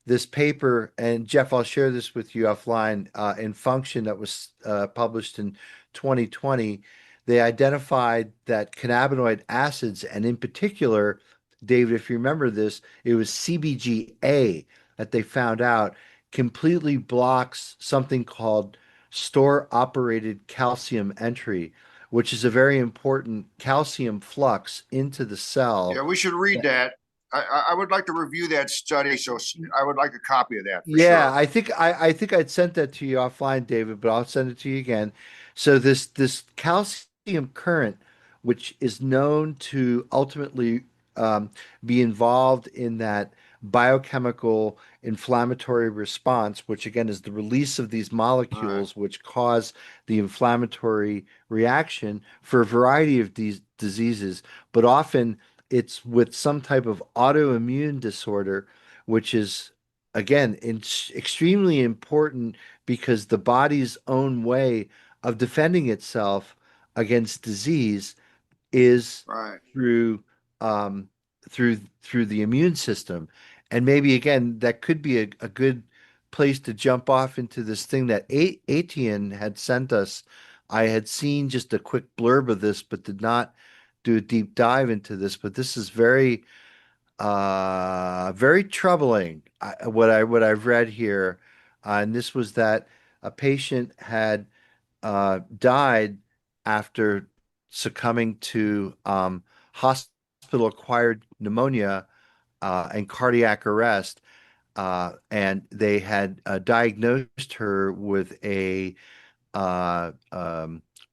this paper, and Jeff, I'll share this with you offline, in Function that was published in 2020, they identified that cannabinoid acids, and in particular, David, if you remember this, it was CBGA that they found out completely blocks something called store operated calcium entry, which is a very important calcium flux into the Yeah, cell. we should read that. I would like to review that study, so I would like a copy of that for Yeah, sure. I think I'd sent that to you offline, David, but I'll send it to you again. So this calcium current, which is known to ultimately um, be involved in that biochemical inflammatory response, which again is the release of these All right, molecules which cause the inflammatory reaction for a variety of these diseases, but often it's with some type of autoimmune disorder, which is again, it's extremely important because the body's own way of defending itself against disease is right. through through the immune system. And maybe again, that could be a good place to jump off into this thing that Etienne had sent us. I had seen just a quick blurb of this, but did not do a deep dive into this. But this is very troubling. What I've read here, and this was that a patient had died after succumbing to hospital-acquired pneumonia and cardiac arrest, and they had diagnosed her with a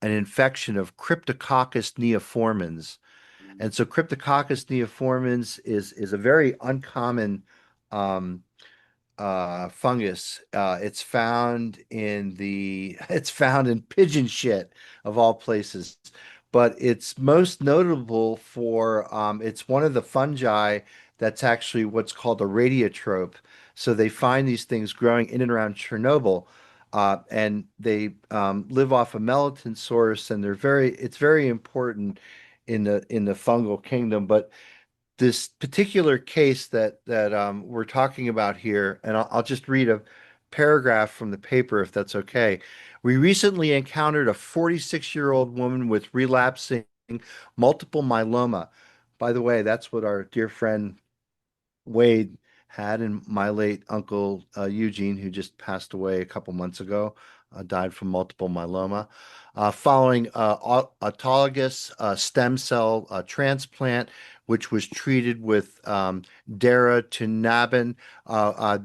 an infection of Cryptococcus neoformans. And so Cryptococcus neoformans is a very uncommon um, fungus. It's found in pigeon shit of all places, but it's most notable for it's one of the fungi that's actually what's called a radiotrope. So they find these things growing in and around Chernobyl. And they live off a melatonin source, and it's very important in the fungal kingdom. But this particular case that we're talking about here, and I'll just read a paragraph from the paper if that's okay. We recently encountered a 46-year-old woman with relapsing multiple myeloma. By the way, that's what our dear friend Wade had, and my late uncle Eugene, who just passed away a couple months ago, died from multiple myeloma. Following autologous stem cell transplant, which was treated with daratumumab.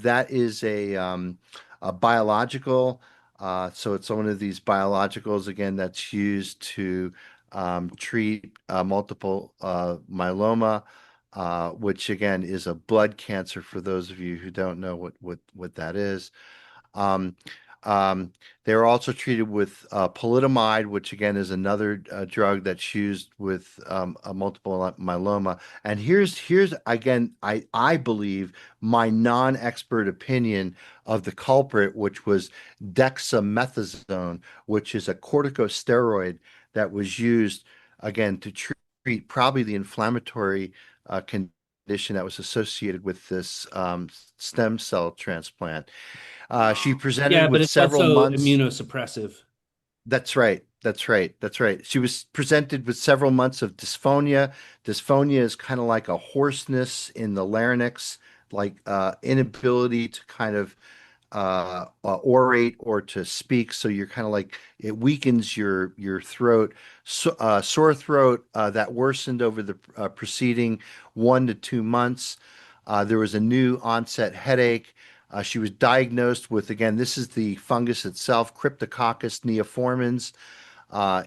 That is a biological. So it's one of these biologicals again that's used to treat multiple myeloma, which again is a blood cancer for those of you who don't know what that is. Um, um, they are also treated with polytamide, which again is another drug that's used with a multiple myeloma. And here's again, I believe my non-expert opinion of the culprit, which was dexamethasone, which is a corticosteroid that was used again to treat probably the inflammatory condition that was associated with this stem cell transplant. She Wow. presented Yeah, but with it's several also months. immunosuppressive. That's right. That's right. That's right. She was presented with several months of dysphonia. Dysphonia is kind of like a hoarseness in the larynx, like inability to kind of orate or to speak. So you're kind of like it weakens your throat. Sore throat that worsened over the preceding 1 to 2 months. There was a new onset headache. She was diagnosed with, again, this is the fungus itself, Cryptococcus neoformans,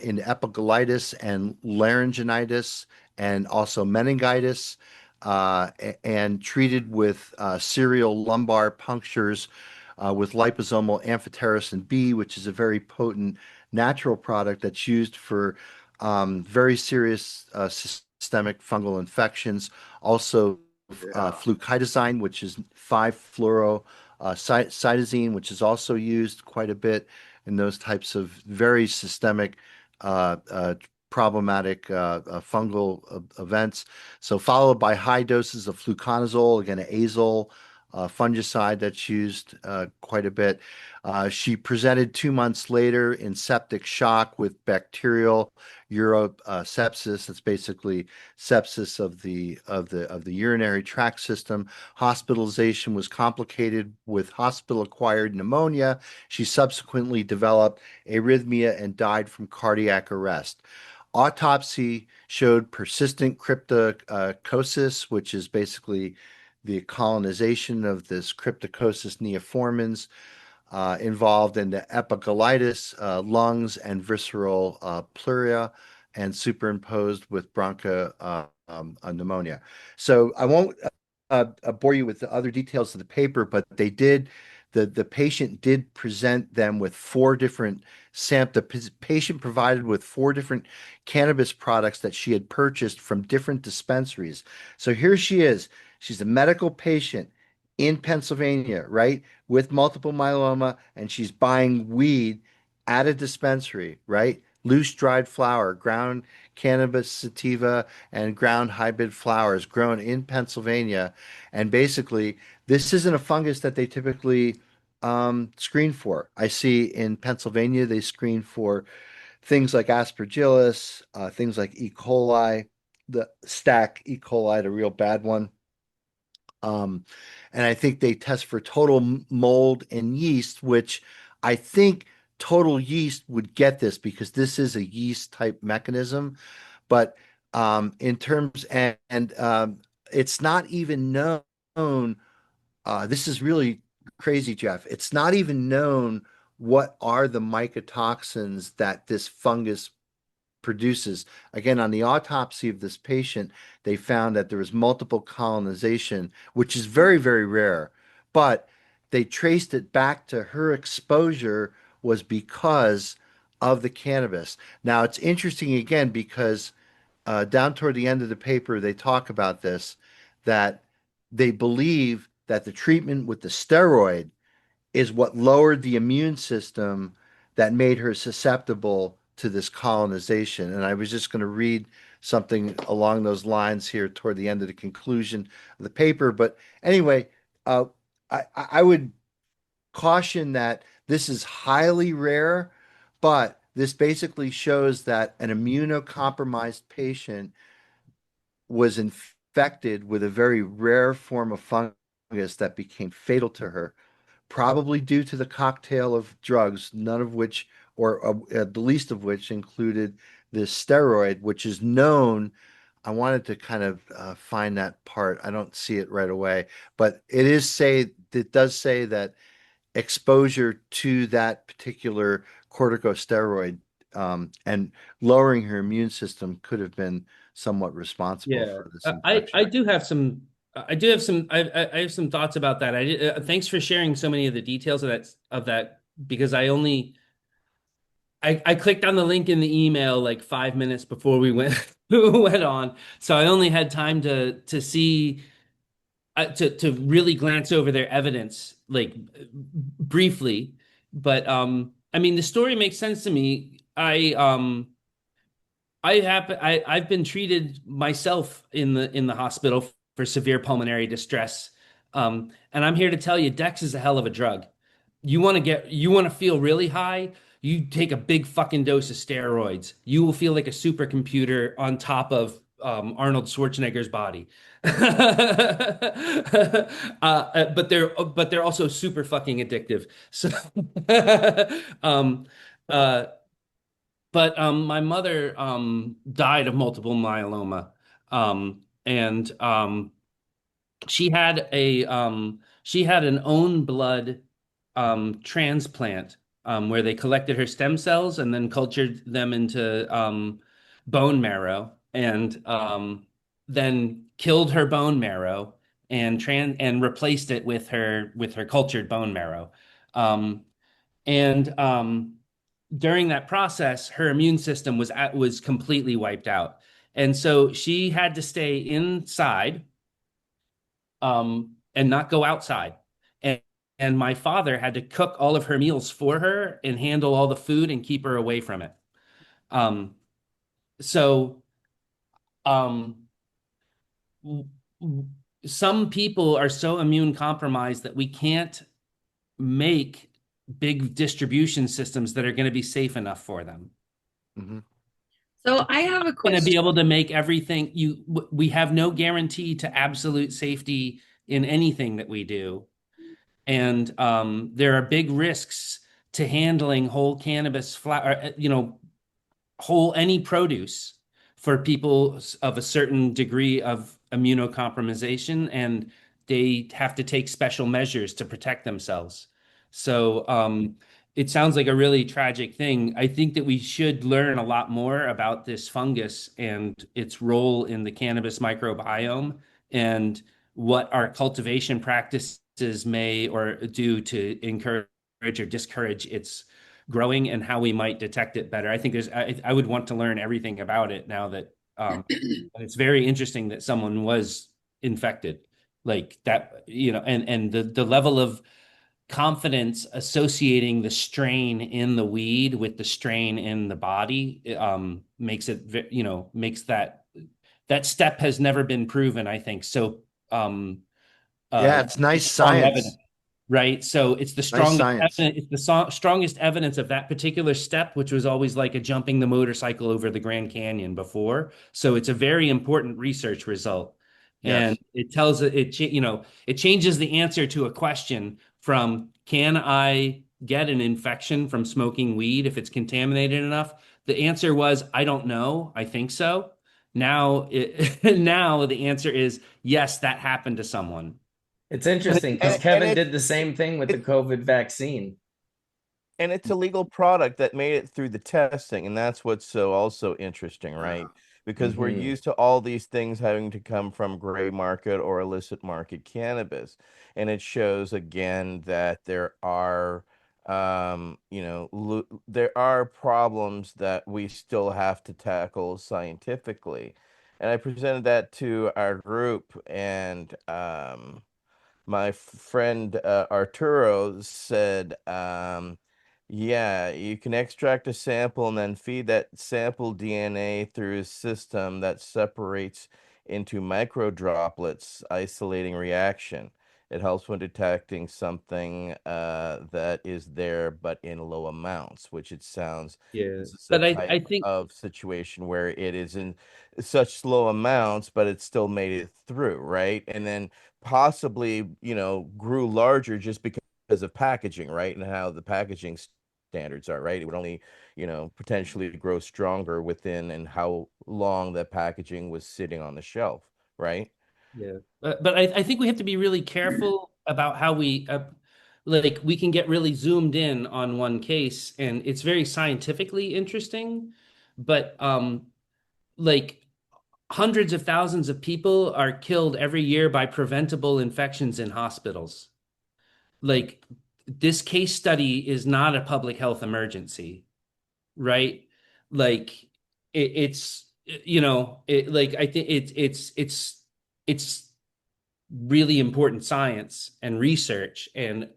in epiglottitis and larynginitis, and also meningitis, and treated with serial lumbar punctures with liposomal amphotericin B, which is a very potent natural product that's used for very serious systemic fungal infections. Also, Yeah. flucloxacin, which is 5-fluoro cytosine, which is also used quite a bit in those types of very systemic, problematic fungal events. So followed by high doses of fluconazole, again, an azole fungicide that's used quite a bit. She presented 2 months later in septic shock with bacterial urosepsis. That's basically sepsis of the urinary tract system. Hospitalization was complicated with hospital-acquired pneumonia. She subsequently developed arrhythmia and died from cardiac arrest. Autopsy showed persistent cryptococcus, which is basically the colonization of this Cryptococcus neoformans involved in the epiglottis, lungs, and visceral pleuria, and superimposed with pneumonia. So I won't bore you with the other details of the paper, but they did. The patient did present them with four different the patient provided with four different cannabis products that she had purchased from different dispensaries. So here she is. She's a medical patient in Pennsylvania, right, with multiple myeloma, and she's buying weed at a dispensary, right? Loose dried flower, ground cannabis sativa, and ground hybrid flowers grown in Pennsylvania. And basically, this isn't a fungus that they typically screen for. I see in Pennsylvania, they screen for things like aspergillus, things like E. coli, the stack E. coli, the real bad one. Um, and I think they test for total mold and yeast, which I think total yeast would get this because this is a yeast type mechanism. But in terms and it's not even known. This is really crazy, Jeff. It's not even known what are the mycotoxins that this fungus produces. Again, on the autopsy of this patient, they found that there was multiple colonization, which is very, very rare. But they traced it back to her exposure was because of the cannabis. Now, it's interesting again because down toward the end of the paper, they talk about this that they believe that the treatment with the steroid is what lowered the immune system that made her susceptible to this colonization. And I was just going to read something along those lines here toward the end of the conclusion of the paper. But anyway, uh, I would caution that this is highly rare, but this basically shows that an immunocompromised patient was infected with a very rare form of fungus that became fatal to her, probably due to the cocktail of drugs, none of which, or the least of which, included this steroid, which is known. I wanted to kind of find that part. I don't see it right away, but it does say that exposure to that particular corticosteroid and lowering her immune system could have been somewhat responsible Yeah, for this I infection. do have some I have some thoughts about that. Thanks for sharing so many of the details of that because I clicked on the link in the email like 5 minutes before we went went on, so I only had time to see to really glance over their evidence like briefly. But I mean the story makes sense to me. I've been treated myself in the hospital for severe pulmonary distress. And I'm here to tell you, Dex is a hell of a drug. You want to feel really high, you take a big fucking dose of steroids. You will feel like a supercomputer on top of Arnold Schwarzenegger's body. But they're also super fucking addictive. So um uh but my mother died of multiple myeloma. And she had an own blood transplant where they collected her stem cells and then cultured them into bone marrow and then killed her bone marrow and replaced it with her cultured bone marrow. And during that process, her immune system was completely wiped out, and so she had to stay inside and not go outside. And and my father had to cook all of her meals for her and handle all the food and keep her away from it. Um, so um, some people are so immune compromised that we can't make big distribution systems that are going to be safe enough for them. Mhm. So I have a Going to be question. able to make everything we have no guarantee to absolute safety in anything that we do. And there are big risks to handling whole cannabis flower, whole any produce for people of a certain degree of immunocompromisation, and they have to take special measures to protect themselves. So it sounds like a really tragic thing. I think that we should learn a lot more about this fungus and its role in the cannabis microbiome, and what our cultivation practices may or do to encourage or discourage its growing, and how we might detect it better. I think I would want to learn everything about it now that it's very interesting that someone was infected like that, and the level of confidence associating the strain in the weed with the strain in the body makes it, makes that step has never been proven, I think. So Yeah, it's nice strong evidence. science. Right. So it's the Nice strongest science. evidence, it's the strongest evidence of that particular step, which was always like a jumping the motorcycle over the Grand Canyon before. So it's a very important research result. And Yes. it tells it changes the answer to a question from, can I get an infection from smoking weed if it's contaminated enough? The answer was, I don't know. I think so. Now, now the answer is yes, that happened to someone. It's interesting because And Kevin did the same thing with the it COVID vaccine. and it's a legal product that made it through the testing, and that's what's so also interesting, right? Because we're Hmm. used to all these things having to come from gray market or illicit market cannabis, and it shows again that there are there are problems that we still have to tackle scientifically. And I presented that to our group, and my friend Arturo said, yeah, you can extract a sample and then feed that sample DNA through a system that separates into micro droplets, isolating reaction. It helps when detecting something that is there but in low amounts, which it sounds Yeah. this is a But I type think of situation where it is in such slow amounts, but it still made it through, right? And then possibly, grew larger just because of packaging, right? And how the packaging standards are, right? It would only, potentially grow stronger within and how long that packaging was sitting on the shelf, right? Yeah, but I think we have to be really careful about how like we can get really zoomed in on one case, and it's very scientifically interesting, but like hundreds of thousands of people are killed every year by preventable infections in hospitals. Like this case study is not a public health emergency, right? Like it's like I think it's really important science and research, and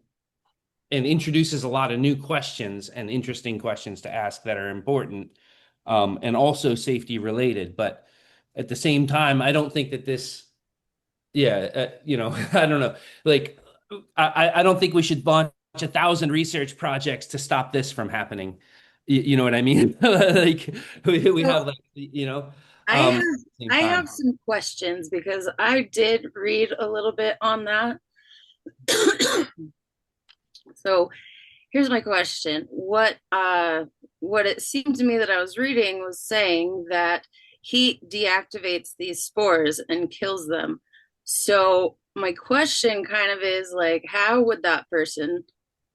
introduces a lot of new questions and interesting questions to ask that are important, and also safety related. But at the same time, I don't think that this, yeah, I don't know. Like, I don't think we should launch 1,000 research projects to stop this from happening. You know what I mean? Like we So have like, I have at the same I time. have some questions because I did read a little bit on that. So here's my question. What it seemed to me that I was reading was saying that heat deactivates these spores and kills them. So my question kind of is like, how would that person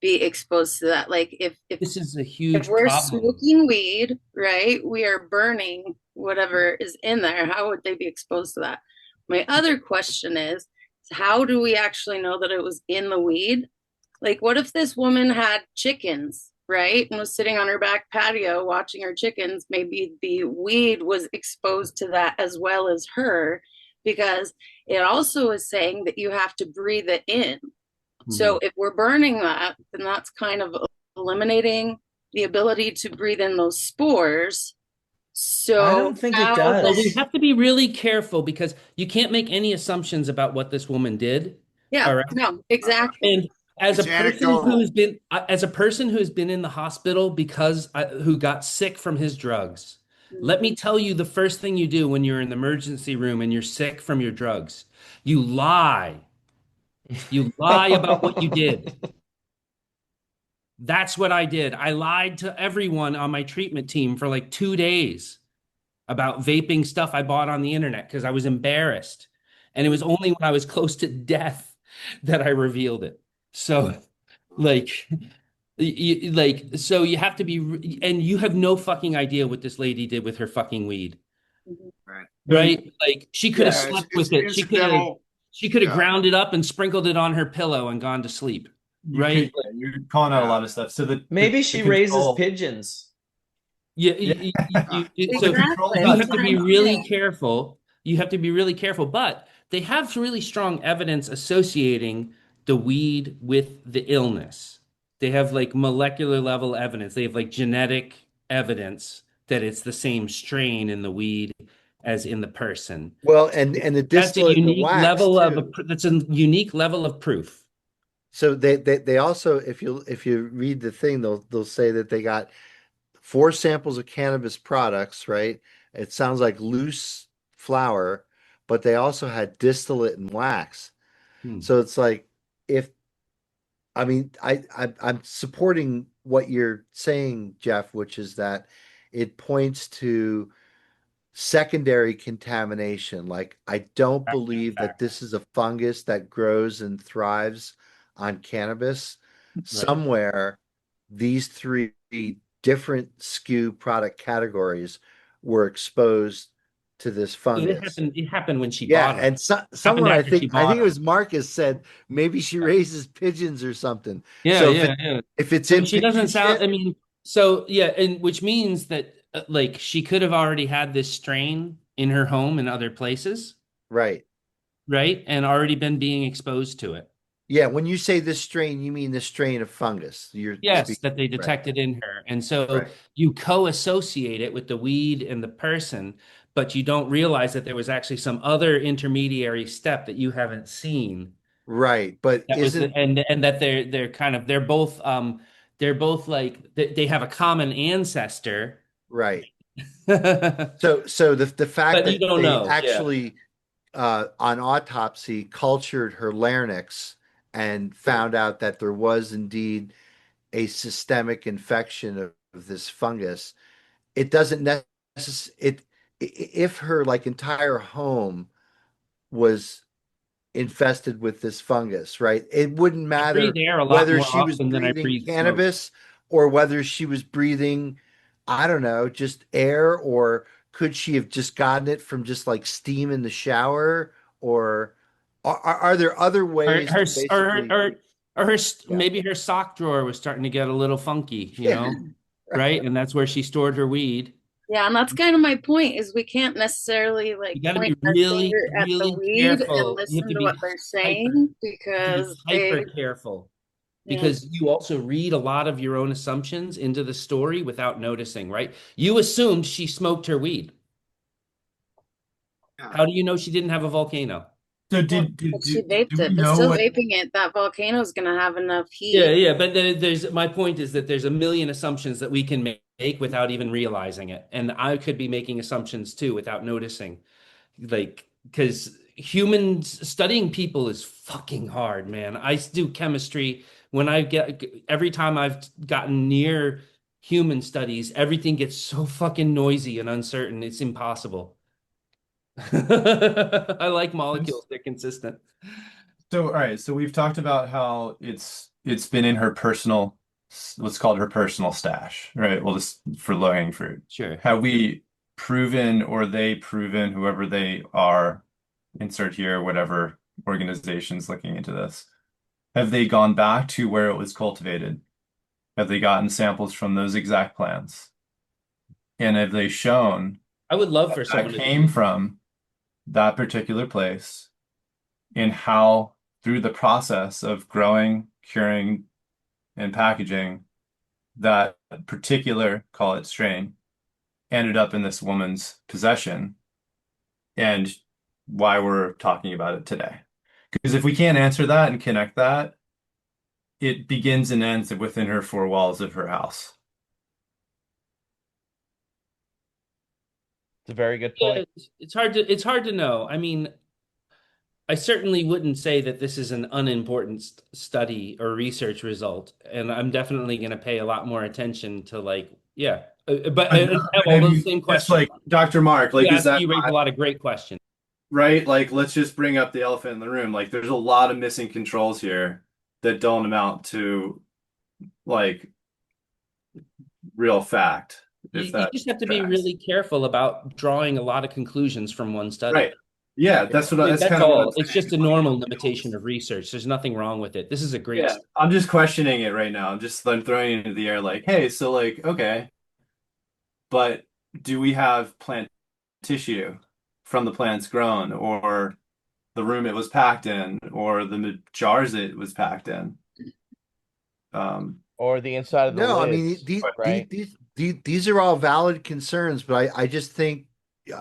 be exposed to that? Like This is a if huge we're problem. smoking weed, right? We are burning whatever is in there. How would they be exposed to that? My other question is, how do we actually know that it was in the weed? Like, what if this woman had chickens, right? And was sitting on her back patio watching her chickens? Maybe the weed was exposed to that as well as her, because it also is saying that you have to breathe it in. So if we're burning that, then that's kind of eliminating the ability to breathe in those spores. I So don't think it how Well, we does. then? have to be really careful because you can't make any assumptions about what this woman did. Yeah, All right. no, exactly. And as a It's person anecdotal. who's been in the hospital because who got sick from his drugs, let me Mhm. tell you the first thing you do when you're in the emergency room and you're sick from your drugs. You lie. You lie about what you did. That's what I did. I lied to everyone on my treatment team for like 2 days about vaping stuff I bought on the internet because I was embarrassed. And it was only when I was close to death that I revealed it. So, like, so you have to be, and you have no fucking idea what this lady did with her fucking weed, Mhm. Right. right? Like, she could have Yeah, it's slept it's with it. incidental. She could have Yeah. ground it up and sprinkled it on her pillow and gone to sleep, right? You're calling out a Yeah. lot of stuff. So Maybe the she raises control, pigeons. Yeah, Yeah. well, the so control's Exactly. you not That's have to what be I'm enough. really saying. careful. You have to be really careful, but they have really strong evidence associating the weed with the illness. They have like molecular level evidence. They have like genetic evidence that it's the same strain in the weed as in the person. Well, and the That's a distillate and the unique wax level too. that's a unique level of proof. So they also, if you read the thing, they'll say that they got 4 samples of cannabis products, right? It sounds like loose flower, but they also had distillate and wax. Hmm. So it's like, if I mean, I'm supporting what you're saying, Jeff, which is that it points to secondary contamination. Like, I don't believe that this is a fungus that grows and thrives on cannabis. Right. Somewhere, these three different SKU product categories were exposed to this It fungus. happened. It happened when she Yeah, bought them. and Happened someone, I after she think I bought think it them. was Marcus, said maybe she raises pigeons or something. Yeah, So yeah, yeah. if it's So in she doesn't pigeon sound, shit, I mean, so yeah, and which means that like she could have already had this strain in her home and other places, right? right? And already been being exposed to it. Yeah, when you say this strain, you mean the strain of fungus. You're Yes, speaking, that they right? detected in her. And so Right. you co-associate it with the weed and the person, but you don't realize that there was actually some other intermediary step that you haven't seen. Right. But That was the, isn't and that they're kind of they're both like they have a common ancestor. right. But So the fact you that don't they know. Yeah. actually on autopsy cultured her larynx and found out that there was indeed a systemic infection of this fungus, it doesn't necessarily if her like entire home was infested with this fungus, right? It wouldn't I breathe matter air a lot whether more she was often than I breathing breathe smoke. cannabis or whether she was breathing, I don't know, just air, or could she have just gotten it from just like steam in the shower? Or are there other Or ways her to basically, yeah, maybe her sock drawer was starting to get a little funky, yeah, right? And that's where she stored her weed. Yeah, and that's kind of my point is we can't necessarily like You got to point be our really, finger at the really weed and careful. You have listen to to what be they're hyper, saying you have to be because hyper they, careful yeah. because you also read a lot of your own assumptions into the story without noticing, right? You assumed she smoked her weed. Yeah. How do you know she didn't have a volcano? So Well, but she do vaped we it, but know still what? vaping it, that volcano is gonna have enough Yeah, heat. yeah, but there's my point is that there's a million assumptions that we can make without even realizing it. And I could be making assumptions too without noticing. Like, because humans studying people is fucking hard, man. I do chemistry when I get every time I've gotten near human studies, everything gets so fucking noisy and uncertain. It's impossible. I like molecules, they're consistent. So all right, so we've talked about how it's been in her personal, let's call it her personal stash, right? Well, just for low-hanging fruit. Sure. Have we proven, or they proven, whoever they are, insert here, whatever organization's looking into this, have they gone back to where it was cultivated? Have they gotten samples from those exact plants? And have they shown I would love that for that someone to came from that particular place, and how through the process of growing, curing, and packaging, that particular, call it strain, ended up in this woman's possession, and why we're talking about it today. Because if we can't answer that and connect that, it begins and ends within her four walls of her house. It's a very good Yeah, point. it's hard to know. I mean, I certainly wouldn't say that this is an unimportant study or research result, and I'm definitely going to pay a lot more attention to like, yeah, but I and know, have but I all those mean, same it's questions. like Dr. Mark, like, is that You raise a not lot of great questions. right? Like, let's just bring up the elephant in the room. Like, there's a lot of missing controls here that don't amount to like real fact, if You that just have to be tracks. really careful about drawing a lot of conclusions from one study. Right. Yeah, that's That's kind of what I'm all. It's saying. just a Like, normal limitation of research. There's nothing wrong with it. This is a great yeah, study. I'm just questioning it right now. I'm throwing it into the air like, hey, so like, okay, but do we have plant tissue from the plants grown, or the room it was packed in, or the jars it was packed in? Or the inside of the No, I mean lids, right? these are all valid concerns, but I just think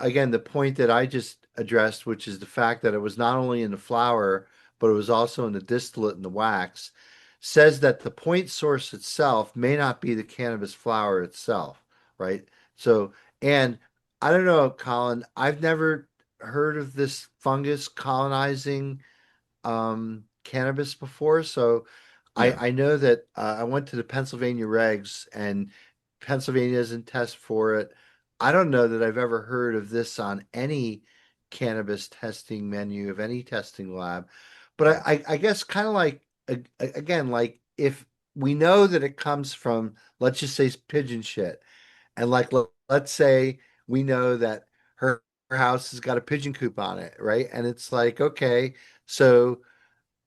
again the point that I just addressed, which is the fact that it was not only in the flour, but it was also in the distillate and the wax, says that the point source itself may not be the cannabis flower itself, right? So, and I don't know, Colin, I've never heard of this fungus colonizing cannabis before, so Yeah. I know that I went to the Pennsylvania regs, and Pennsylvania doesn't test for it. I don't know that I've ever heard of this on any cannabis testing menu of any testing lab. But I guess kind of like again, like if we know that it comes from, let's just say pigeon shit, and like let's say we know that her house has got a pigeon coop on it, right? And it's like, okay, so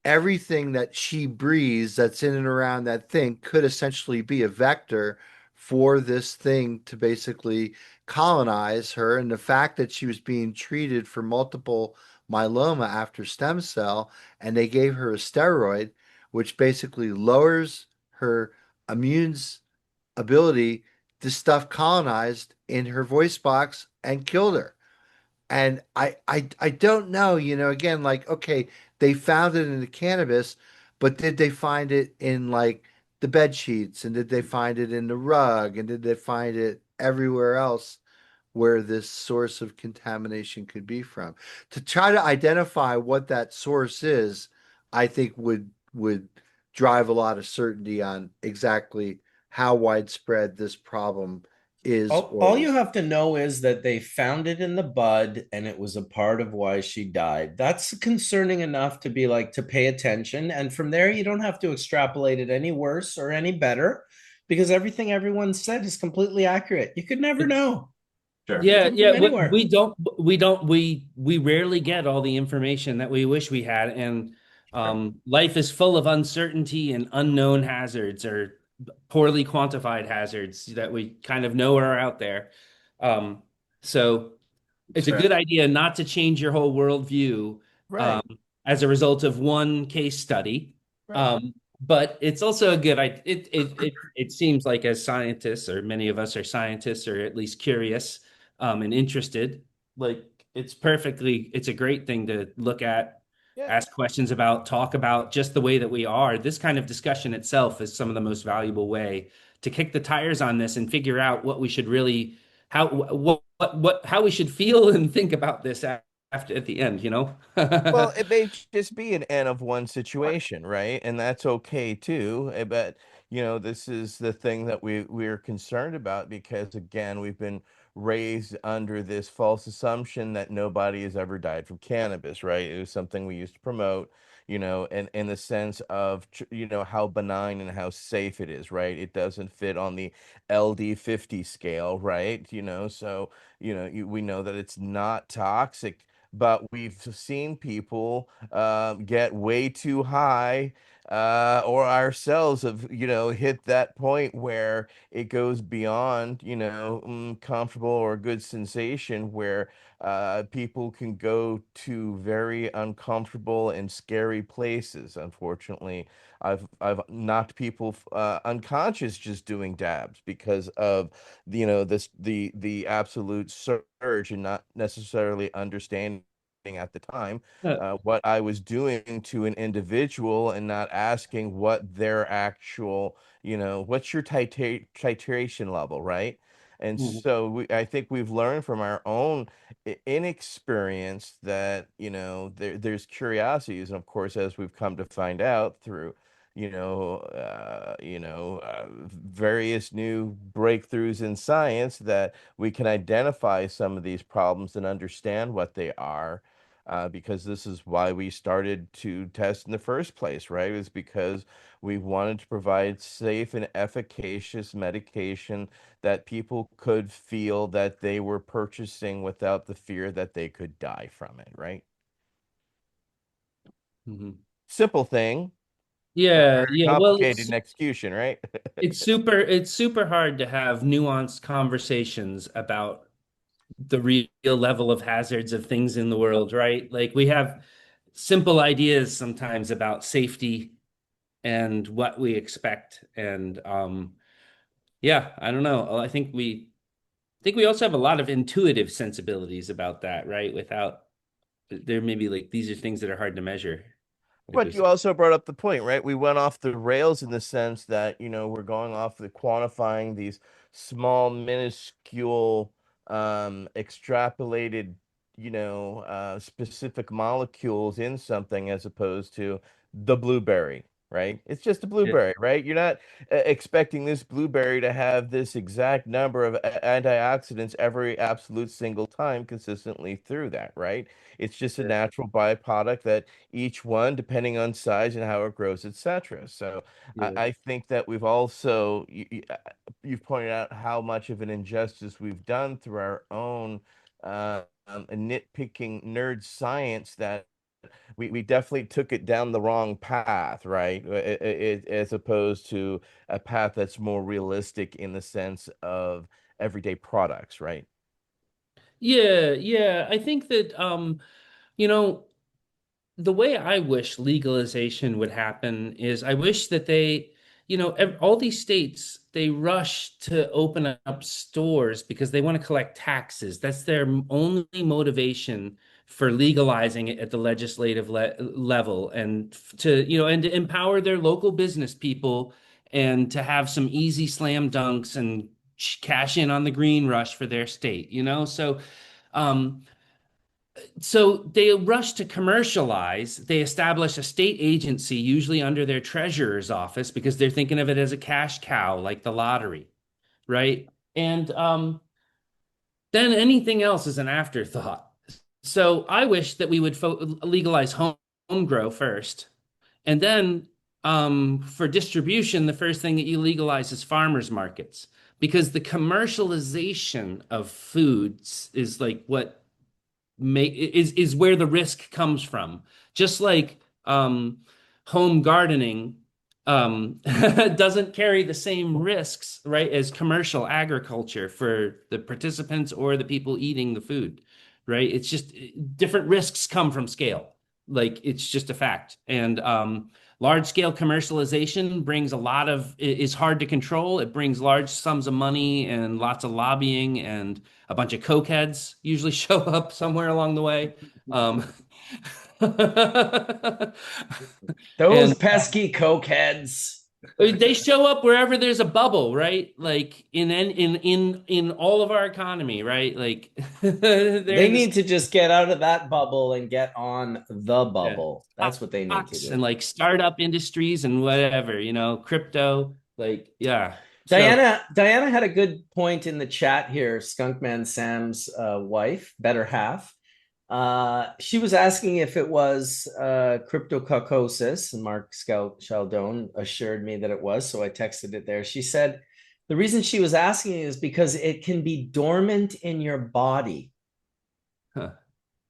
everything that she breathes that's in and around that thing could essentially be a vector for this thing to basically colonize her. And the fact that she was being treated for multiple myeloma after stem cell, and they gave her a steroid, which basically lowers her immune's ability, to stuff colonized in her voice box and killed her. And I don't know, again, like, okay, they found it in the cannabis, but did they find it in like the bed sheets, and did they find it in the rug, and did they find it everywhere else where this source of contamination could be from? To try to identify what that source is, I think would drive a lot of certainty on exactly how widespread this problem is or All you is. have to know is that they found it in the bud and it was a part of why she died. That's concerning enough to be like to pay attention. And from there, you don't have to extrapolate it any worse or any better because everything everyone said is completely accurate. You could never know. Sure. It could Yeah, come yeah. from anywhere. We rarely get all the information that we wish we had, and life is full of uncertainty and unknown hazards or poorly quantified hazards that we kind of know are out there. Um, so It's it's a fair. good idea not to change your whole worldview um, Right, as a result of one case study. right. But it's also a good idea. It seems like as scientists, or many of us are scientists, or at least curious and interested, like it's a great thing to look at, Yeah. ask questions about, talk about just the way that we are. This kind of discussion itself is some of the most valuable way to kick the tires on this and figure out what we should really how we should feel and think about this after at the end, you know? Well, it may just be an N of one situation, right? And that's okay too. But this is the thing that we're concerned about because again, we've been raised under this false assumption that nobody has ever died from cannabis, right? It was something we used to promote, and in the sense of how benign and how safe it is, right? It doesn't fit on the LD50 scale, right? So we know that it's not toxic, but we've seen people get way too high or ourselves have, hit that point where it goes beyond, comfortable or good sensation, where people can go to very uncomfortable and scary places. Unfortunately, I've knocked people unconscious just doing dabs because of the absolute surge and not necessarily understanding at the time what I was doing to an individual, and not asking what their actual, what's your titration level, right? And Mhm. so I think we've learned from our own inexperience that, there's curiosities, and of course, as we've come to find out through, various new breakthroughs in science, that we can identify some of these problems and understand what they are, because this is why we started to test in the first place, right? It's because we wanted to provide safe and efficacious medication that people could feel that they were purchasing without the fear that they could die from it, right? Mhm. Simple thing, Yeah, very yeah. Well, complicated in execution, right? it's super hard to have nuanced conversations about the real level of hazards of things in the world, right? Like we have simple ideas sometimes about safety and what we expect. And yeah, I don't know. I think we also have a lot of intuitive sensibilities about that, right? Without there may be like these are things that are hard to measure. Like But this. you also brought up the point, right? We went off the rails in the sense that, we're going off the quantifying these small, minuscule, extrapolated, specific molecules in something, as opposed to the blueberry, right? It's just a Yeah. blueberry, right? You're not expecting this blueberry to have this exact number of antioxidants every absolute single time consistently through that, right? It's just a natural byproduct that each one, depending on size and how it grows, etc. So I, Yeah. I think that we've also, you've pointed out how much of an injustice we've done through our own nitpicking nerd science, that we definitely took it down the wrong path, right? As opposed to a path that's more realistic in the sense of everyday products, right? Yeah, yeah. I think that you know, the way I wish legalization would happen is I wish that all these states, they rush to open up stores because they want to collect taxes. That's their only motivation for legalizing it at the legislative level, and to empower their local business people, and to have some easy slam dunks and cash in on the green rush for their state, um, so they rush to commercialize. They establish a state agency, usually under their treasurer's office, because they're thinking of it as a cash cow, like the lottery, right? And then anything else is an afterthought. So I wish that we would legalize home grow first, and then for distribution, the first thing that you legalize is farmers markets, because the commercialization of foods is like what make is where the risk comes from. Just like home gardening doesn't carry the same risks, right, as commercial agriculture for the participants or the people eating the food, right? It's just different risks come from scale. Like it's just a fact. And large scale commercialization brings a lot of is hard to control. It brings large sums of money and lots of lobbying, and a bunch of cokeheads usually show up somewhere along the way. Um, Those and pesky cokeheads. they show up wherever there's a bubble, right? Like in all of our economy, right? Like they're They in the need to just get out of that bubble and get on the yeah, bubble. That's what they need to stocks and do. like startup industries and whatever, crypto, like yeah. So Diana had a good point in the chat here. Skunkman Sam's wife, better half. She was asking if it was cryptococosis, and Mark Scout Chaldone assured me that it was, so I texted it there. She said the reason she was asking is because it can be dormant in your body. huh.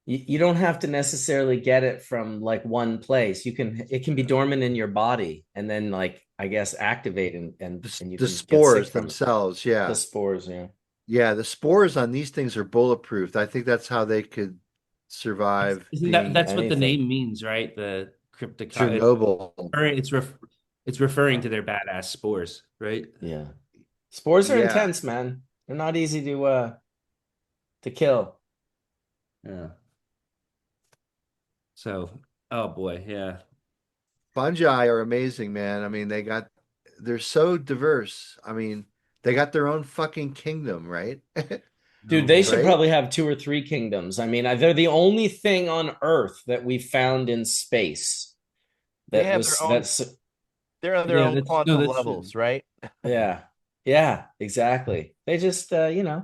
You don't have to necessarily get it from like one place. It can be dormant in your body and then like I guess activate and you The can get sick spores from it. themselves, The yeah. spores, yeah. Yeah, the spores on these things are bulletproof. I think that's how they could survive Isn't that being that's what the Anything. name means, right? The cryptic. Chernobyl. It's referring to their badass spores, right? Yeah. Spores are Yeah. intense, man. They're not easy to kill. Yeah. So, oh boy, yeah. Fungi are amazing, man. I mean, they're so diverse. I mean, they got their own fucking kingdom, right? Dude, Oh they man. should Right? probably have two or three kingdoms. I mean, they're the only thing on Earth that we found in space They that have was their own, that's they're on their Yeah, own that's no, quantum that's true. levels, right? yeah. Yeah, exactly. They just they're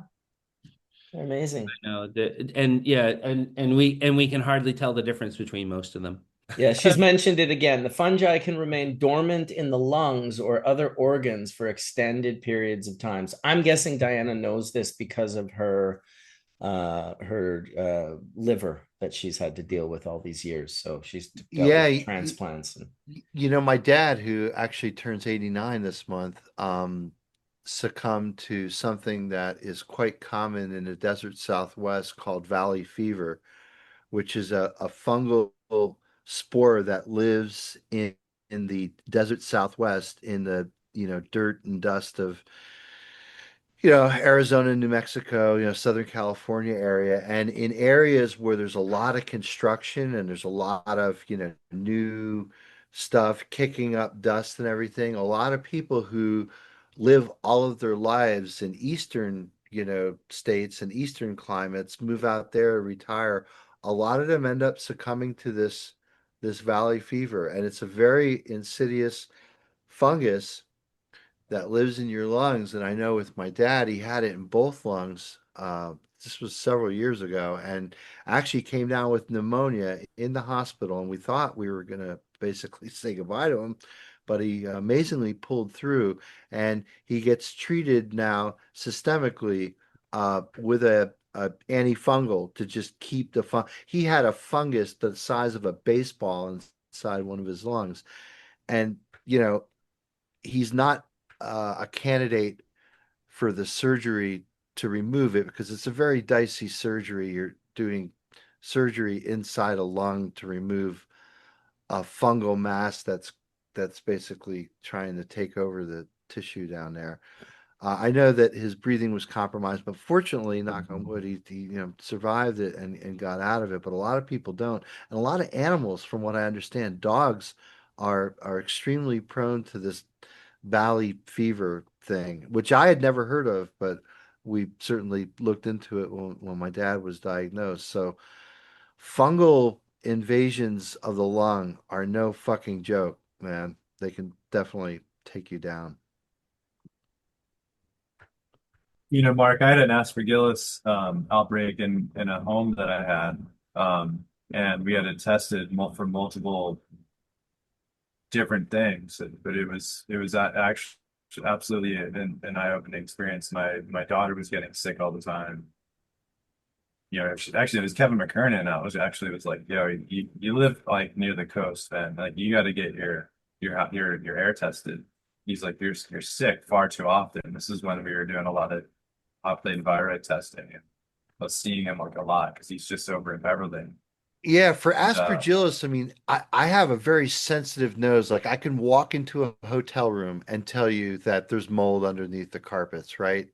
amazing. No, and yeah, and we can hardly tell the difference between most of them. Yeah, she's mentioned it again. The fungi can remain dormant in the lungs or other organs for extended periods of times. I'm guessing Diana knows this because of her liver that she's had to deal with all these years. So she's dealt Yeah, with transplants and my dad, who actually turns 89 this month, succumbed to something that is quite common in the desert Southwest called valley fever, which is a fungal spore that lives in the desert Southwest in the, dirt and dust of, Arizona, New Mexico, Southern California area. And in areas where there's a lot of construction and there's a lot of, new stuff kicking up dust and everything, a lot of people who live all of their lives in eastern, states and eastern climates move out there, retire. A lot of them end up succumbing to this valley fever, and it's a very insidious fungus that lives in your lungs. And I know with my dad, he had it in both lungs. This was several years ago, and actually came down with pneumonia in the hospital. And we thought we were going to basically say goodbye to him, but he amazingly pulled through, and he gets treated now systemically with a antifungal to just keep the fun. He had a fungus the size of a baseball inside one of his lungs, and you know he's not a candidate for the surgery to remove it because it's a very dicey surgery. You're doing surgery inside a lung to remove a fungal mass that's basically trying to take over the tissue down there. I know that his breathing was compromised, but fortunately, knock on wood, he survived it and got out of it. But a lot of people don't, and a lot of animals, from what I understand, dogs are extremely prone to this valley fever thing, which I had never heard of, but we certainly looked into it when my dad was diagnosed. So fungal invasions of the lung are no fucking joke, man. They can definitely take you down. Mark, I had an Aspergillus outbreak in a home that I had, and we had it tested for multiple different things, but it was actually absolutely an eye-opening experience. My daughter was getting sick all the time. Actually, it was Kevin McKernan. Was like, yo, you live like near the coast, man. Like you got to get your air tested. He's like, you're sick far too often. This is when we were doing a lot of populated virus testing, and I was seeing him like a lot because he's just over in Beverly. Yeah, for And aspergillus, I mean, I have a very sensitive nose. Like I can walk into a hotel room and tell you that there's mold underneath the carpets, right?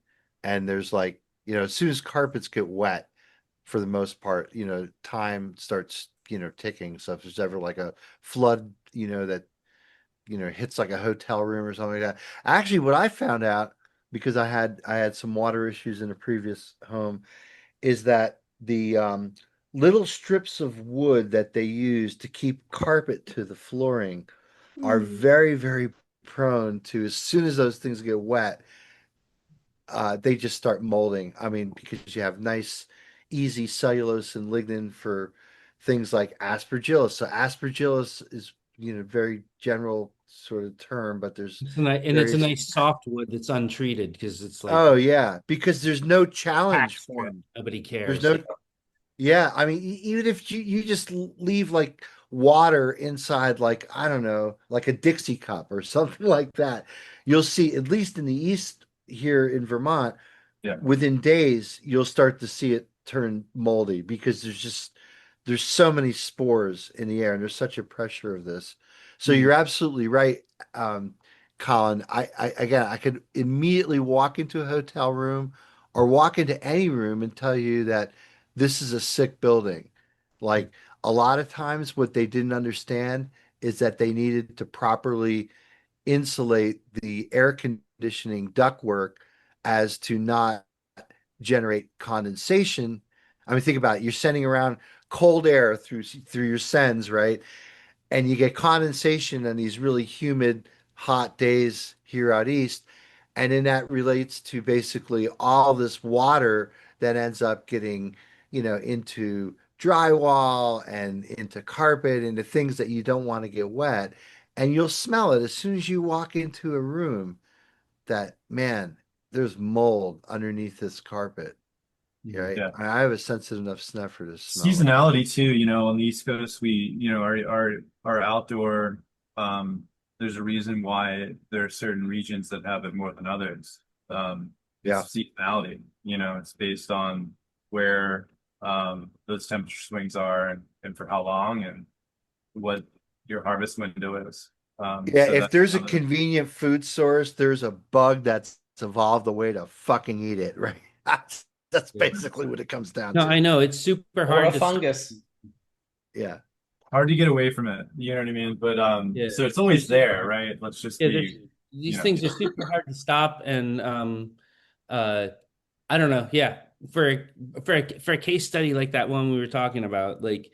And there's like, as soon as carpets get wet, for the most part, time starts, ticking. So if there's ever like a flood, that, hits like a hotel room or something like that. Actually, what I found out, because I had some water issues in a previous home, is that the little strips of wood that they use to keep carpet to the flooring are very, very prone to, as soon as those things get wet, they just start molding. I mean, because you have nice, easy cellulose and lignin for things like aspergillus. So aspergillus is, very general sort of term, but there's It's a various. nice soft wood that's untreated because it's like Oh yeah, because there's no challenge patch for strip. them. Nobody There's cares. no Yeah. Yeah, I mean, even if you just leave like water inside, like I don't know, like a Dixie cup or something like that, you'll see, at least in the east here in Vermont, Yeah. within days, you'll start to see it turn moldy because there's so many spores in the air and there's such a pressure of this. So Mm. you're absolutely right, um, Colin. Again, I could immediately walk into a hotel room or walk into any room and tell you that this is a sick building. Like a lot of times, what they didn't understand is that they needed to properly insulate the air conditioning ductwork as to not generate condensation. I mean, think about it. You're sending around cold air through your sends, right? And you get condensation on these really humid, hot days here out east. And then that relates to basically all this water that ends up getting, into drywall and into carpet, into things that you don't want to get wet. And you'll smell it as soon as you walk into a room that, man, there's mold underneath this carpet. Right? Yeah. I have a sensitive enough snuffer to smell it. Seasonality too, on the East Coast, our outdoor, there's a reason why there are certain regions that have it more than others. Yeah. It's seasonality, it's based on where those temperature swings are and for how long and what your harvest window is. Yeah, So if that's there's a convenient food source, there's a bug that's evolved a way to fucking eat it, right? That's Yeah. basically what it comes down No, to. I know it's super Or a hard to fungus. Yeah. hard to get away from it. You know what I mean? But Yeah. so it's always there, right? Let's just Yeah, be, these things are super hard to stop, and uh, I don't know. Yeah, for a case study like that one we were talking about, like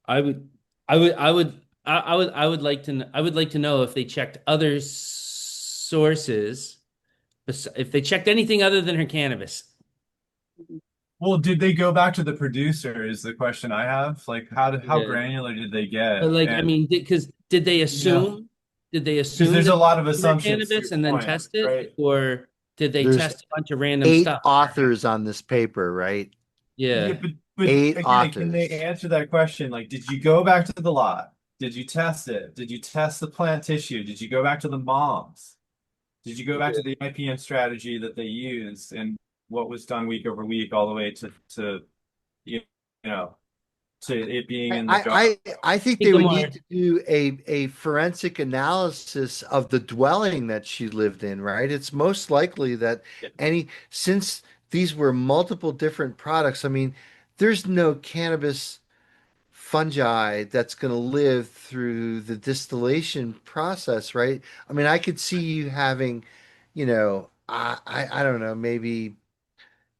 I would, I would like to know if they checked other sources, if they checked anything other than her cannabis. Well, did they go back to the producer is the question I have. Like how Yeah. granular did they But get? like, I And mean, because did they assume? Did they because assume there's that a lot of they were assumptions to your cannabis and then point, test it, right? or did they There's test a bunch of random 8 stuff? authors on this paper, right? Yeah, Yeah. but 8 again, can they authors. answer that question? Like, did you go back to the lot? Did you test it? Did you test the plant tissue? Did you go back to the moms? Did you go back to the IPM strategy that they used and what was done week over week all the way to you know to it being I, in the jar? I I think Take they the would more. need to do a forensic analysis of the dwelling that she lived in, right? It's most likely that since these were multiple different products, I mean, there's no cannabis fungi that's going to live through the distillation process, right? I mean, I could see you having, I don't know, maybe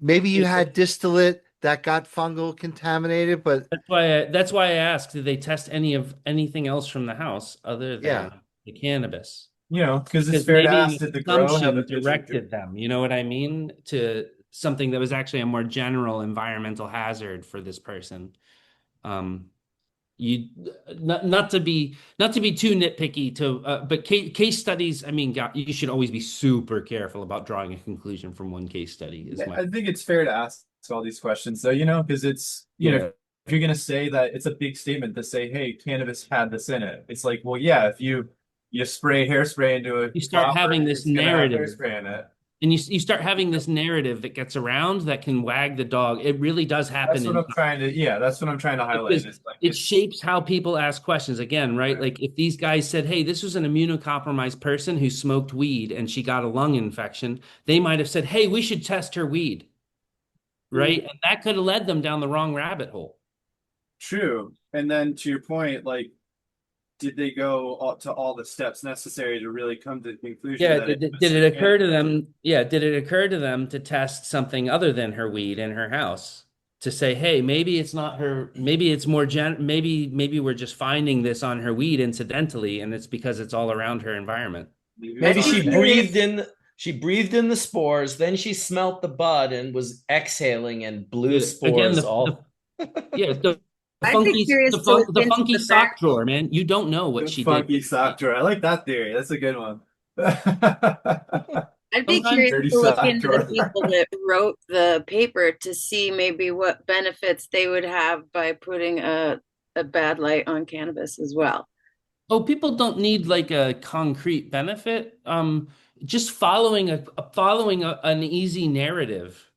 you had distillate that got fungal contaminated, but That's why I asked, did they test anything else from the house other yeah. than the cannabis? Because it's Because fair to maybe ask, did the grow have a consumption physical? directed them, you know what I mean, to something that was actually a more general environmental hazard for this person. Um, you not to be too nitpicky but case studies, I mean, God, you should always be super careful about drawing a conclusion from one case study is my I think it's fair to ask all these questions, though, because it's, yeah. if you're going to say that it's a big statement to say, hey, cannabis had this in it. It's like, well, yeah, if you spray hairspray into a You start flower, having this it's going to have narrative, hairspray in it. and you start having this narrative that gets around that can wag the dog. It really does happen That's what I'm trying to highlight. because It's like, it shapes how people ask questions again, right? Like if these guys said, hey, this was an immunocompromised person who smoked weed and she got a lung infection, they might have said, hey, we should test her weed, right? And that could have led them down the wrong rabbit hole. true. And then to your point, like, did they go to all the steps necessary to really come to the conclusion Yeah, that did it occur to them? Yeah, did it occur to them to test something other than her weed in her house? To say, hey, maybe it's not her, maybe it's more maybe we're just finding this on her weed incidentally, and it's because it's all around her environment. Maybe she breathed in the spores, then she smelt the bud and was exhaling and blew Again, spores all. the I'd be funky curious to look the into funky the sock fact. drawer, man. You don't know what The she did. funky sock drawer. I like that theory. That's a good one. I'd be Sometimes curious Dirty to look sock into the drawer. people that wrote the paper to see maybe what benefits they would have by putting a bad light on cannabis as well. Oh, people don't need like a concrete benefit. Just an easy narrative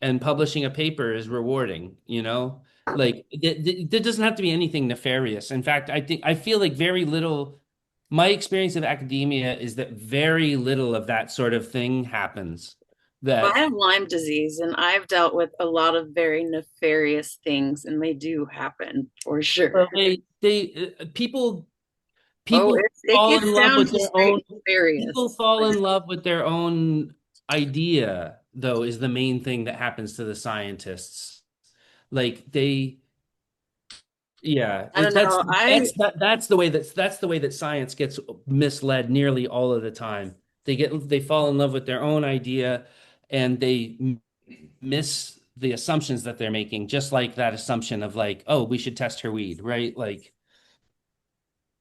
and publishing a paper is rewarding, you know? Like there doesn't have to be anything nefarious. In fact, I feel like very little, my experience of academia is that very little of that sort of thing happens. Well, I That have Lyme disease and I've dealt with a lot of very nefarious things and they do happen for sure. well, they people Oh, people it fall gets in love down with to their own straight people nefarious. fall in love with their own idea, though, is the main thing that happens to the scientists. Like they yeah, I don't know. that's the way that science gets misled nearly all of the time. They fall in love with their own idea and miss the assumptions that they're making, just like that assumption of like, oh, we should test her weed, right? Like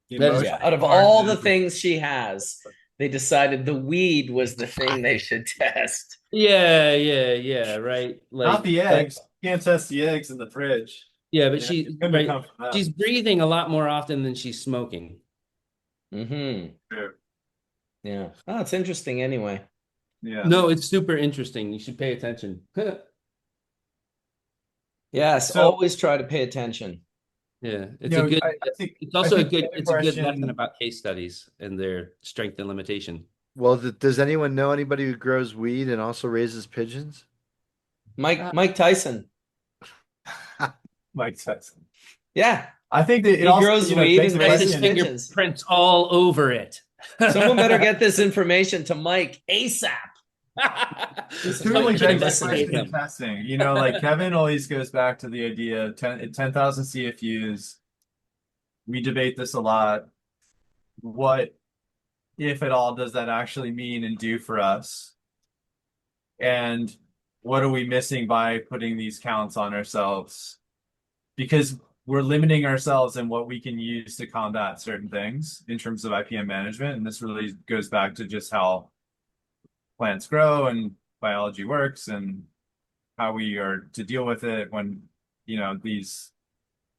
The that is Yeah, emotional out of part all the is things she has, they decided the weed was the thing they should test. yeah, right. not Like, the but eggs. You can't test the eggs in the fridge. yeah, but It's going to come from she's them. breathing a lot more often than she's smoking. Mm-hmm. True. Yeah. Oh, it's interesting anyway. Yeah. No, it's super interesting. You should pay attention. Yes, So, always try to pay attention. Yeah, it's I also think the other it's a good lesson question. about case studies and their strength and limitation. Well, does anyone know anybody who grows weed and also raises pigeons? Mike Tyson. Mike Tyson. Yeah. I think that it He also, grows you know, weed begs and the Has his raises question. pigeons. fingerprints all over it. Someone better get this information to Mike ASAP. This Mike truly should begs the investigate question of him. testing. You know, like Kevin always goes back to the idea of 10,000 CFUs. We debate this a lot. What, if at all, does that actually mean and do for us? And what are we missing by putting these counts on ourselves? Because we're limiting ourselves in what we can use to combat certain things in terms of IPM management. And this really goes back to just how plants grow and biology works and how we are to deal with it when, you know, these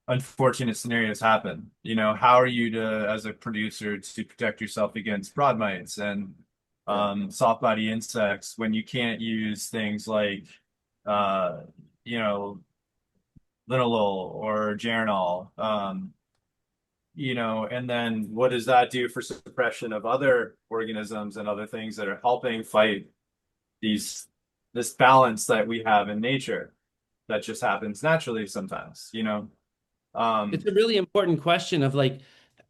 unfortunate scenarios happen. You know, how are you to, as a producer, to protect yourself against broad mites and soft body insects when you can't use things like, uh, you know, linalool or Geranol, you know, and then what does that do for suppression of other organisms and other things that are helping fight this balance that we have in nature that just happens naturally sometimes, you know? It's a really important question of like,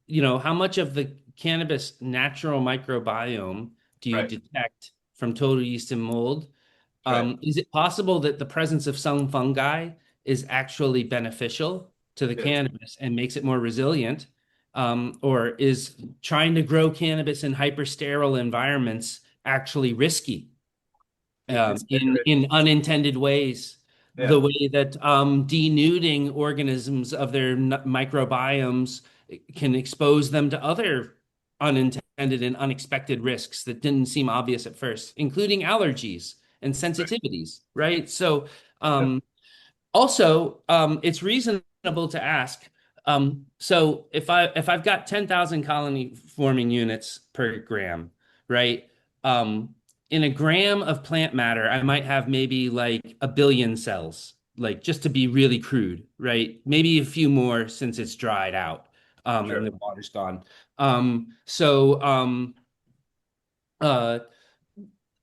you know, how much of the cannabis natural microbiome do you Right, detect from total yeast and mold? right, Is it possible that the presence of some fungi is actually beneficial to the it is. cannabis and makes it more resilient? Or is trying to grow cannabis in hypersterile environments actually risky It's in unintended ways? yeah, The way that denuding organisms of their microbiomes can expose them to other unintended and unexpected risks that didn't seem obvious at first, including allergies and right, sensitivities, right? So, yeah, also, it's reasonable to ask. So if I've got 10,000 colony forming units per gram, right? In a gram of plant matter, I might have maybe like a billion cells, like just to be really crude, right? Maybe a few more since it's dried out, and sure, the water's gone. So uh,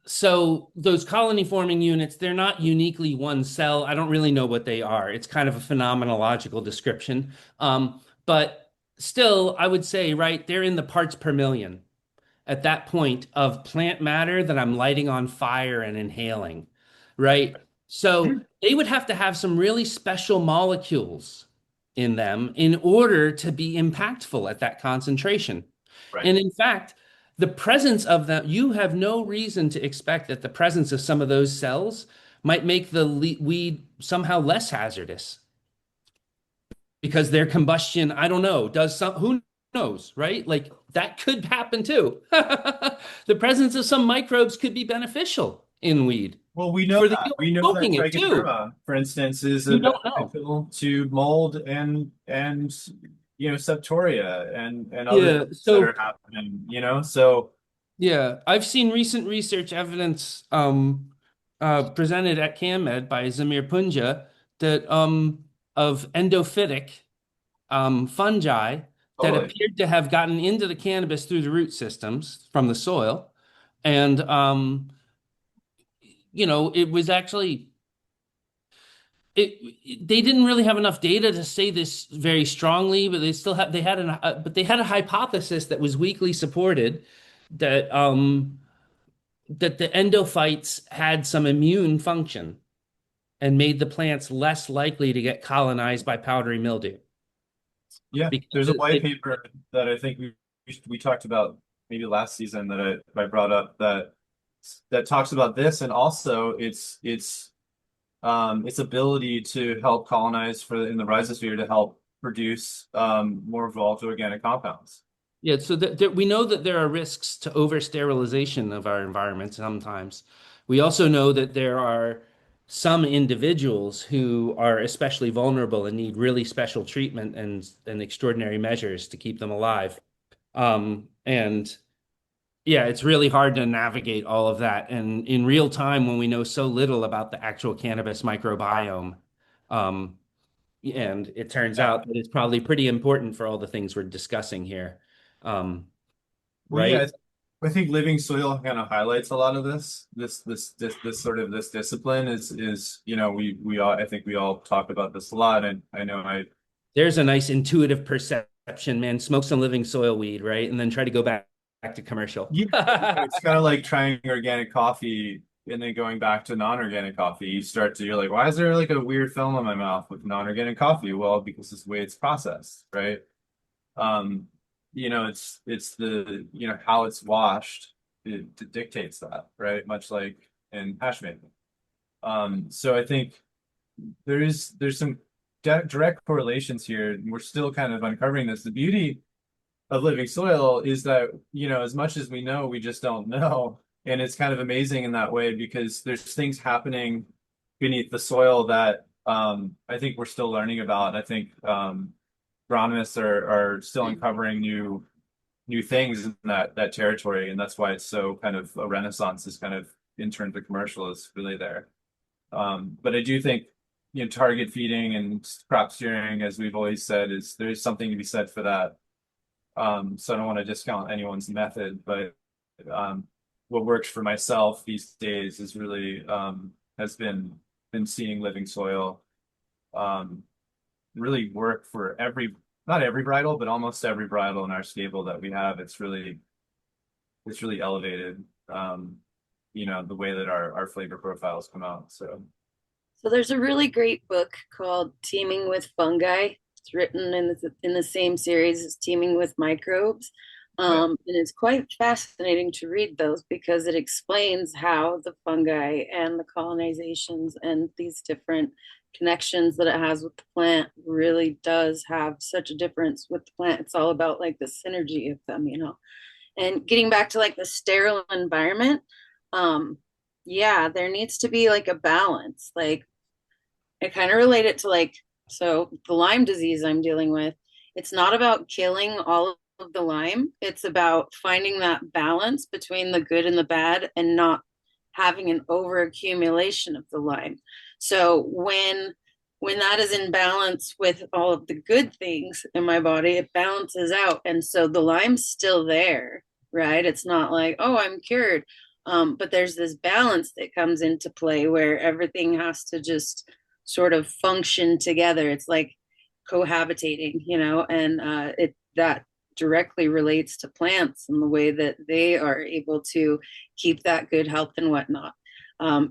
so those colony forming units, they're not uniquely one cell. I don't really know what they are. It's kind of a phenomenological description. But still, I would say, right, they're in the parts per million at that point of plant matter that I'm lighting on fire and inhaling, right? So they would have to have some really special molecules in them in order to be impactful at that concentration. right. And in fact, the presence of them, you have no reason to expect that the presence of some of those cells might make the weed somehow less hazardous because their combustion, I don't know, does some, who knows, right? Like that could happen too. The presence of some microbes could be beneficial in weed Well, we know for the that. human We know that smoking it too. trichoderma, for instance, is You a don't know. beneficial to mold and septoria and other Yeah. things that So are happening, So yeah, I've seen recent research evidence presented at CanMed by Zamir Punja that of endophytic fungi that totally. appeared to have gotten into the cannabis through the root systems from the soil. And, it was actually, they didn't really have enough data to say this very strongly, but they had a hypothesis that was weakly supported that, that the endophytes had some immune function and made the plants less likely to get colonized by powdery mildew. Yeah, Because there's a white paper that I think we talked about maybe last season that I brought up that talks about this, and also its ability to help colonize in the rhizosphere to help produce more evolved organic compounds. Yeah, so we know that there are risks to over-sterilization of our environment sometimes. We also know that there are some individuals who are especially vulnerable and need really special treatment and extraordinary measures to keep them alive. And yeah, it's really hard to navigate all of that. And in real time, when we know so little about the actual cannabis microbiome, um, and it turns Yeah. out that it's probably pretty important for all the things we're discussing here. Well, yeah, Right? I think living soil kind of highlights a lot of this sort of this discipline is we all I think we all talk about this a lot, and I know There's a nice intuitive perception, man. Smoke some living soil weed, right? And then try to go back to commercial. yeah, it's kind of like trying organic coffee and then going back to non-organic coffee. You're like, why is there like a weird film in my mouth with non-organic coffee? Well, because it's the way it's processed, right? Um, it's the how it's washed, it dictates that, right? Much like in hash making. So I think there's some direct correlations here, and we're still kind of uncovering this. The beauty of living soil is that, as much as we know, we just don't know. And it's kind of amazing in that way because there's things happening beneath the soil that I think we're still learning about. I think agronomists are still uncovering new things in that territory, and that's why it's so kind of a renaissance is kind of in terms of commercial is really there. But I do think target feeding and crop steering, as we've always said, there's something to be said for that. So I don't want to discount anyone's method, but what works for myself these days is really has been seeing living soil really work for not every bridle, but almost every bridle in our stable that we have. It's really elevated the way that our flavor profiles come out. So there's a really great book called Teaming with Fungi. It's written in the same series as Teaming with Microbes. And it's quite fascinating to read those because it explains how the fungi and the colonizations and these different connections that it has with the plant really does have such a difference with the plant. It's all about like the synergy of them, And getting back to like the sterile environment, yeah, there needs to be like a balance. Like I kind of relate it to like, so the Lyme disease I'm dealing with, it's not about killing all of the Lyme. It's about finding that balance between the good and the bad and not having an overaccumulation of the Lyme. So when that is in balance with all of the good things in my body, it balances out. And so the Lyme's still there, right? It's not like, oh, I'm cured. But there's this balance that comes into play where everything has to just sort of function together. It's like cohabitating, and that directly relates to plants and the way that they are able to keep that good health and whatnot.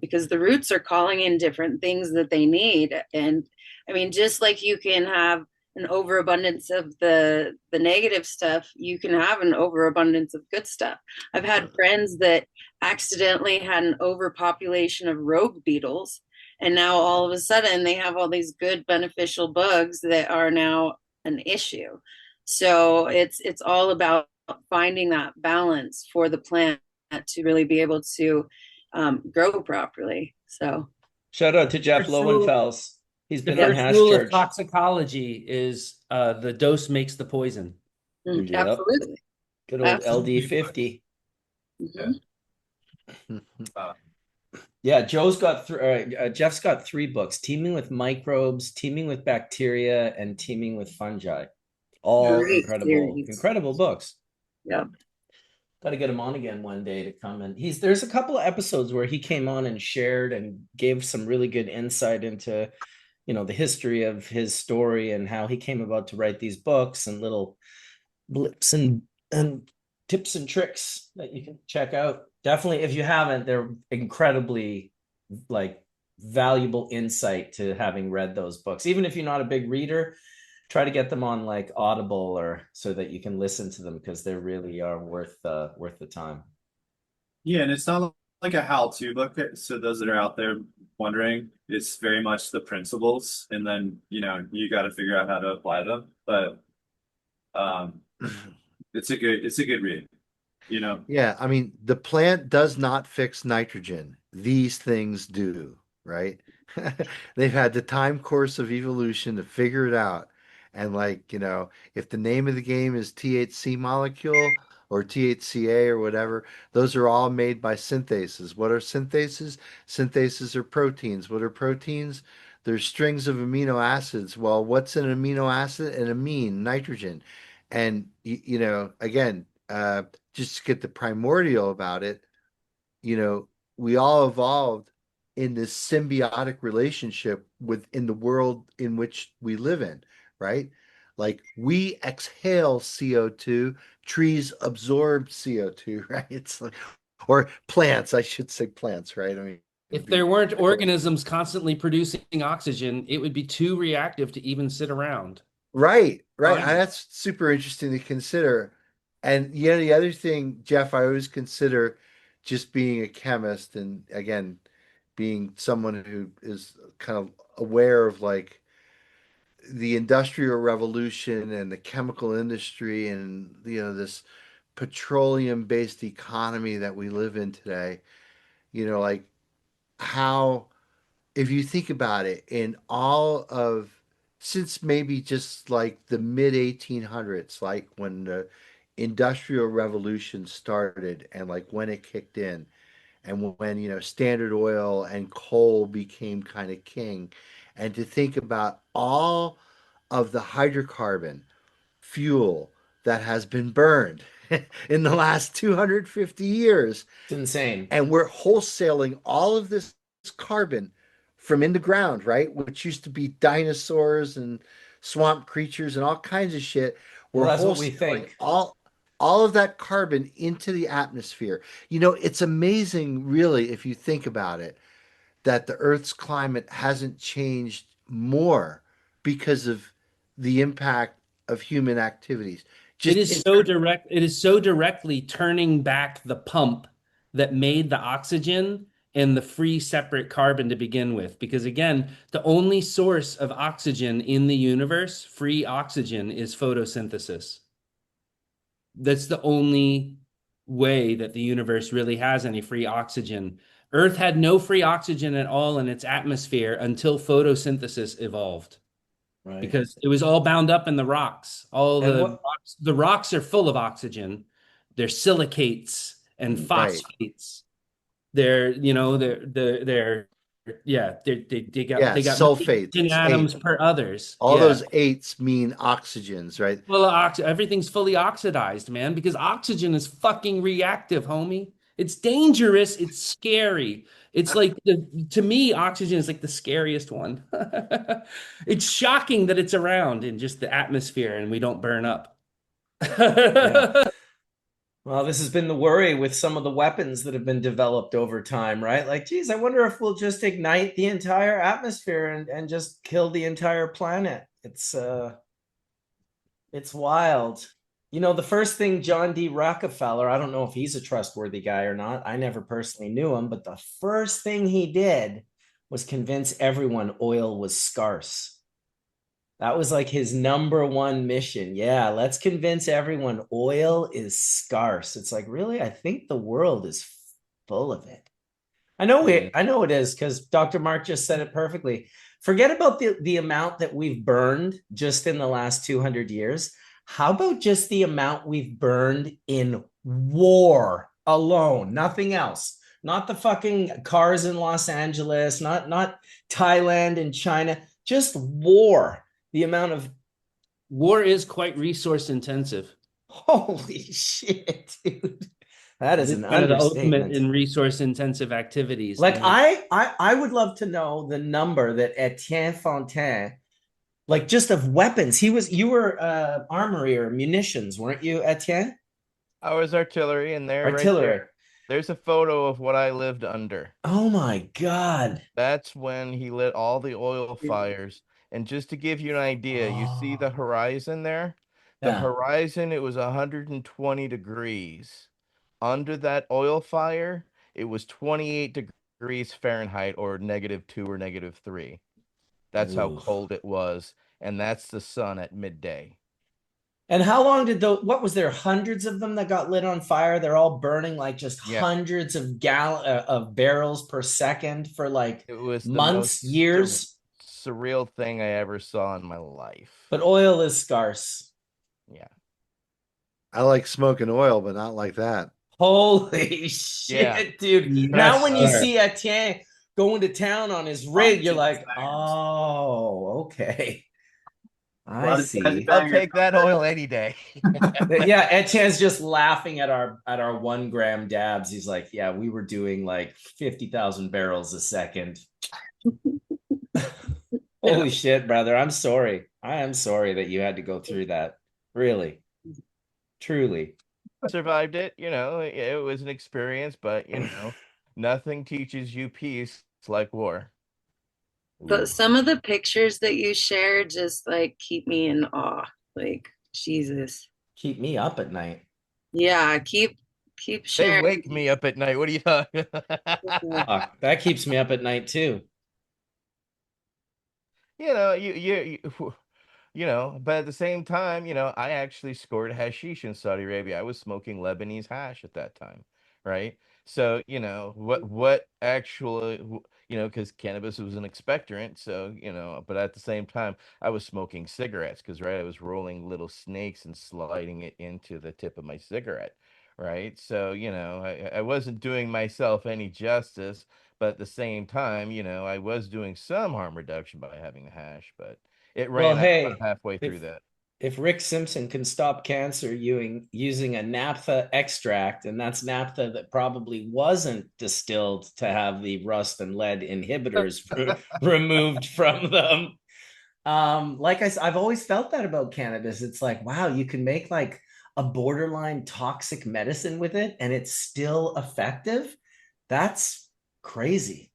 Because the roots are calling in different things that they need. And I mean, just like you can have an overabundance of the negative stuff, you can have an overabundance of good stuff. I've had friends that accidentally had an overpopulation of rogue beetles, and now all of a sudden they have all these good beneficial bugs that are now an issue. So it's all about finding that balance for the plant to really be able to grow properly. So shout out to Jeff First rule- Lowenfels. He's The been on first Hash rule of Church. toxicology is the dose makes the poison. Yep. absolutely. Good old Absolutely. LD50. Mhm. Yeah, Jeff's got 3 books: Teaming with Microbes, Teaming with Bacteria, and Teaming with Fungi. All Great incredible, series. incredible books. Yeah. Got to get him on again one day to come. And there's a couple of episodes where he came on and shared and gave some really good insight into, the history of his story and how he came about to write these books, and little blips and tips and tricks that you can check out. Definitely, if you haven't, they're incredibly like valuable insight to having read those books. Even if you're not a big reader, try to get them on like Audible or so that you can listen to them, because they really are worth the time. Yeah, and it's not like a how-to book. So those that are out there wondering, it's very much the principles, and then you got to figure out how to apply them. But it's a good read. Yeah, I mean, the plant does not fix nitrogen. These things do, right? They've had the time course of evolution to figure it out. And if the name of the game is THC molecule or THCA or whatever, those are all made by synthases. What are synthases? Synthases are proteins. What are proteins? There's strings of amino acids. Well, what's an amino acid? An amine, nitrogen. And again, just to get the primordial about it, we all evolved in this symbiotic relationship within the world in which we live in, right? Like we exhale CO2, trees absorb CO2, right? It's like, or plants, I should say plants, right? I mean, If there weren't organisms constantly producing oxygen, it would be too reactive to even sit around. right. Fine. That's super interesting to consider. And the other thing, Jeff, I always consider just being a chemist and again, being someone who is kind of aware of like the industrial revolution and the chemical industry and this petroleum based economy that we live in today, like how if you think about it, in all of since maybe just like the mid 1800s, like when the industrial revolution started and like when it kicked in and when Standard Oil and coal became kind of king, and to think about all of the hydrocarbon fuel that has been burned in the last 250 years, It's insane. and we're wholesaling all of this carbon from in the ground, right? Which used to be dinosaurs and swamp creatures and all kinds of shit. Well, We're that's what we wholesaling think. all of that carbon into the atmosphere. It's amazing, really, if you think about it, that the Earth's climate hasn't changed more because of the impact of human activities. It Just is so direct. It is so directly turning back the pump that made the oxygen and the free separate carbon to begin with. Because again, the only source of oxygen in the universe, free oxygen, is photosynthesis. That's the only way that the universe really has any free oxygen. Earth had no free oxygen at all in its atmosphere until photosynthesis evolved. Right. Because it was all bound up in the rocks. The rocks are full of oxygen. They're silicates and right. phosphates. They're they got sulfates. 18 It's atoms eight. per others. All Yeah. those eights mean oxygens, right? Well, everything's fully oxidized, man, because oxygen is fucking reactive, homie. It's dangerous. It's scary. It's like to me, oxygen is like the scariest one. It's shocking that it's around in just the atmosphere and we don't burn up. Yeah. Well, this has been the worry with some of the weapons that have been developed over time, right? Like, geez, I wonder if we'll just ignite the entire atmosphere and just kill the entire planet. It's wild. The first thing John D. Rockefeller, I don't know if he's a trustworthy guy or not. I never personally knew him, but the first thing he did was convince everyone oil was scarce. That was like his number one mission. Yeah, let's convince everyone oil is scarce. It's like, really? I think the world is full of it. I know it is because Dr. Mark just said it perfectly. Forget about the amount that we've burned just in the last 200 years. How about just the amount we've burned in war alone? Nothing else. Not the fucking cars in Los Angeles, not Thailand and China, just war. The amount of War is quite resource intensive. holy shit, dude. That is It's an kind of the ultimate understatement. in resource intensive activities. Like I would love to know the number that Etienne Fontaine, like just of weapons. You were armory or munitions, weren't you, Etienne? I was artillery, and there, right Artillery. there, there's a photo of what I lived under. Oh my God. That's when he lit all the oil fires. And just to give you an idea, you see the Oh, horizon there? The yeah. horizon, it was 120 degrees. Under that oil fire, it was 28 degrees Fahrenheit or -2 or -3. That's how Ooh. cold it was. And that's the sun at midday. And how long did what was there hundreds of them that got lit on fire? They're all burning like just Yeah, hundreds of of barrels per second for like it was the months, most years. surreal thing I ever saw in my life. But oil is scarce. Yeah. I like smoking oil, but not like that. Holy Yeah. shit, dude. Now Yes, when you sir. see Etienne going to town on his rig, you're like, oh, okay. I see. I'll take that oil any day. Yeah, Etienne's just laughing at our 1 gram dabs. He's like, yeah, we were doing like 50,000 barrels a second. Holy shit, brother. I'm sorry. I am sorry that you had to go through that. Really, truly. Survived it, it was an experience, but nothing teaches you peace like war. But some of the pictures that you share just like keep me in awe. Like Jesus. Keep me up at night. Yeah, keep They sharing. wake me up at night. What are you talking? That keeps me up at night too. But at the same time, I actually scored hashish in Saudi Arabia. I was smoking Lebanese hash at that time, right? So, what actually, because cannabis was an expectorant. So, but at the same time, I was smoking cigarettes because, right, I was rolling little snakes and sliding it into the tip of my cigarette, right? So, I wasn't doing myself any justice, but at the same time, I was doing some harm reduction by having the hash, but it Well, ran out about hey, halfway through if that. if Rick Simpson can stop cancer using a naphtha extract, and that's naphtha that probably wasn't distilled to have the rust and lead inhibitors removed from them. Like I've always felt that about cannabis. It's like, wow, you can make like a borderline toxic medicine with it, and it's still effective. That's crazy.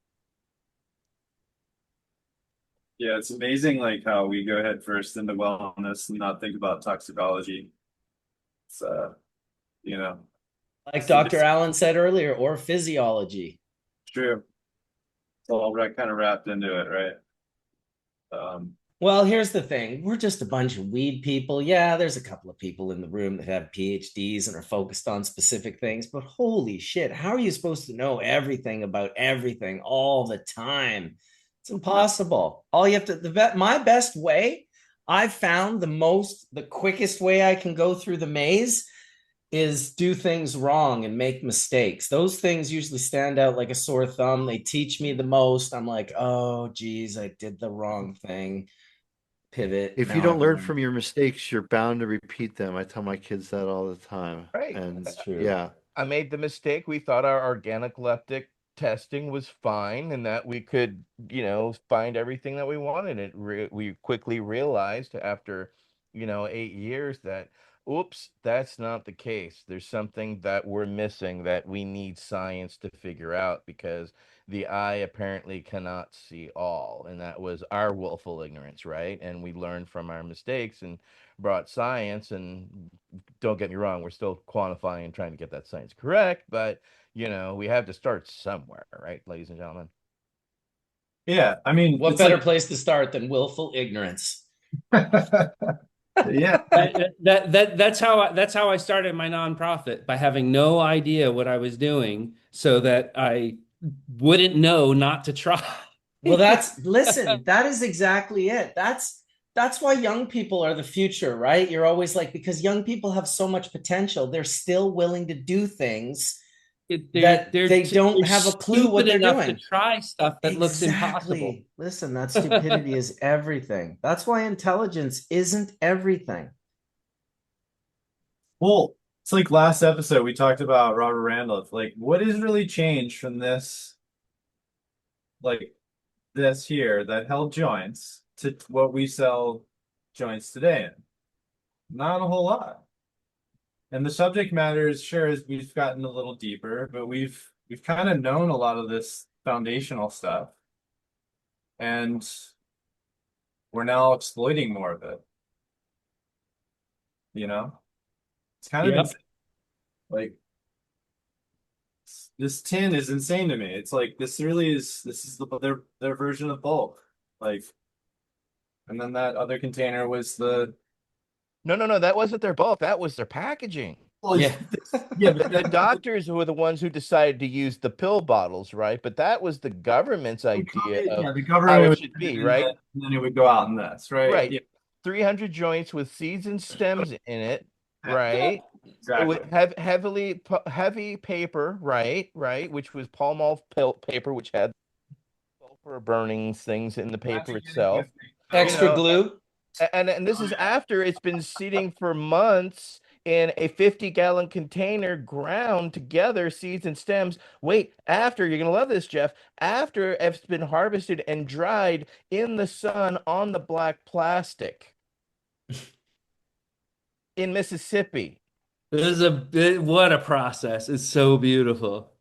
Yeah, it's amazing like how we go head first into wellness and not think about toxicology. It's you know, Like Dr. it's Allen said earlier, or physiology. true. It's all kind of wrapped into it, right? Well, here's the thing. We're just a bunch of weed people. Yeah, there's a couple of people in the room that have PhDs and are focused on specific things, but holy shit, how are you supposed to know everything about everything all the time? It's impossible. All you have to, my best way, I've found the quickest way I can go through the maze is do things wrong and make mistakes. Those things usually stand out like a sore thumb. They teach me the most. I'm like, oh, geez, I did the wrong thing. Pivot. If you Now I don't learn learn. from your mistakes, you're bound to repeat them. I tell my kids that all the time. Right. And That's true. yeah, I made the mistake. We thought our organic leptic testing was fine and that we could, find everything that we wanted. We quickly realized after, 8 years that, oops, that's not the case. There's something that we're missing that we need science to figure out because the eye apparently cannot see all. And that was our willful ignorance, right? And we learned from our mistakes and brought science. And don't get me wrong, we're still quantifying and trying to get that science correct, but we have to start somewhere, right, ladies and gentlemen? Yeah, I mean, What it's better like place to start than willful ignorance? Yeah. That's how I started my nonprofit, by having no idea what I was doing so that I wouldn't know not to try. Well, that's listen, that is exactly it. That's why young people are the future, right? You're always like, because young people have so much potential, they're still willing to do things that they don't They're have a clue what stupid they're enough to doing. try stuff that looks impossible. Exactly. Listen, that stupidity is everything. That's why intelligence isn't everything. Well, it's like last episode we talked about Robert Randolph. Like, what has really changed from this, like this here that held joints to what we sell joints today in? Not a whole lot. And the subject matter is sure as we've gotten a little deeper, but we've kind of known a lot of this foundational stuff, and we're now exploiting more of it, you know? It's kind of Yep. insane. Like this tin is insane to me. It's like this is their version of bulk. Like, and then that other container was the No, no, no, that wasn't their bulk. That was their packaging. well, Yeah. yeah, but The doctors were the ones who decided to use the pill bottles, right? But that was the government's idea of yeah, the how government it would should put it be, in right? that, and then it would go out in this, right? Right. Yeah, 300 joints with seeds and stems in it, right? exactly. With heavy paper, right? Right, which was paper, which had sulfur burning things in the paper Imagine getting itself. gifting. You Extra know, glue. and this Oh is yeah. after it's been sitting for months in a 50-gallon container, ground together, seeds and stems. Wait, after, you're gonna love this, Jeff. After it's been harvested and dried in the sun on the black plastic in Mississippi. This is a bit, what a process. It's so beautiful.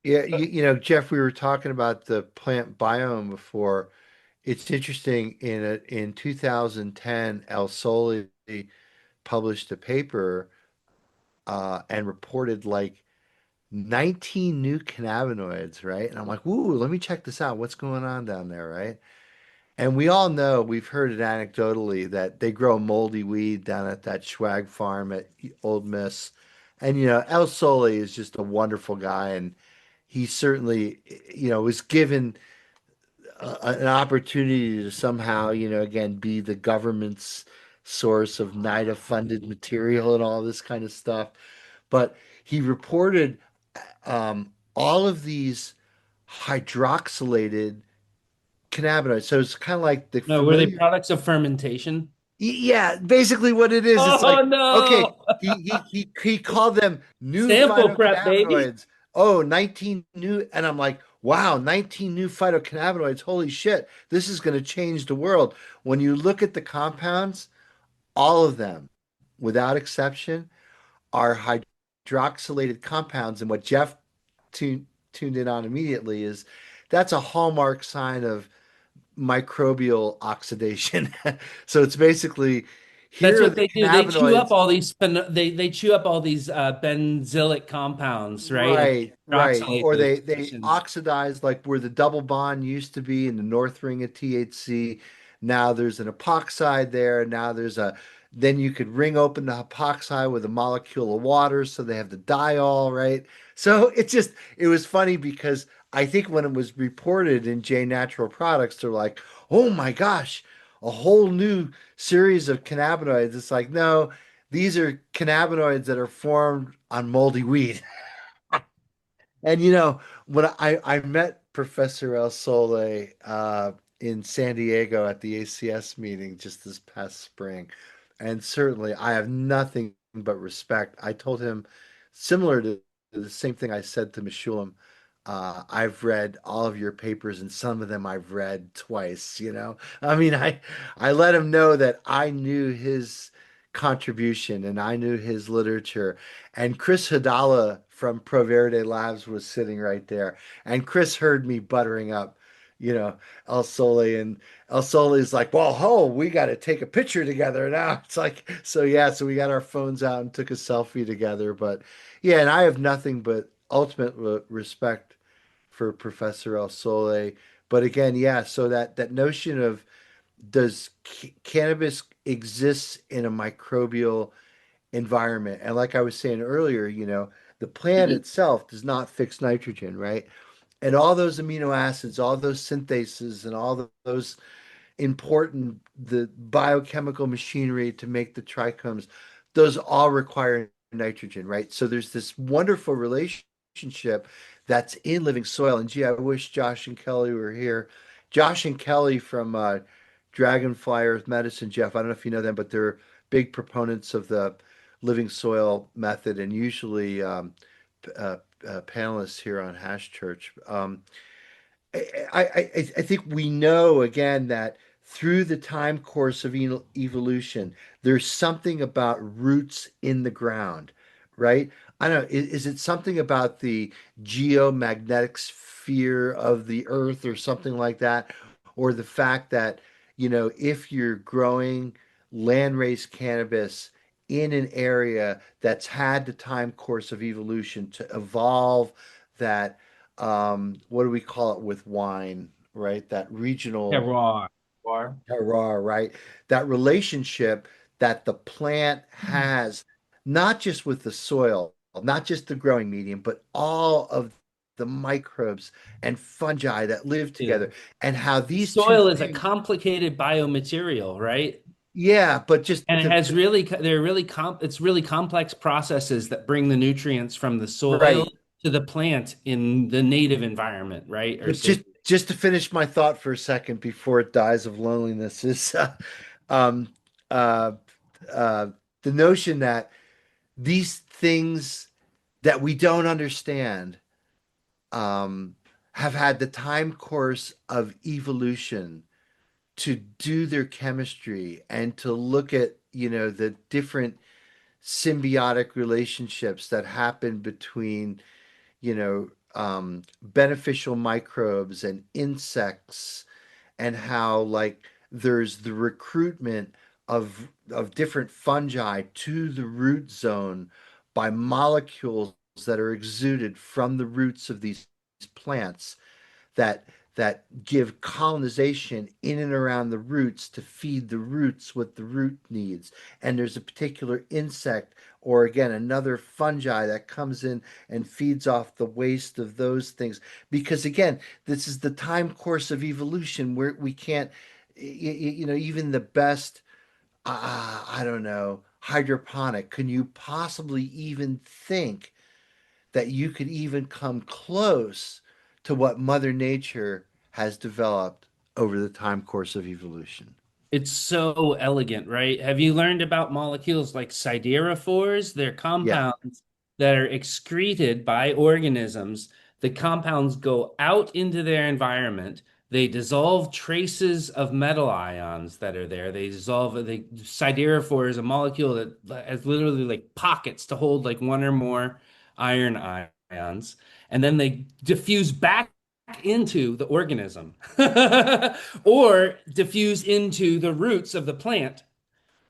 Yeah, Jeff, we were talking about the plant biome before. It's interesting in 2010, El Sole published a paper and reported like 19 new cannabinoids, right? And I'm like, "Ooh, let me check this out. What's going on down there, right?" And we all know, we've heard it anecdotally that they grow moldy weed down at that swag farm at Old Miss. And El Sole is just a wonderful guy, and he certainly, was given an opportunity to somehow, again, be the government's source of NIDA funded material and all this kind of stuff. But he reported all of these hydroxylated cannabinoids. So it's kind of like the No, were they familiar. products of fermentation? Yeah, basically what it is. It's Oh like, okay, no! he called them new Sample prep, baby. phytocannabinoids. Oh, 19 new, and I'm like, wow, 19 new phytocannabinoids. Holy shit, this is going to change the world. When you look at the compounds, all of them, without exception, are hydroxylated compounds. And what Jeff tuned in on immediately is that's a hallmark sign of microbial oxidation. So it's basically, That's here are what the they do. They chew up cannabinoids. all these they chew up all these benzylic compounds, right? And Right, right. hydroxylate Or those they positions. oxidize like where the double bond used to be in the north ring of THC. Now there's an epoxide there. Now there's a then you could ring open the epoxide with a molecule of water, so they have the diol, right? So it was funny because I think when it was reported in J Natural Products, they're like, "Oh my gosh, a whole new series of cannabinoids." It's like, no, these are cannabinoids that are formed on moldy weed. And when I met Professor El Sole in San Diego at the ACS meeting just this past spring, and certainly I have nothing but respect. I told him, similar to the same thing I said to Mishulam, I've read all of your papers, and some of them I've read twice. I mean, I let him know that I knew his contribution and I knew his literature. And Chris Hadala from Proverde Labs was sitting right there. And Chris heard me buttering up, you know, El Sole. And El Sole is like, well, we got to take a picture together now. It's like, so yeah, so we got our phones out and took a selfie together. But yeah, and I have nothing but ultimate respect for Professor El Sole. But again, yeah, so that notion of does cannabis exists in a microbial environment? And like I was saying earlier, the plant itself does not fix nitrogen, right? And all those amino acids, all those synthases, and all those important the biochemical machinery to make the trichomes, those all require nitrogen, right? So there's this wonderful relationship that's in living soil. And gee, I wish Josh and Kelly were here. Josh and Kelly from Dragonfly Earth Medicine, Jeff, I don't know if you know them, but they're big proponents of the living soil method, and usually panelists here on Hash Church. I think we know again that through the time course of evolution, there's something about roots in the ground, right? I don't know. Is it something about the geomagnetic sphere of the earth or something like that? Or the fact that, if you're growing land-raised cannabis in an area that's had the time course of evolution to evolve that what do we call it with wine, right? That regional Terroir. terroir, right? That relationship that the plant has, not just with the soil, not just the growing medium, but all of the microbes and fungi that live Yeah. together, and how these two Soil is a things, complicated biomaterial, right? yeah, but just And it has really, they're really it's really complex processes that bring the nutrients from the soil right. to the plant in the native environment, right? Or But say, just to finish my thought for a second before it dies of loneliness is um, uh, uh, the notion that these things that we don't understand um, have had the time course of evolution to do their chemistry and to look at the different symbiotic relationships that happen between beneficial microbes and insects, and how like there's the recruitment of different fungi to the root zone by molecules that are exuded from the roots of these plants that give colonization in and around the roots to feed the roots what the root needs. And there's a particular insect or again another fungi that comes in and feeds off the waste of those things. Because again, this is the time course of evolution where we can't, even the best, I don't know, hydroponic, can you possibly even think that you could even come close to what Mother Nature has developed over the time course of evolution? it's so elegant, right? Have you learned about molecules like siderophores? They're Yeah. compounds that are excreted by organisms. The compounds go out into their environment. They dissolve traces of metal ions that are there. Siderophore is a molecule that has literally like pockets to hold like one or more iron ions, and then they diffuse back into the organism or diffuse into the roots of the plant,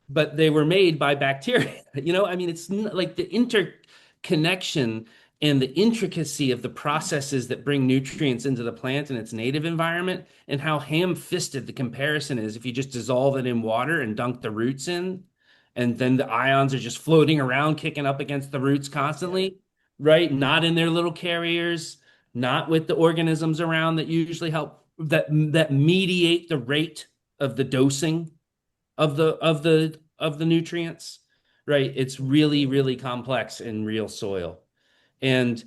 but they were made by bacteria. I mean, it's like the interconnection and the intricacy of the processes that bring nutrients into the plant and its native environment, and how ham-fisted the comparison is if you just dissolve it in water and dunk the roots in, and then the ions are just floating around, kicking up against the roots constantly, right? Not in their little carriers, not with the organisms around that usually help that mediate the rate of the dosing of the nutrients, right? It's really, really complex in real soil. And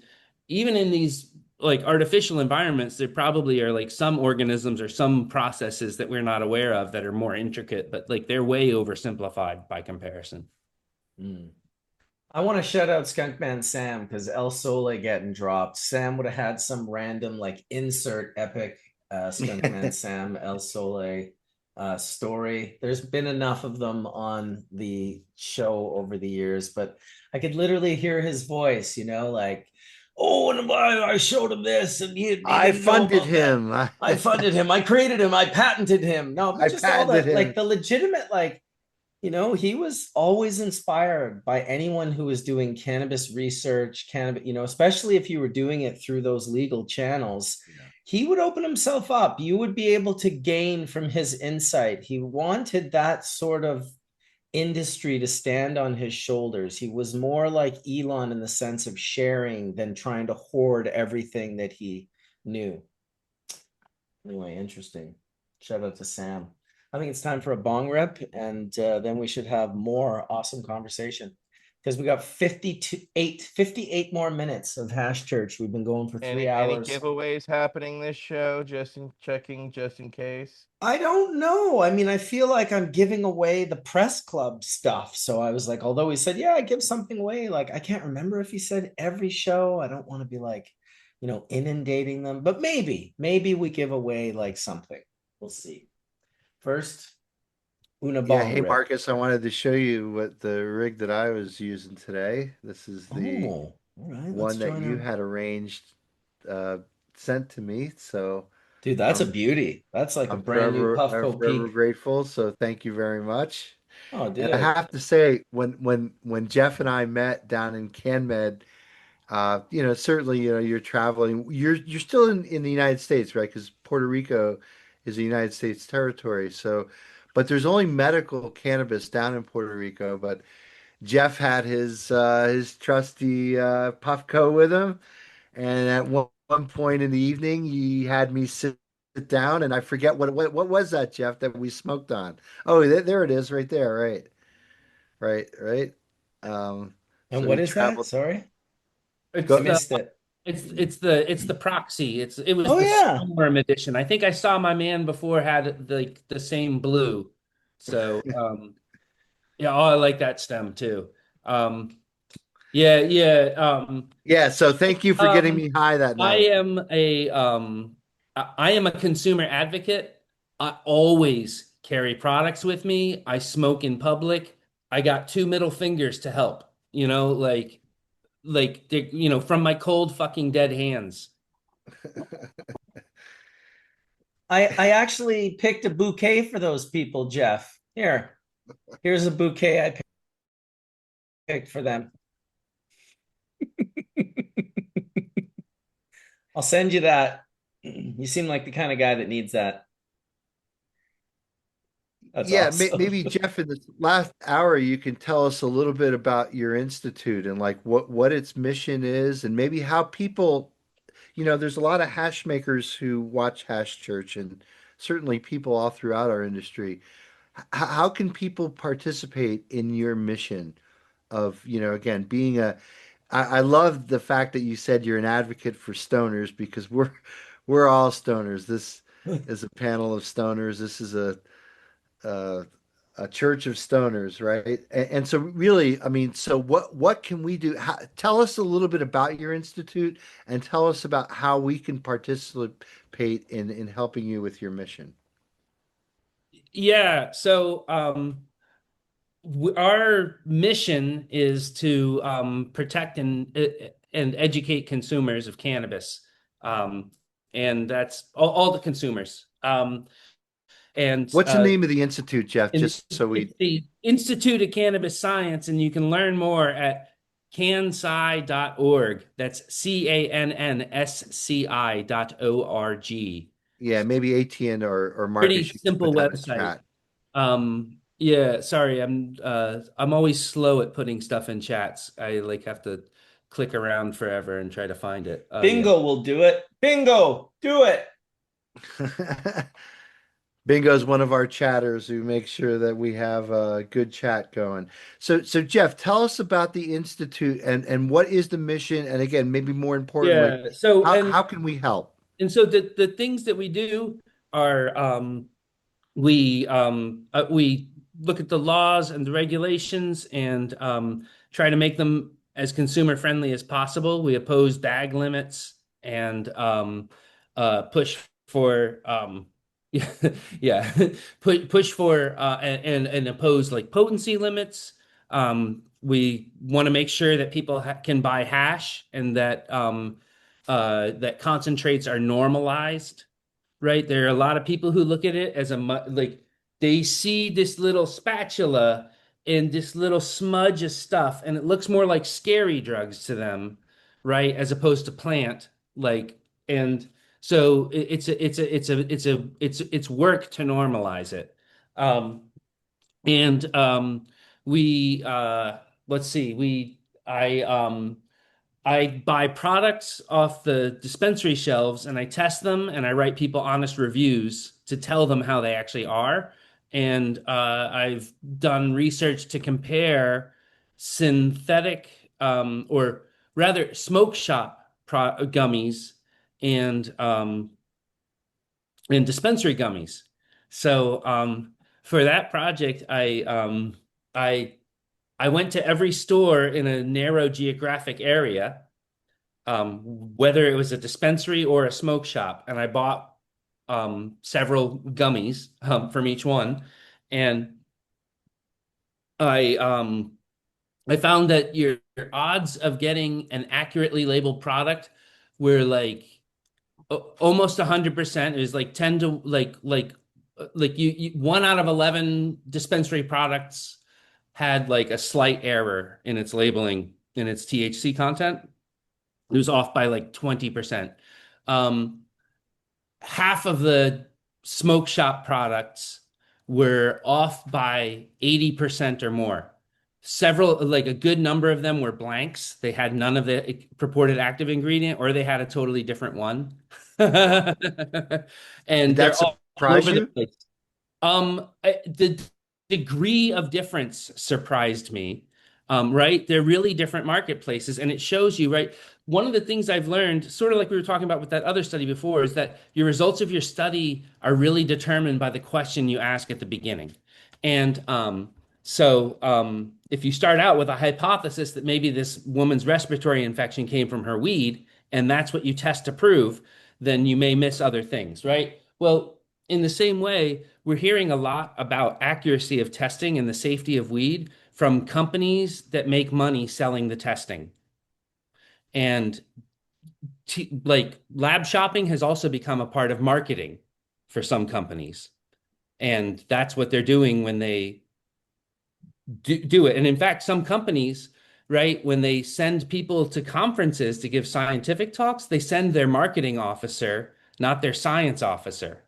even in these like artificial environments, there probably are like some organisms or some processes that we're not aware of that are more intricate, but like they're way oversimplified by comparison. Mm. I want to shout out Skunkman Sam because El Sole getting dropped. Sam would have had some random like insert epic Skunkman Sam El Sole story. There's been enough of them on the show over the years, but I could literally hear his voice, like, oh, and I showed him this, and he I didn't know funded about that. him. I funded him. I created him. I patented him. No, but I just all patented that, like him. the legitimate, like he was always inspired by anyone who was doing cannabis research, especially if you were doing it through those legal channels. Yeah. He would open himself up. You would be able to gain from his insight. He wanted that sort of industry to stand on his shoulders. He was more like Elon in the sense of sharing than trying to hoard everything that he knew. Anyway, interesting. Shout out to Sam. I think it's time for a bong rip, and then we should have more awesome conversation because we got 58 more minutes of Hash Church. We've been going for three Any hours. giveaways happening this show? Just in case. I don't know. I mean, I feel like I'm giving away the press club stuff. So I was like, although he said, yeah, I give something away. Like, I can't remember if he said every show. I don't want to be like, inundating them, but maybe we give away like something. We'll see. First, Una Yeah, bong hey rip. Marcus, I wanted to show you what the rig that I was using today. This is the Oh, all right. Let's one that join you him. had arranged, uh, sent to me. So Dude, that's a I'm beauty. That's like a brand new I'm Puffco forever Peak. grateful. So thank you very much. Oh, And I dude. have to say, when Jeff and I met down in CanMed, certainly, you're traveling. You're still in the United States, right? Because Puerto Rico is a United States territory. So, but there's only medical cannabis down in Puerto Rico. But Jeff had his trusty Puffco with him, and at one point in the evening, he had me sit down, and I forget what was that, Jeff, that we smoked on. Oh, there it is, right there, right. Um, And so what we is that? traveled. Sorry, I It's Go. the missed it. it's the proxy. It was Oh, the yeah. storm edition. I think I saw my man before had the same blue. So yeah, oh, I like that stem too. Um yeah. Yeah, so thank you for getting Um me high that I night. am a I am a consumer advocate. I always carry products with me. I smoke in public. I got two middle fingers to help, from my cold fucking dead hands. I actually picked a bouquet for those people, Jeff. Here's a bouquet I picked for them. I'll send you that. You seem like the kind of guy that needs that. That's Yeah, awesome. maybe Jeff, in this last hour, you can tell us a little bit about your institute and like what its mission is, and maybe how people, there's a lot of hash makers who watch Hash Church, and certainly people all throughout our industry. How can people participate in your mission of, again, being I love the fact that you said you're an advocate for stoners because we're all stoners. This is a panel of stoners. This is a, a church of stoners, right? And so really, I mean, so what can we do? Tell us a little bit about your institute and tell us about how we can participate in helping you with your mission. Yeah, so our mission is to protect and educate consumers of cannabis, and that's all the consumers. And What's the name of the institute, Jeff? and Just so we, it's the Institute of Cannabis Science, and you can learn more at cansci.org. That's cannsci.org. yeah, maybe ATN or Pretty Marcus, you can put simple that in the website. chat. Yeah, sorry, I'm always slow at putting stuff in chats. I have to click around forever and try to find it. Yeah. Bingo will do it. Bingo, do it. Bingo's one of our chatters who makes sure that we have a good chat going. So Jeff, tell us about the Institute and what is the mission? And again, maybe more importantly, Yeah. So how can we help? the things that we do are we look at the laws and the regulations and try to make them as consumer friendly as possible. We oppose bag limits and push for yeah, yeah, push for and oppose like potency limits. We want to make sure that people can buy hash and that concentrates are normalized, right? There are a lot of people who look at it as they see this little spatula and this little smudge of stuff, and it looks more like scary drugs to them, right? As opposed to plant, and So it's work to normalize it. Um, and we let's see, I buy products off the dispensary shelves and I test them and I write people honest reviews to tell them how they actually are. And I've done research to compare synthetic, or rather smoke shop gummies and dispensary gummies. So for that project, I I went to every store in a narrow geographic area, whether it was a dispensary or a smoke shop, and I bought several gummies from each one, and I um, I found that your odds of getting an accurately labeled product were like almost 100%. It was like 10 to you 1 out of 11 dispensary products had like a slight error in its labeling in its THC content. It was off by like 20%. Um, Half of the smoke shop products were off by 80% or more. Several, like a good number of them were blanks. They had none of the purported active ingredient, or they had a totally different one. Did And that they're all surprise over the you? place. The degree of difference surprised me. Right? They're really different marketplaces, and it shows you, right? One of the things I've learned, sort of like we were talking about with that other study before, is that your results of your study are really determined by the question you ask at the beginning. And if you start out with a hypothesis that maybe this woman's respiratory infection came from her weed, and that's what you test to prove, then you may miss other things, right? Well, in the same way, we're hearing a lot about accuracy of testing and the safety of weed from companies that make money selling the testing. And like lab shopping has also become a part of marketing for some companies. And that's what they're doing when they do it. And in fact, some companies, right, when they send people to conferences to give scientific talks, they send their marketing officer, not their science officer,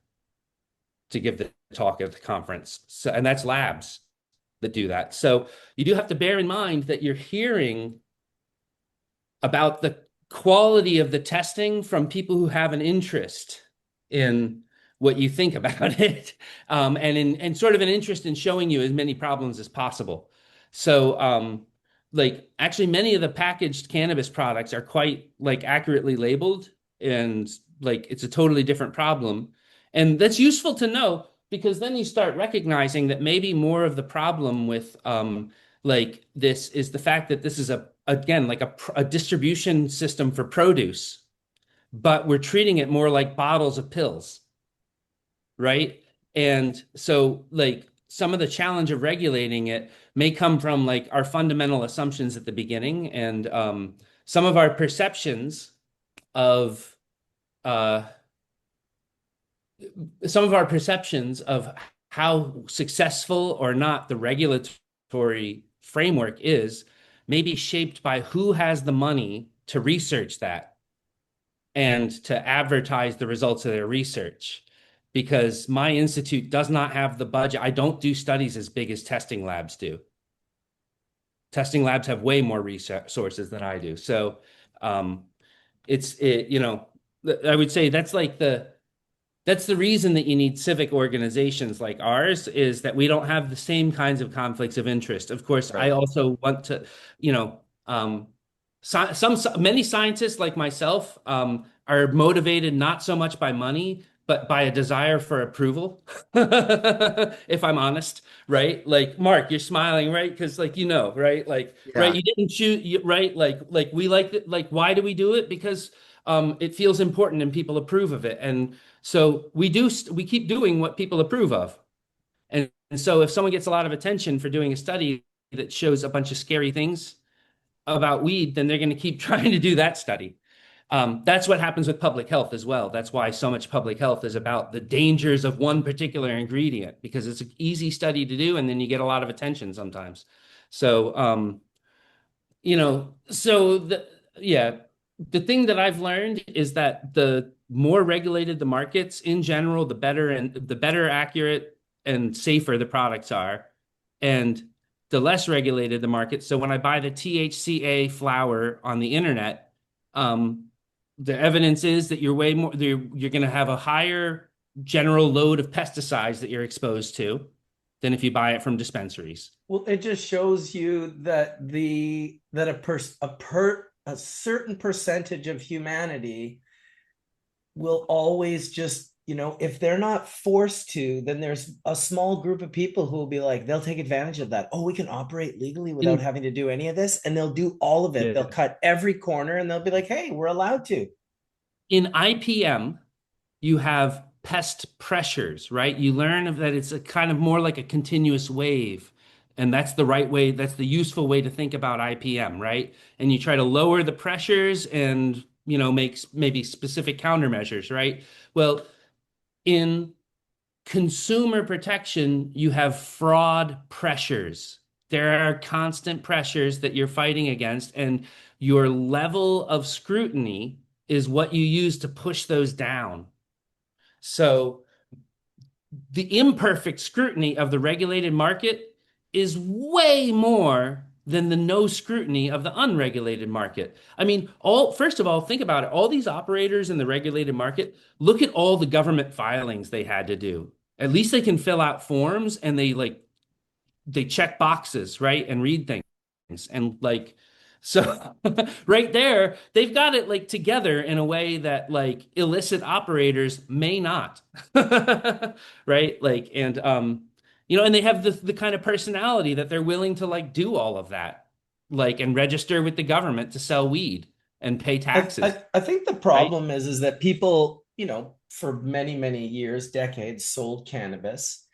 to give the talk at the conference. So, and that's labs that do that. So you do have to bear in mind that you're hearing about the quality of the testing from people who have an interest in what you think about it, and sort of an interest in showing you as many problems as possible. So, like actually, many of the packaged cannabis products are quite like accurately labeled, and like it's a totally different problem, and that's useful to know because then you start recognizing that maybe more of the problem with like this is the fact that this is a again like a distribution system for produce, but we're treating it more like bottles of pills, right? And so like some of the challenge of regulating it may come from like our fundamental assumptions at the beginning and some of our perceptions of uh, how successful or not the regulatory framework is may be shaped by who has the money to research that and to advertise the results of their research. Because my institute does not have the budget. I don't do studies as big as testing labs do. Testing labs have way more resources than I do. So you know, I would say that's the reason that you need civic organizations like ours is that we don't have the same kinds of conflicts of interest. Of course, I Right. also want to, you know, many scientists like myself are motivated not so much by money, but by a desire for approval. If I'm honest, right? Like Mark, you're smiling, right? Because like right? Like right, Yeah. you didn't choose, right? Like we like it. Like why do we do it? Because it feels important and people approve of it, and so we keep doing what people approve of. And so if someone gets a lot of attention for doing a study that shows a bunch of scary things about weed, then they're going to keep trying to do that study. That's what happens with public health as well. That's why so much public health is about the dangers of one particular ingredient, because it's an easy study to do, and then you get a lot of attention sometimes. So, so yeah, the thing that I've learned is that the more regulated the markets in general, the better accurate and safer the products are, and the less regulated the market. So when I buy the THCA flower on the internet, um, the evidence is that you're going to have a higher general load of pesticides that you're exposed to than if you buy it from dispensaries. Well, it just shows you that a certain percentage of humanity will always just, if they're not forced to, then there's a small group of people who will be like, they'll take advantage of that. Oh, we can operate legally without having to do any of this. And they'll do all of it. Yeah. They'll cut every corner and they'll be like, hey, we're allowed to. In IPM, you have pest pressures, right? You learn that it's a kind of more like a continuous wave. And that's the right way, that's the useful way to think about IPM, right? And you try to lower the pressures and, make maybe specific countermeasures, right? Well, in consumer protection, you have fraud pressures. There are constant pressures that you're fighting against, and your level of scrutiny is what you use to push those down. So the imperfect scrutiny of the regulated market is way more than the no scrutiny of the unregulated market. I mean, first of all, think about it. All these operators in the regulated market, look at all the government filings they had to do. At least they can fill out forms and they check boxes, right? And read things. And so right there, they've got it together in a way that illicit operators may not. Right? And they have the kind of personality that they're willing to do all of that, and register with the government to sell weed and pay taxes. I think the problem is that people, for many, many years, decades, sold cannabis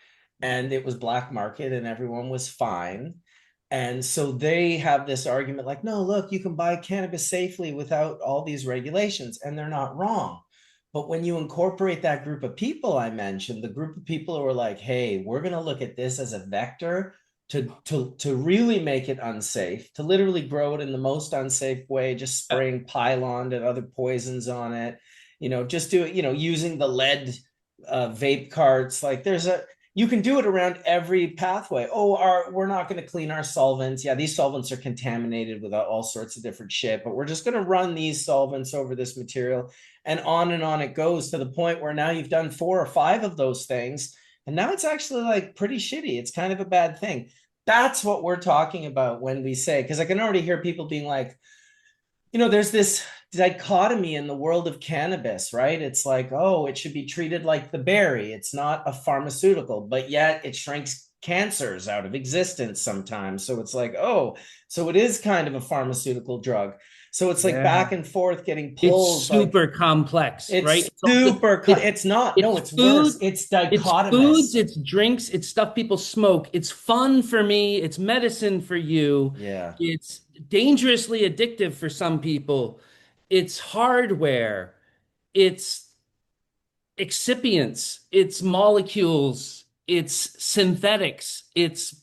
and it was black market and everyone was fine. And so they have this argument like, no, look, you can buy cannabis safely without all these regulations, and they're not wrong. But when you incorporate that group of people I mentioned, the group of people who are like, hey, we're going to look at this as a vector to really make it unsafe, to literally grow it in the most unsafe way, just spraying pylon and other poisons on it, just do it, using the lead vape carts. You can do it around every pathway. We're not going to clean our solvents. Yeah, these solvents are contaminated with all sorts of different shit, but we're just going to run these solvents over this material. And on it goes, to the point where now you've done 4 or 5 of those things. And now it's actually pretty shitty. It's kind of a bad thing. That's what we're talking about when we say, because I can already hear people being like, there's this dichotomy in the world of cannabis, right? It's like, oh, it should be treated like the berry. It's not a pharmaceutical, but yet it shrinks cancers out of existence sometimes. So it's like, oh, so it is kind of a pharmaceutical drug. So it's back and forth getting pulled. It's super complex, right? It's not. No, it's worse. It's dichotomous. It's foods, it's drinks, it's stuff people smoke. It's fun for me. It's medicine for you. Yeah. It's dangerously addictive for some people. It's hardware. It's excipients. It's molecules. It's synthetics. It's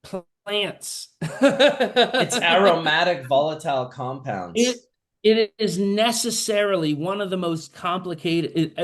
plants. It's aromatic volatile compounds. It is necessarily one of the most complicated.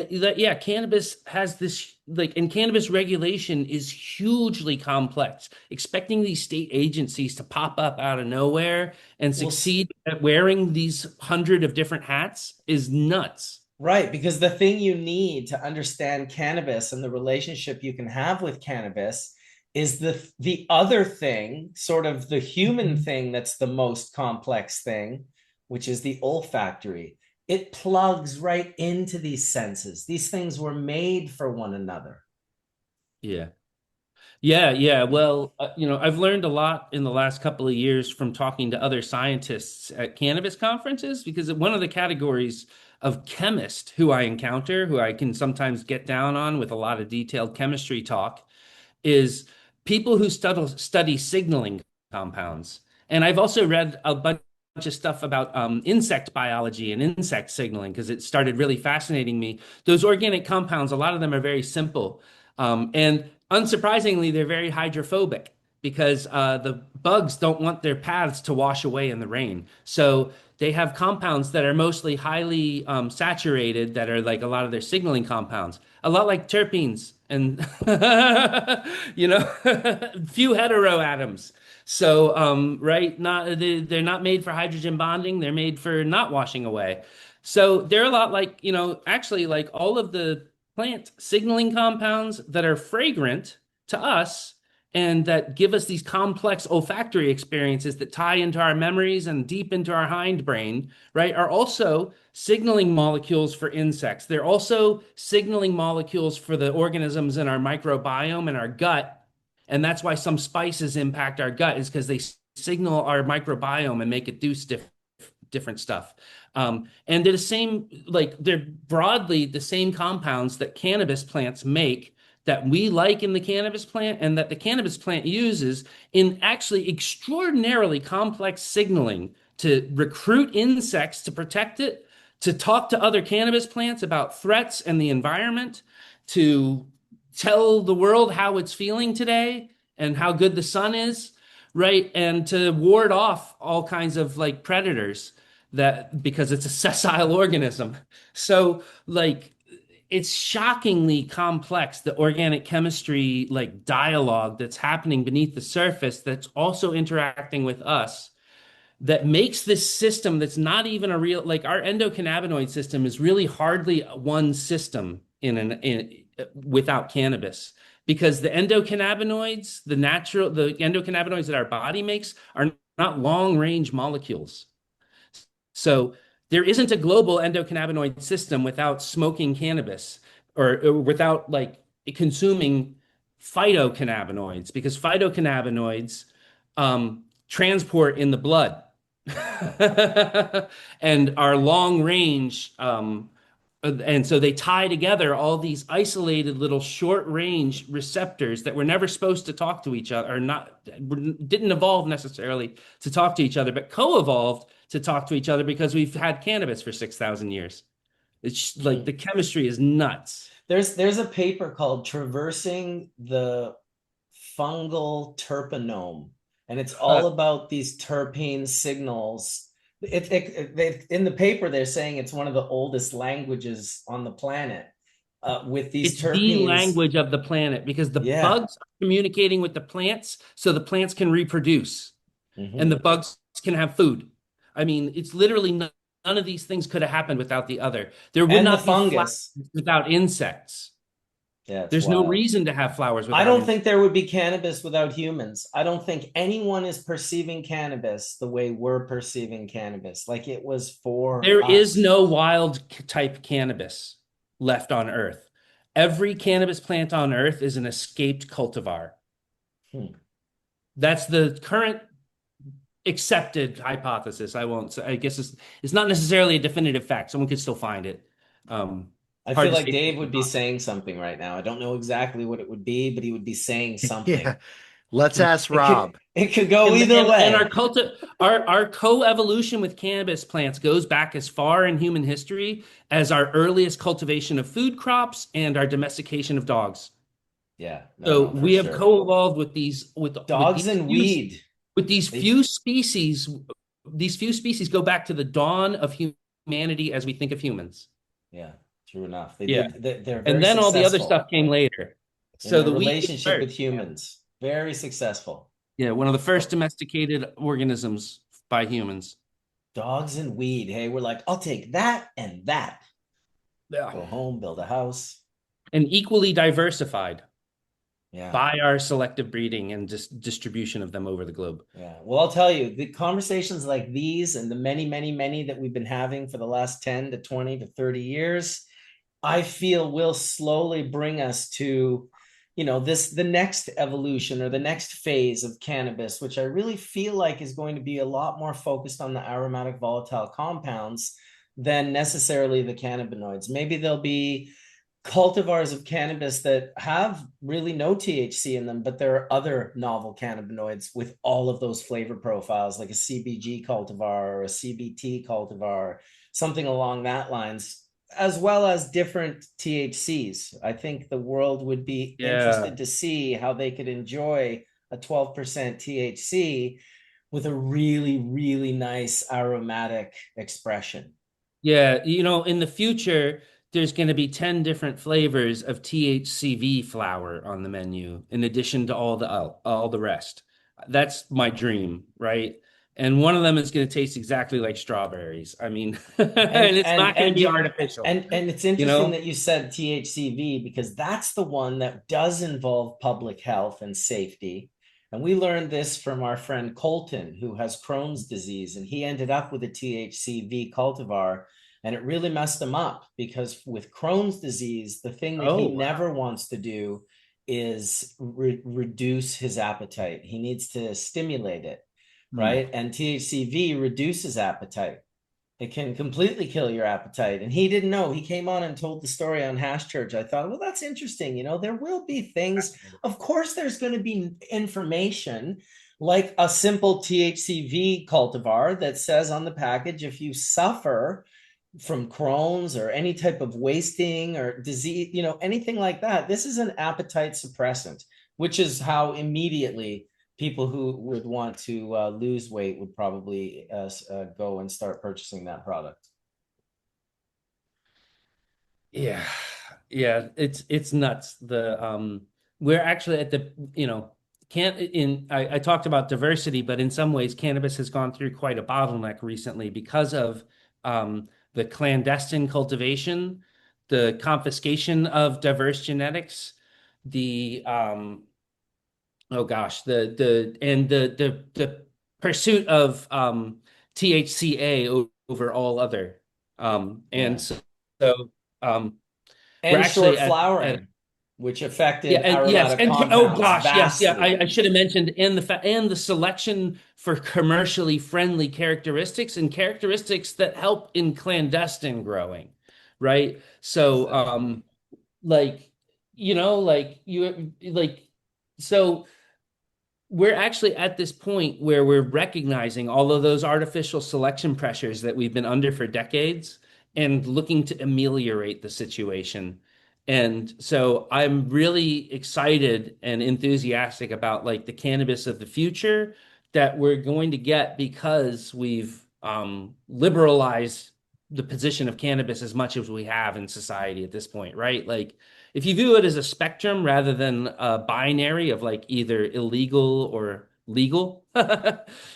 Cannabis has this, and cannabis regulation is hugely complex. Expecting these state agencies to pop up out of nowhere and succeed at wearing these 100 of different hats is nuts. Right, because the thing you need to understand cannabis and the relationship you can have with cannabis is the other thing, sort of the human thing that's the most complex thing, which is the olfactory. It plugs right into these senses. These things were made for one another. Yeah. Yeah. Well, I've learned a lot in the last couple of years from talking to other scientists at cannabis conferences, because one of the categories of chemist who I encounter, who I can sometimes get down on with a lot of detailed chemistry talk, is people who study signaling compounds. And I've also read a bunch of stuff about insect biology and insect signaling, because it started really fascinating me. Those organic compounds, a lot of them are very simple. And unsurprisingly, they're very hydrophobic, because the bugs don't want their paths to wash away in the rain. So they have compounds that are mostly highly saturated, that are like a lot of their signaling compounds, a lot like terpenes and, few heteroatoms. So, right, they're not made for hydrogen bonding. They're made for not washing away. So they're a lot like, actually like all of the plant signaling compounds that are fragrant to us and that give us these complex olfactory experiences that tie into our memories and deep into our hindbrain, right, are also signaling molecules for insects. They're also signaling molecules for the organisms in our microbiome and our gut. And that's why some spices impact our gut, is because they signal our microbiome and make it do different stuff. And they're the same, like they're broadly the same compounds that cannabis plants make, that we like in the cannabis plant, and that the cannabis plant uses in actually extraordinarily complex signaling to recruit insects to protect it, to talk to other cannabis plants about threats and the environment, to tell the world how it's feeling today and how good the sun is, right? And to ward off all kinds of like predators, that because it's a sessile organism. So like it's shockingly complex, the organic chemistry like dialogue that's happening beneath the surface, that's also interacting with us, that makes this system that's not even a real, like our endocannabinoid system is really hardly one system without cannabis, because the endocannabinoids, the endocannabinoids that our body makes, are not long range molecules. So there isn't a global endocannabinoid system without smoking cannabis, or without like consuming phytocannabinoids, because phytocannabinoids transport in the blood and are long range. And so they tie together all these isolated little short range receptors that were never supposed to talk to each other, or didn't evolve necessarily to talk to each other, but co-evolved to talk to each other because we've had cannabis for 6,000 years. It's like the chemistry is nuts. There's a paper called Traversing the Fungal Terpenome, and it's all about these terpene signals. In the paper, they're saying it's one of the oldest languages on the planet, with these It's terpenes. the language of the planet, because the Yeah. bugs are communicating with the plants so the plants can reproduce and the bugs can have food. I mean, it's literally none of these things could have happened without the other. There would And not the be fungus flowers without insects. Yeah, it's There's no wild. reason to have flowers without I don't insects. think there would be cannabis without humans. I don't think anyone is perceiving cannabis the way we're perceiving cannabis, like it was for There us. is no wild type cannabis left on Earth. Every cannabis plant on Earth is an escaped cultivar. That's the current accepted hypothesis. I guess it's not necessarily a definitive fact. Someone could still find it. I feel like Dave would be saying something right now. I don't know exactly what it would be, but he would be saying something. Yeah. Let's ask Rob. It could go either way. And our co-evolution with cannabis plants goes back as far in human history as our earliest cultivation of food crops and our domestication of dogs. Yeah. So we have co-evolved with dogs and weed. With these few species. These few species go back to the dawn of humanity as we think of humans. Yeah, true enough. They're very and then all the other successful stuff came later. So the relationship with humans, very successful. Yeah, one of the first domesticated organisms by humans. Dogs and weed. Hey, we're like, I'll take that and that. Yeah. Go home, build a house. And equally diversified. Yeah. By our selective breeding and just distribution of them over the globe. Yeah. Well, I'll tell you, the conversations like these and the many, many, many that we've been having for the last 10 to 20 to 30 years, I feel will slowly bring us to, the next evolution or the next phase of cannabis, which I really feel like is going to be a lot more focused on the aromatic volatile compounds than necessarily the cannabinoids. Maybe there'll be cultivars of cannabis that have really no THC in them, but there are other novel cannabinoids with all of those flavor profiles, like a CBG cultivar or a CBT cultivar, something along that lines, as well as different THCs. I think the world would be interested to see how they could enjoy a 12% THC with a really, really nice aromatic expression. Yeah, in the future, there's going to be 10 different flavors of THCV flower on the menu, in addition to all the rest. That's my dream, right? And one of them is going to taste exactly like strawberries. I mean, and And it's and not going to and be you artificial, and it's you interesting know? that you said THCV because that's the one that does involve public health and safety. And we learned this from our friend Colton, who has Crohn's disease, and he ended up with a THCV cultivar, and it really messed him up because with Crohn's disease, the thing that he Oh, wow. never wants to do is reduce his appetite. He needs to stimulate it, Hmm. right? And THCV reduces appetite. It can completely kill your appetite. And he didn't know. He came on and told the story on Hash Church. I thought, well, that's interesting. There will be things. Of course, there's going to be information like a simple THCV cultivar that says on the package, if you suffer from Crohn's or any type of wasting or disease, anything like that, this is an appetite suppressant, which is how immediately people who would want to lose weight would probably go and start purchasing that product. Yeah. Yeah, it's nuts. We're actually at the, can't in I talked about diversity, but in some ways cannabis has gone through quite a bottleneck recently because of the clandestine cultivation, the confiscation of diverse genetics, the oh gosh, the pursuit of THCA over all other. And Yeah. so um we're And actually short at flowering, which yeah, affected and yes, aromatic and oh compounds gosh, yes, yeah, vastly. I should have mentioned and the selection for commercially friendly characteristics and characteristics that help in clandestine growing, right? So, Exactly. like, like so we're actually at this point where we're recognizing all of those artificial selection pressures that we've been under for decades and looking to ameliorate the situation. And so I'm really excited and enthusiastic about like the cannabis of the future that we're going to get because we've liberalized the position of cannabis as much as we have in society at this point, right? Like if you view it as a spectrum rather than a binary of like either illegal or legal,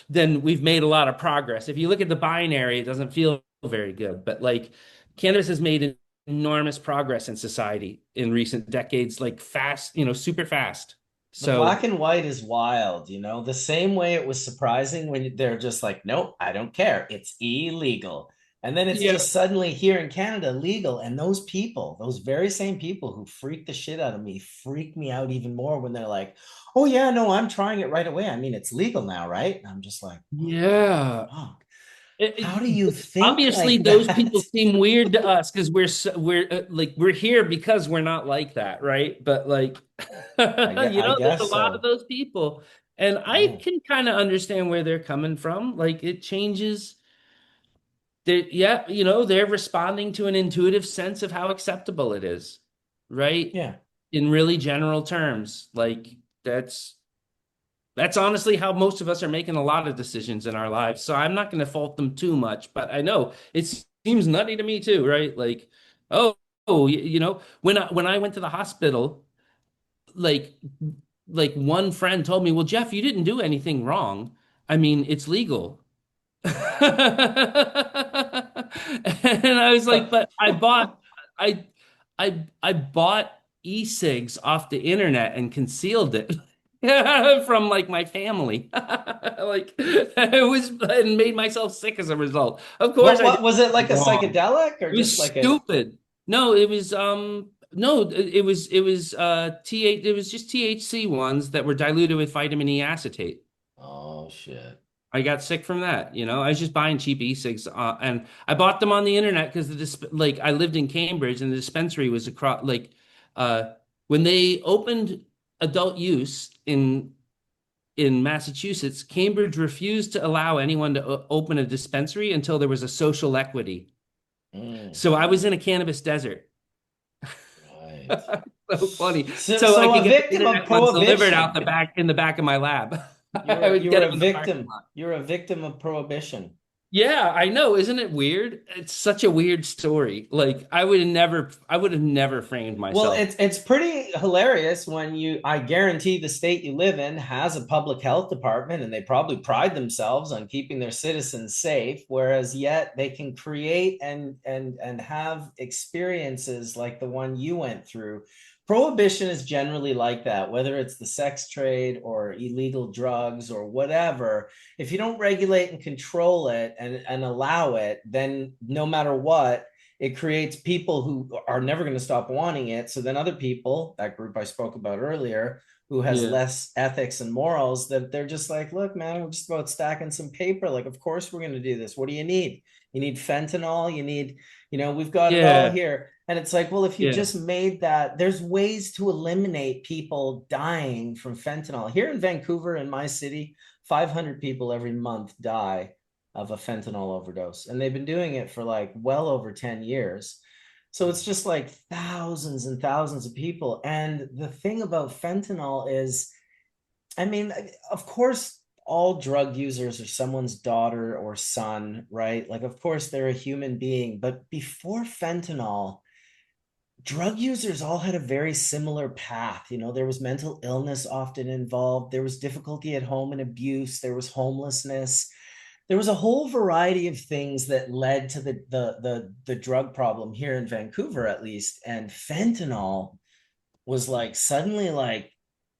then we've made a lot of progress. If you look at the binary, it doesn't feel very good. But like cannabis has made enormous progress in society in recent decades, like fast, super fast. The black So and white is wild, the same way it was surprising when they're just like, nope, I don't care. It's illegal. And then it's yeah, just suddenly here in Canada legal. And those people, those very same people who freak the shit out of me, freak me out even more when they're like, oh, yeah, no, I'm trying it right away. I mean, it's legal now, right? And I'm just like, what yeah. the fuck? It- How do you think Obviously, like those that? people seem weird to us because we're here because we're not like that, right? But like, I there's a guess lot of so. those people, and I Yeah. can kind of understand where they're coming from. Like, it changes. Yeah, they're responding to an intuitive sense of how acceptable it is, right? Yeah. In really general terms, like that's that's honestly how most of us are making a lot of decisions in our lives. So I'm not going to fault them too much, but I know it seems nutty to me too, right? Like, oh, when I went to the hospital, like like one friend told me, "Well, Jeff, you didn't do anything wrong. I mean, it's legal." And I was like, "But I I bought e-cigs off the internet and concealed it." From like my family. Like it was and made myself sick as a result. Of course I What did was it, like a wrong. psychedelic or It was just like a stupid. No, it was no, it was TH it was just THC ones that were diluted with vitamin E acetate. oh shit. I got sick from that, I was just buying cheap e-cigs, and I bought them on the internet because like I lived in Cambridge and the dispensary was across like uh when they opened adult use in Massachusetts, Cambridge refused to allow anyone to open a dispensary until there was a social equity. Mm, So I was in a cannabis desert. So funny. So, So I so could a get the victim of internet ones delivered out prohibition. the back in the back of my lab. You're I a, would you're get a them in the parking victim. lot. You're a victim of prohibition. Yeah, I know. Isn't it weird? It's such a weird story. Like I would have never framed Well, myself. it's pretty hilarious when I guarantee the state you live in has a public health department and they probably pride themselves on keeping their citizens safe, whereas yet they can create and have experiences like the one you went through. Prohibition is generally like that, whether it's the sex trade or illegal drugs or whatever. If you don't regulate and control it and allow it, then no matter what, it creates people who are never going to stop wanting it. So then other people, that group I spoke about earlier, who has Yeah. less ethics and morals, that they're just like, look, man, we're just about stacking some paper. Like, of course we're going to do this. What do you need? You need fentanyl. You need, we've got it all Yeah. here. And it's like, well, if you Yeah. just made that, there's ways to eliminate people dying from fentanyl. Here in Vancouver, in my city, 500 people every month die of a fentanyl overdose. And they've been doing it for like well over 10 years. So it's just like thousands and thousands of people. And the thing about fentanyl is, I mean, of course, all drug users are someone's daughter or son, right? Like, of course, they're a human being. But before fentanyl, drug users all had a very similar path. There was mental illness often involved, there was difficulty at home and abuse, there was homelessness, there was a whole variety of things that led to the drug problem here in Vancouver, at least. And fentanyl was like suddenly like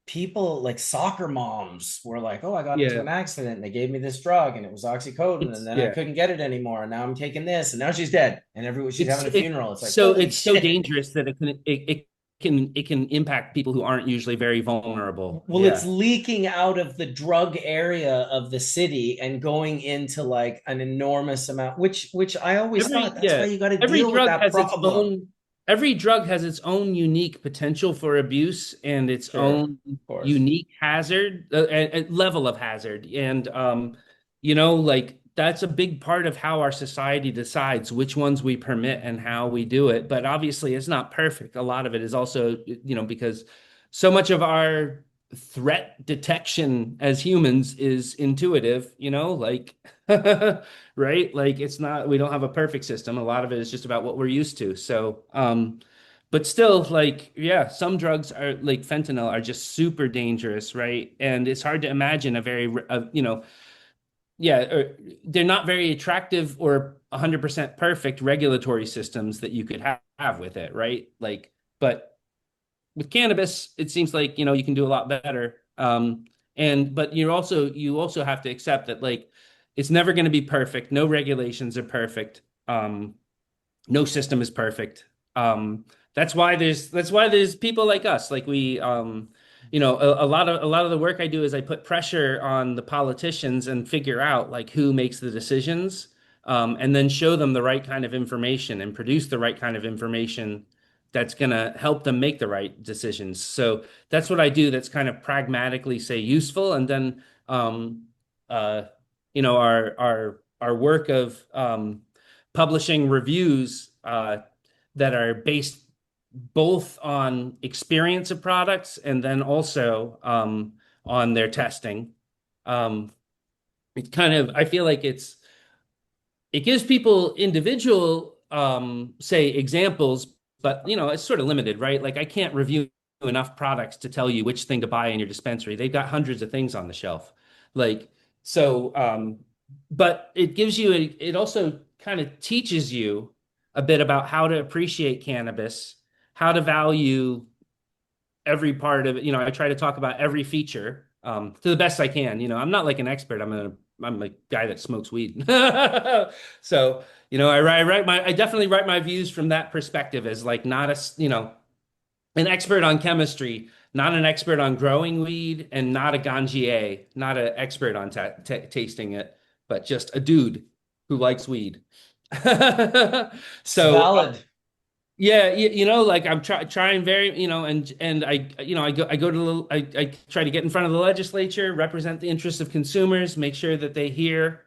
people like soccer moms were like, oh, I got into Yeah. an accident and they gave me this drug and it was oxycodone and then I Yeah. couldn't get it anymore and now I'm taking this and now she's dead and she's having a funeral. It's like, holy It's so shit. dangerous that it can impact people who aren't usually very vulnerable. Well, it's Yeah. leaking out of the drug area of the city and going into like an enormous amount, which I always thought that's why you got to Every deal with drug that has its problem. own every drug has its own unique potential for abuse and its Sure, own of course. unique hazard level of hazard. And like that's a big part of how our society decides which ones we permit and how we do it. But obviously it's not perfect. A lot of it is also, because so much of our threat detection as humans is intuitive, like right? Like it's not, we don't have a perfect system. A lot of it is just about what we're used to. So, but still, like, yeah, some drugs are like fentanyl are just super dangerous, right? And it's hard to imagine a very, yeah, they're not very attractive or 100% perfect regulatory systems that you could have with it, right? Like, but with cannabis, it seems like, you can do a lot better. But you also have to accept that like it's never going to be perfect. No regulations are perfect. No system is perfect. That's why there's people like us. Like a lot of the work I do is I put pressure on the politicians and figure out like who makes the decisions, and then show them the right kind of information and produce the right kind of information that's gonna help them make the right decisions. So that's what I do. That's kind of pragmatically say useful, and then uh, our work of publishing reviews that are based both on experience of products and then also on their testing. Um, it kind of, I feel like it gives people individual, say, examples, but it's sort of limited, right? Like I can't review enough products to tell you which thing to buy in your dispensary. They've got hundreds of things on the shelf. Like, so, but it also kind of teaches you a bit about how to appreciate cannabis, how to value every part of it. I try to talk about every feature to the best I can. I'm not like an expert. I'm a guy that smokes weed. So, I definitely write my views from that perspective as like not an expert on chemistry, not an expert on growing weed, and not a ganjier, not an expert on tasting it, but just a dude who likes weed. It's So, valid. yeah, like I'm trying very, and I go to I try to get in front of the legislature, represent the interests of consumers, make sure that they hear,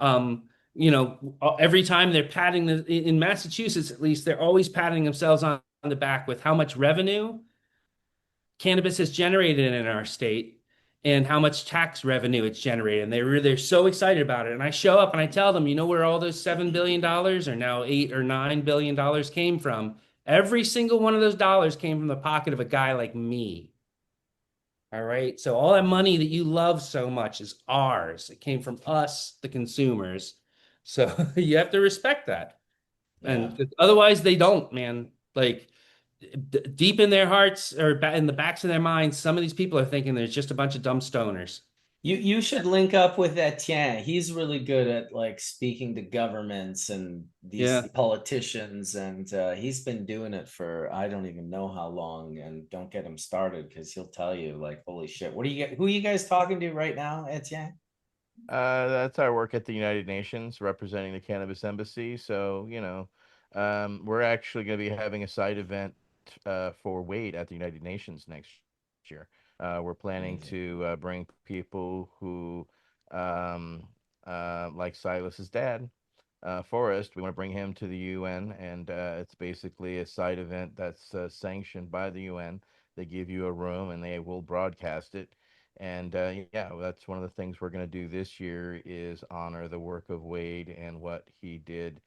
every time they're patting in Massachusetts, at least, they're always patting themselves on the back with how much revenue cannabis has generated in our state and how much tax revenue it's generated. And they're so excited about it. And I show up and I tell them, you know where all those $7 billion or now $8 or $9 billion came from? Every single one of those dollars came from the pocket of a guy like me. All right. So all that money that you love so much is ours. It came from us, the consumers. So you have to respect that. And otherwise they don't, man. Like deep in their hearts or in the backs of their minds, some of these people are thinking there's just a bunch of dumb stoners. You should link up with Etienne. He's really good at like speaking to governments and these Yeah. politicians, and he's been doing it for I don't even know how long. And don't get him started because he'll tell you like, holy shit, what do you get? Who are you guys talking to right now, Etienne? That's our work at the United Nations representing the Cannabis Embassy. So, we're actually going to be having a side event for Wade at the United Nations next year. We're planning to bring people who, like Silas's dad, Forrest. We want to bring him to the UN, and it's basically a side event that's sanctioned by the UN. They give you a room, and they will broadcast it. And yeah, that's one of the things we're going to do this year is honor the work of Wade and what he did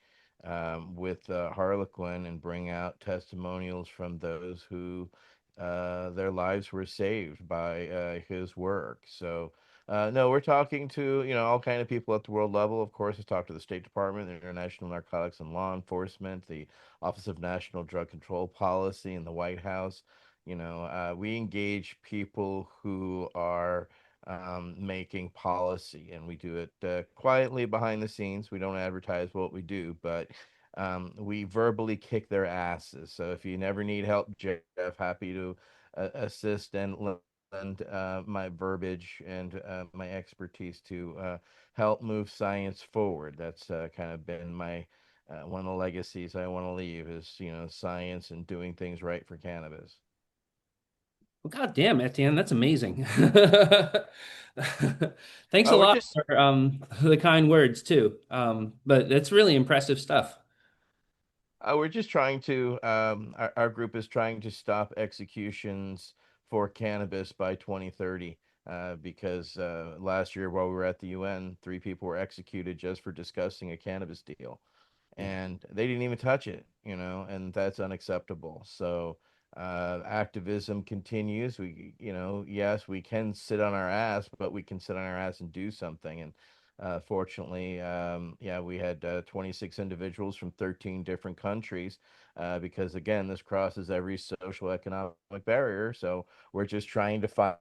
with Harlequin and bring out testimonials from those who their lives were saved by his work. So no, we're talking to, all kind of people at the world level. Of course, let's talk to the State Department, the International Narcotics and Law Enforcement, the Office of National Drug Control Policy, and the White House. We engage people who are making policy, and we do it quietly behind the scenes. We don't advertise what we do, but we verbally kick their asses. So if you never need help, Jeff, happy to assist and lend my verbiage and my expertise to help move science forward. That's kind of been my one of the legacies I want to leave is, science and doing things right for cannabis. Well, God damn, Etienne, that's amazing. Thanks a Oh, we're lot just for the kind words too. But that's really impressive stuff. we're just trying to our group is trying to stop executions for cannabis by 2030 because last year while we were at the UN, 3 people were executed just for discussing a cannabis deal, and they didn't even touch it, and that's unacceptable. So activism continues. Yes, we can sit on our ass, but we can sit on our ass and do something. And fortunately, yeah, we had 26 individuals from 13 different countries because, again, this crosses every social economic barrier. So we're just trying to find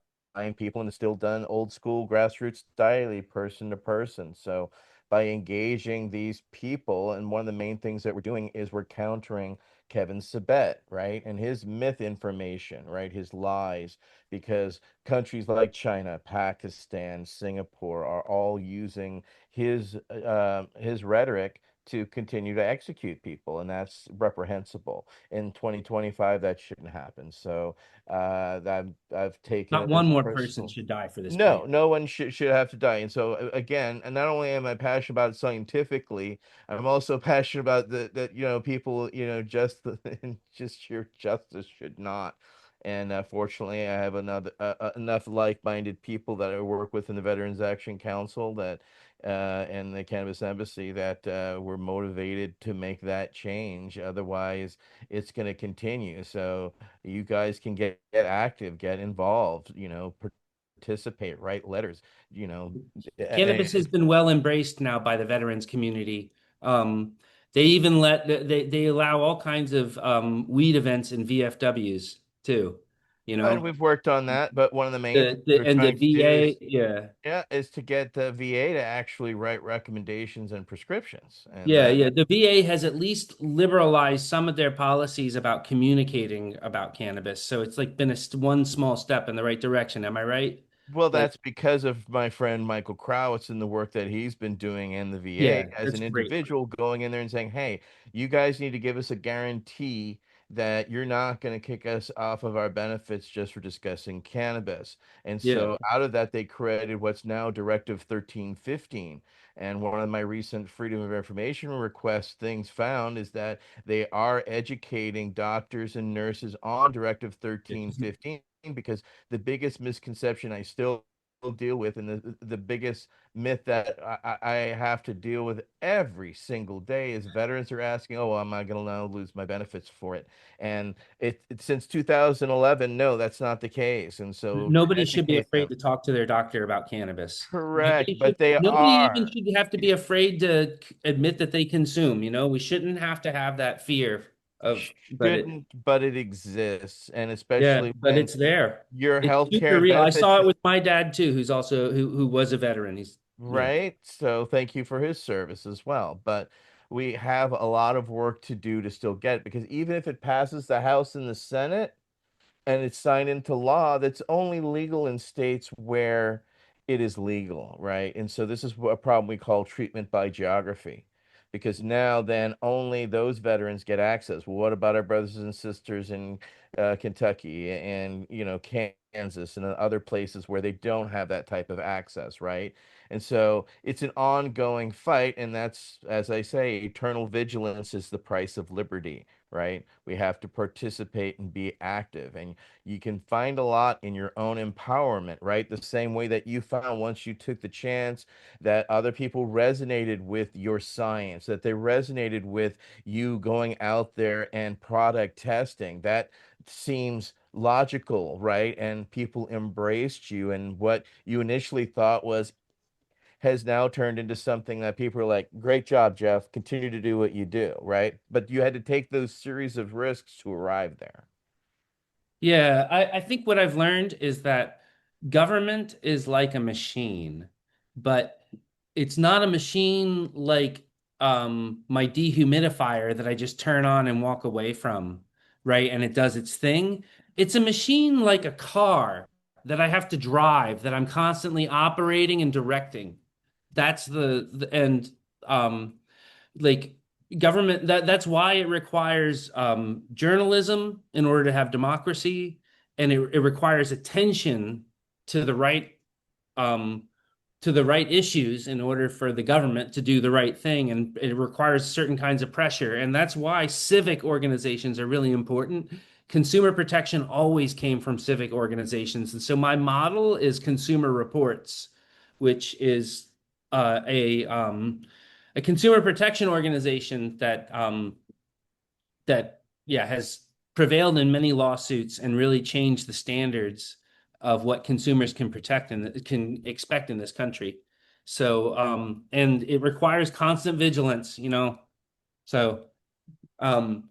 people, and it's still done old school grassroots style, person to person. So by engaging these people, and one of the main things that we're doing is we're countering Kevin Sabet, right? And his myth information, right? His lies, because countries like China, Pakistan, Singapore are all using his rhetoric to continue to execute people, and that's reprehensible. In 2025, that shouldn't happen. So that I've taken Not it one as a more person personal. should die for this No, plan. no one should have to die. And so again, and not only am I passionate about it scientifically, I'm also passionate about that people just just sheer justice should not. And fortunately, I have enough like-minded people that I work with in the Veterans Action Council that and the Cannabis Embassy that were motivated to make that change. Otherwise, it's going to continue. So you guys can get active, get involved, participate, write letters, you know. Cannabis has been well embraced now by the veterans community. Um, they even they allow all kinds of weed events in VFWs too. You And know, we've worked on that, but one of the main things we're and the trying to do VA, is yeah. yeah, is to get the VA to actually write recommendations and prescriptions. And Yeah, that yeah. The VA has at least liberalized some of their policies about communicating about cannabis. So it's like been one small step in the right direction. Am I right? well, Like, that's because of my friend Michael Crowitz and the work that he's been doing in the VA yeah, as that's an great. individual going in there and saying, hey, you guys need to give us a guarantee that you're not going to kick us off of our benefits just for discussing cannabis. And Yeah. so out of that, they created what's now Directive 1315. And one of my recent Freedom of Information request things found is that they are educating doctors and nurses on Directive 1315, because the biggest misconception I still deal with, and the biggest myth that I have to deal with every single day, is veterans are asking, oh, well, am I going to now lose my benefits for it? And since 2011, no, that's not the case. And so to Nobody should be educate afraid them, to talk to their doctor about cannabis. correct, but they Nobody even are. should have to be afraid to admit that they consume. We shouldn't have to have that fear of, Shouldn't, but it exists. And yeah, especially but when it's there. your It's super healthcare real. I saw benefits, it with my dad too, who was a veteran. He's, right? So thank you for his service as well. But we have a lot of work to do to still get it, because even if it passes the House and the Senate, and it's signed into law, that's only legal in states where it is legal, right? And so this is a problem we call treatment by geography, because now then only those veterans get access. Well, what about our brothers and sisters in Kentucky and Kansas and other places where they don't have that type of access, right? And so it's an ongoing fight, and that's, as I say, eternal vigilance is the price of liberty, right? We have to participate and be active. And you can find a lot in your own empowerment, right? The same way that you found once you took the chance that other people resonated with your science, that they resonated with you going out there and product testing. That seems logical, right? And people embraced you. And what you initially thought was has now turned into something that people are like, great job, Jeff. Continue to do what you do, right? But you had to take those series of risks to arrive there. yeah. I think what I've learned is that government is like a machine, but it's not a machine like my dehumidifier that I just turn on and walk away from, right? And it does its thing. It's a machine like a car that I have to drive, that I'm constantly operating and directing. That's the and like government, that's why it requires journalism in order to have democracy, and it requires attention to the right um, to the right issues in order for the government to do the right thing, and it requires certain kinds of pressure, and that's why civic organizations are really important. Consumer protection always came from civic organizations, and so my model is Consumer Reports, which is a consumer protection organization that yeah has prevailed in many lawsuits and really changed the standards of what consumers can protect and can expect in this country. So and it requires constant vigilance, So um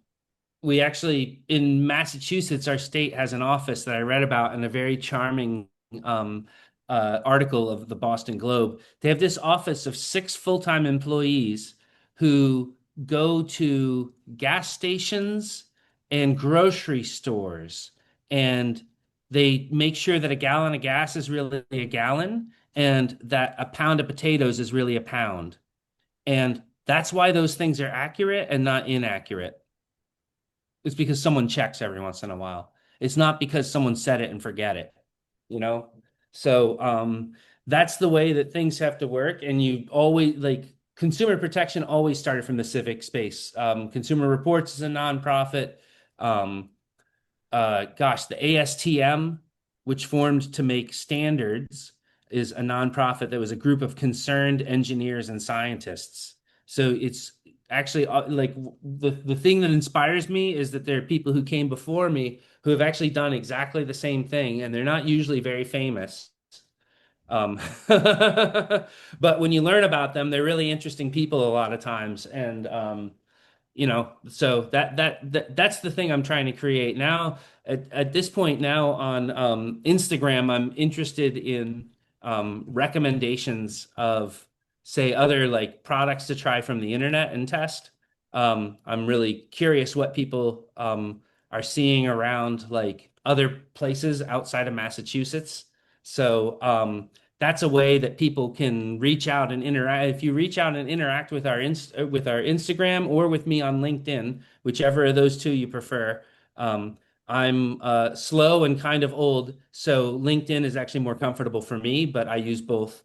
we actually, in Massachusetts, our state has an office that I read about in a very charming um article of the Boston Globe. They have this office of 6 full-time employees who go to gas stations and grocery stores, and they make sure that a gallon of gas is really a gallon and that a pound of potatoes is really a pound. And that's why those things are accurate and not inaccurate. It's because someone checks every once in a while. It's not because someone said it and forget it, you know? So that's the way that things have to work. And you always, like, consumer protection always started from the civic space. Consumer Reports is a nonprofit. Um, the ASTM, which formed to make standards, is a nonprofit that was a group of concerned engineers and scientists. So it's actually like the thing that inspires me is that there are people who came before me who have actually done exactly the same thing, and they're not usually very famous. But when you learn about them, they're really interesting people a lot of times, and so that's the thing I'm trying to create now. At this point now on Instagram, I'm interested in recommendations of, say, other like products to try from the internet and test. I'm really curious what people are seeing around like other places outside of Massachusetts. So that's a way that people can reach out and interact. If you reach out and interact with with our Instagram or with me on LinkedIn, whichever of those two you prefer. I'm slow and kind of old, so LinkedIn is actually more comfortable for me, but I use both.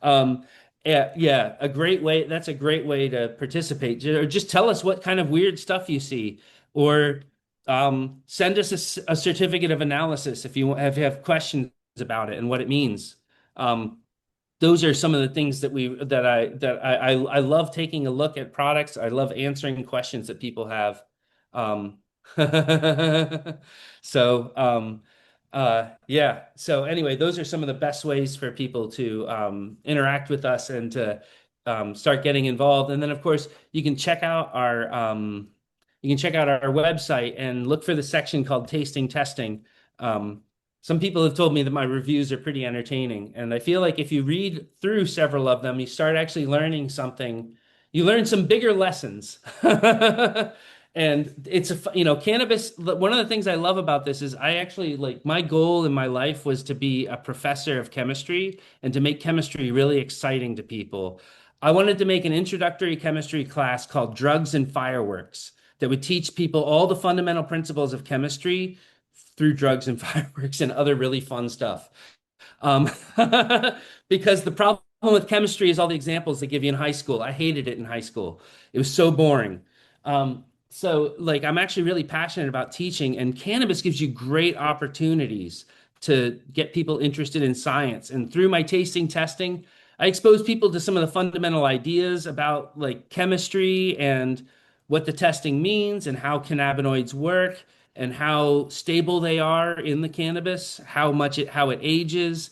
Um, yeah, yeah, a great way. That's a great way to participate. Or just tell us what kind of weird stuff you see, or send us a certificate of analysis if you have questions about it and what it means. Um, those are some of the things that I love taking a look at products. I love answering questions that people have. Um, so yeah. So anyway, those are some of the best ways for people to interact with us and to start getting involved. And then of course you can check out our website and look for the section called Tasting Testing. Um, some people have told me that my reviews are pretty entertaining, and I feel like if you read through several of them, you start actually learning something. You learn some bigger lessons. And cannabis, one of the things I love about this is I actually like my goal in my life was to be a professor of chemistry and to make chemistry really exciting to people. I wanted to make an introductory chemistry class called Drugs and Fireworks that would teach people all the fundamental principles of chemistry through drugs and fireworks and other really fun stuff. Um, because the problem with chemistry is all the examples they give you in high school. I hated it in high school. It was so boring. So like I'm actually really passionate about teaching, and cannabis gives you great opportunities to get people interested in science. And through my tasting testing, I expose people to some of the fundamental ideas about like chemistry and what the testing means and how cannabinoids work and how stable they are in the cannabis, how it ages.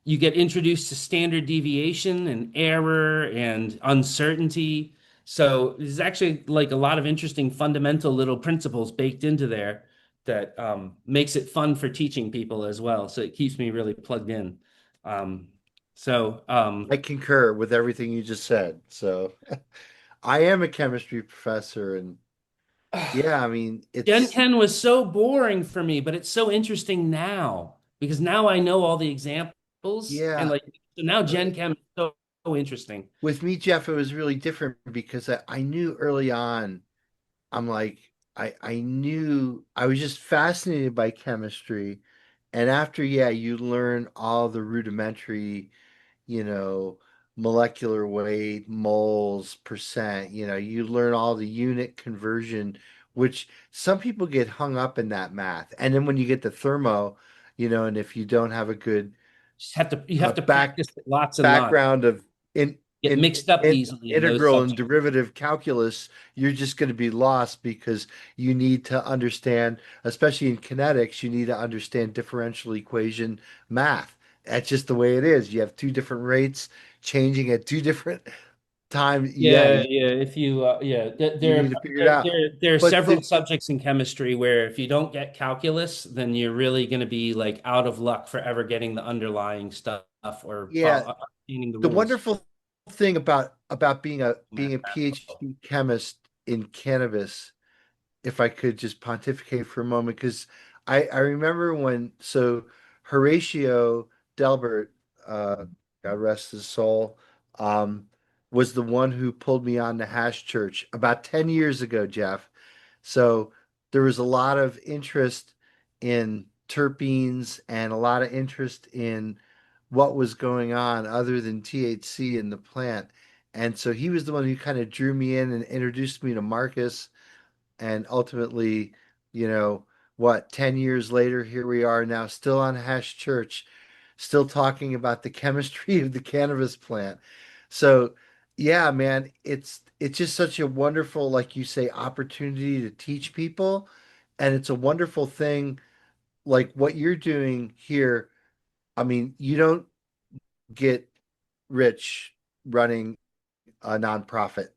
You get introduced to standard deviation and error and uncertainty. So there's actually like a lot of interesting fundamental little principles baked into there that makes it fun for teaching people as well. So it keeps me really plugged in. Um, so I concur with everything you just said. So I am a chemistry professor, and yeah, I mean, Gen it's, 10 was so boring for me, but it's so interesting now because now I know all the examples and yeah. like so now Gen Chem is so interesting. With me, Jeff, it was really different because I knew early on, I'm like, I knew I was just fascinated by chemistry. And after, yeah, you learn all the rudimentary, you know, molecular weight, moles, percent, you learn all the unit conversion, which some people get hung up in that math. And then when you get the thermo, and if you don't have a good You have to back practice it lots and lots. background of in Get mixed up easily in those integral and subjects. derivative calculus, you're just going to be lost because you need to understand, especially in kinetics, you need to understand differential equation math. That's just the way it is. You have two different rates changing at two different times. Yeah, Yeah, yeah. If you, yeah, you need to figure it out. there are But several subjects in chemistry where if you don't get calculus, then you're really going to be like out of luck for ever getting the underlying stuff or yeah, understanding the the rules. wonderful thing about being a Mathematical. PhD chemist in cannabis, if I could just pontificate for a moment, because I remember when Horatio Delbert, God rest his soul, um, was the one who pulled me on to Hash Church about 10 years ago, Jeff. So there was a lot of interest in terpenes and a lot of interest in what was going on other than THC in the plant. And so he was the one who kind of drew me in and introduced me to Marcus, and ultimately, you know, 10 years later, here we are now still on Hash Church, still talking about the chemistry of the cannabis plant. So, yeah, man, it's just such a wonderful, like you say, opportunity to teach people. And it's a wonderful thing, like what you're doing here. I mean, you don't get rich running a nonprofit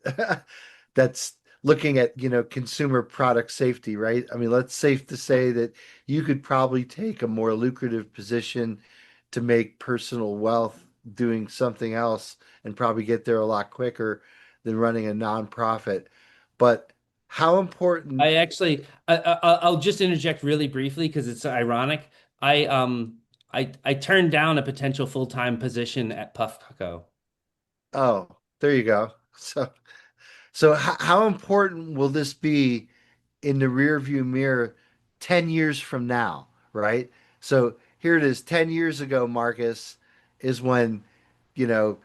that's looking at, consumer product safety, right? I mean, let's safe to say that you could probably take a more lucrative position to make personal wealth doing something else and probably get there a lot quicker than running a nonprofit. But how important, I'll just interject really briefly because it's ironic. I I turned down a potential full-time position at Puffco. Oh, there you go. So how important will this be in the rear view mirror 10 years from now, right? So here it is 10 years ago, Marcus, is when, you know,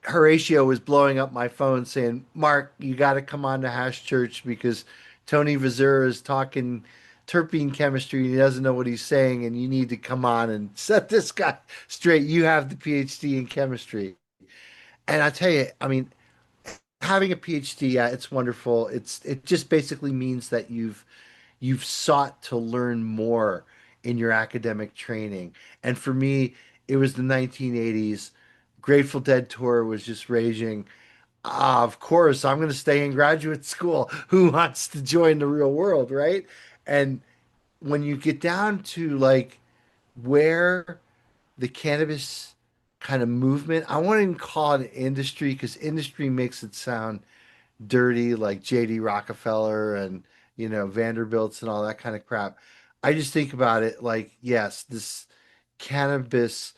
Horatio was blowing up my phone saying, Mark, you got to come on to Hash Church because Tony Vazura is talking terpene chemistry and he doesn't know what he's saying, and you need to come on and set this guy straight. You have the PhD in chemistry. And I tell you, I mean, having a PhD, yeah, it's wonderful. It just basically means that you've sought to learn more in your academic training. And for me, it was the 1980s. Grateful Dead tour was just raging. Ah, of course, I'm going to stay in graduate school. Who wants to join the real world, right? And when you get down to like where the cannabis kind of movement, I won't even call it an industry because industry makes it sound dirty, like JD Rockefeller and Vanderbilts and all that kind of crap. I just think about it like, yes, this cannabis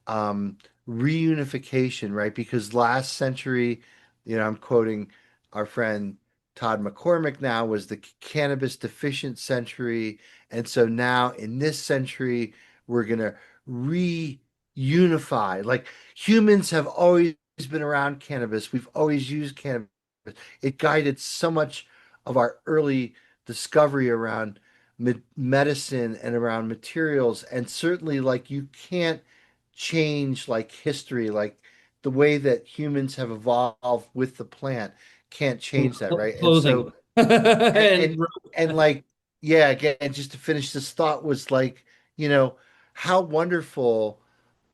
um, reunification, right? Because last century, I'm quoting our friend Todd McCormick now, was the cannabis deficient century. And so now in this century, we're going to reunify. Like humans have always been around cannabis, we've always used cannabis. It guided so much of our early discovery around medicine and around materials. And certainly, like, you can't change like history, like the way that humans have evolved with the plant can't change that, right? And Clothing. so, and And and, and like, yeah, again, just to finish this thought was like, you know, how wonderful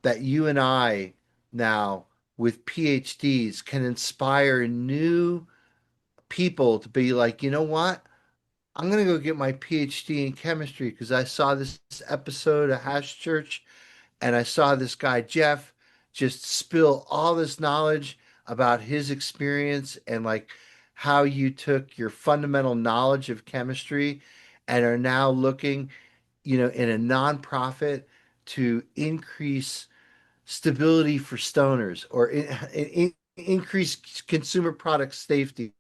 that you and I now with PhDs can inspire new people to be like, you know what? I'm gonna go get my PhD in chemistry because I saw this episode of Hash Church and I saw this guy, Jeff, just spill all this knowledge about his experience and like how you took your fundamental knowledge of chemistry and are now looking, in a nonprofit to increase stability for stoners or increase consumer product safety,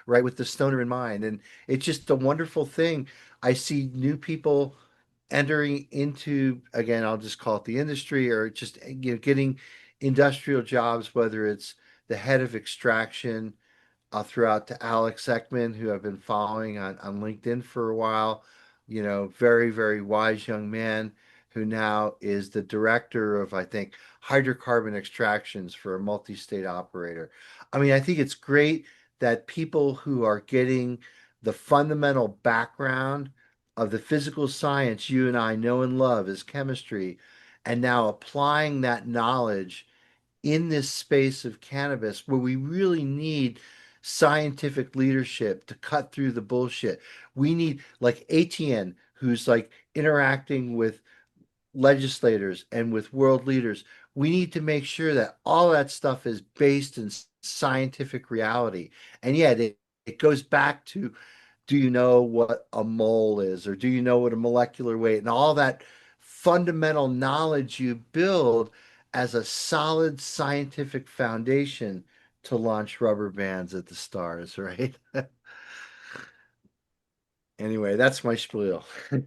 right, with the stoner in mind. And it's just a wonderful thing. I see new people entering into, again, I'll just call it the industry, or just getting industrial jobs, whether it's the head of extraction. I'll throw out to Alex Ekman, who I've been following on LinkedIn for a while. Very, very wise young man who now is the director of, I think, hydrocarbon extractions for a multi-state operator. I mean, I think it's great that people who are getting the fundamental background of the physical science you and I know and love as chemistry, and now applying that knowledge in this space of cannabis where we really need scientific leadership to cut through the bullshit. We need like ATN, who's like interacting with legislators and with world leaders. We need to make sure that all that stuff is based in scientific reality. And yet it goes back to, do you know what a mole is? Or do you know what a molecular weight and all that fundamental knowledge you build as a solid scientific foundation to launch rubber bands at the stars, right? Anyway, that's my spiel. You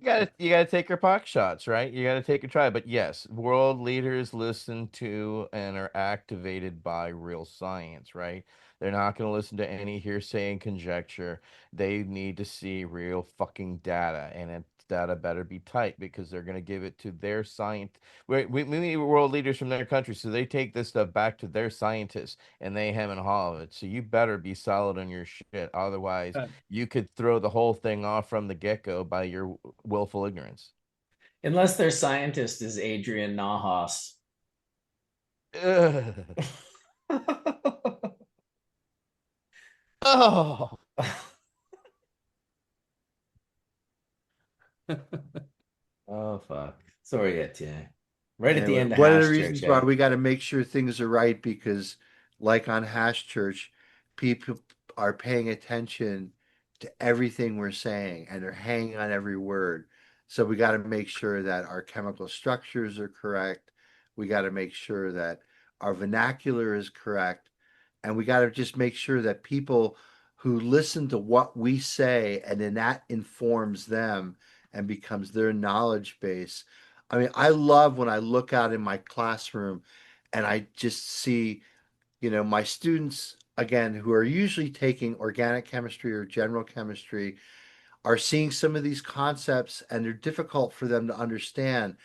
gotta take your pock shots, right? You gotta take a try. But yes, world leaders listen to and are activated by real science, right? They're not gonna listen to any hearsay and conjecture. They need to see real fucking data, and it data better be tight because they're gonna give it to their science. We need world leaders from their country, so they take this stuff back to their scientists and they hem and haw of it. So you better be solid on your shit, otherwise you could throw the whole thing off from the get-go by your willful ignorance. Unless their scientist is Adrian Nahas. Ugh. Oh, Oh fuck. Sorry, Etienne. Right at the Anyway, end of one of the Hash Church, reasons why eh? we got to make sure things are right, because, like on Hash Church, people are paying attention to everything we're saying and they're hanging on every word. So we got to make sure that our chemical structures are correct. We got to make sure that our vernacular is correct. And we got to just make sure that people who listen to what we say and then that informs them and becomes their knowledge base. I mean, I love when I look out in my classroom and I just see, my students, again, who are usually taking organic chemistry or general chemistry, are seeing some of these concepts and they're difficult for them to understand.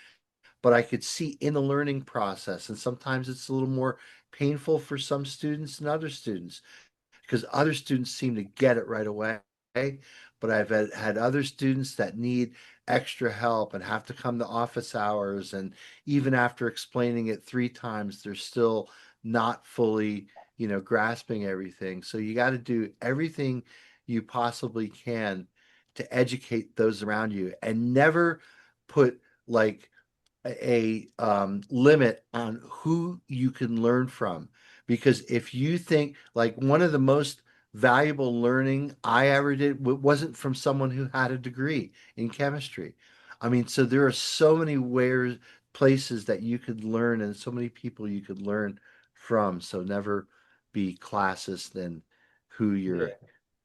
But I could see in the learning process, and sometimes it's a little more painful for some students than other students because other students seem to get it right away. But I've had other students that need extra help and have to come to office hours. And even after explaining it 3 times, they're still not fully, grasping everything. So you got to do everything you possibly can to educate those around you and never put like a limit on who you can learn from. Because if you think like one of the most valuable learning I ever did wasn't from someone who had a degree in chemistry. I mean, so there are so many places that you could learn and so many people you could learn from. So never be classist in who you're Yeah.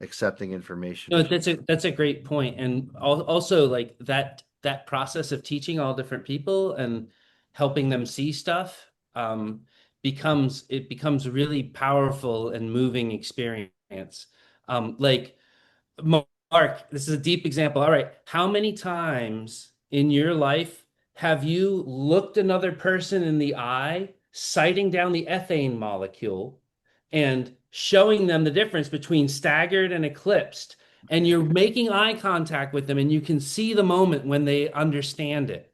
accepting information No, from. that's a great point, and also like that process of teaching all different people and helping them see stuff becomes a really powerful and moving experience. Like Mark, this is a deep example. All right, how many times in your life have you looked another person in the eye, citing down the ethane molecule and showing them the difference between staggered and eclipsed? And you're making eye contact with them, and you can see the moment when they understand it,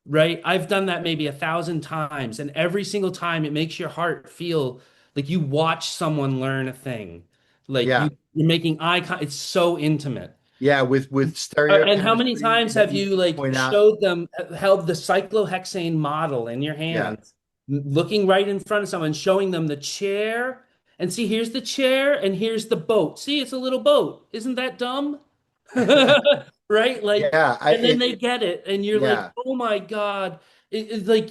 right? I've done that maybe 1,000 times, and every single time it makes your heart feel like you watch someone learn a thing. Like Yeah. you're making eye con it's so intimate. Yeah, with And how many stereochemistry times that have you you like point out. showed them, held the cyclohexane model in your Yeah. hands, looking right in front of someone, showing them the chair, and see, here's the chair and here's the boat. See, it's a little boat. Isn't that dumb? Right? Like, Yeah, I and then it they get it, and you're like, yeah. oh my God. It's like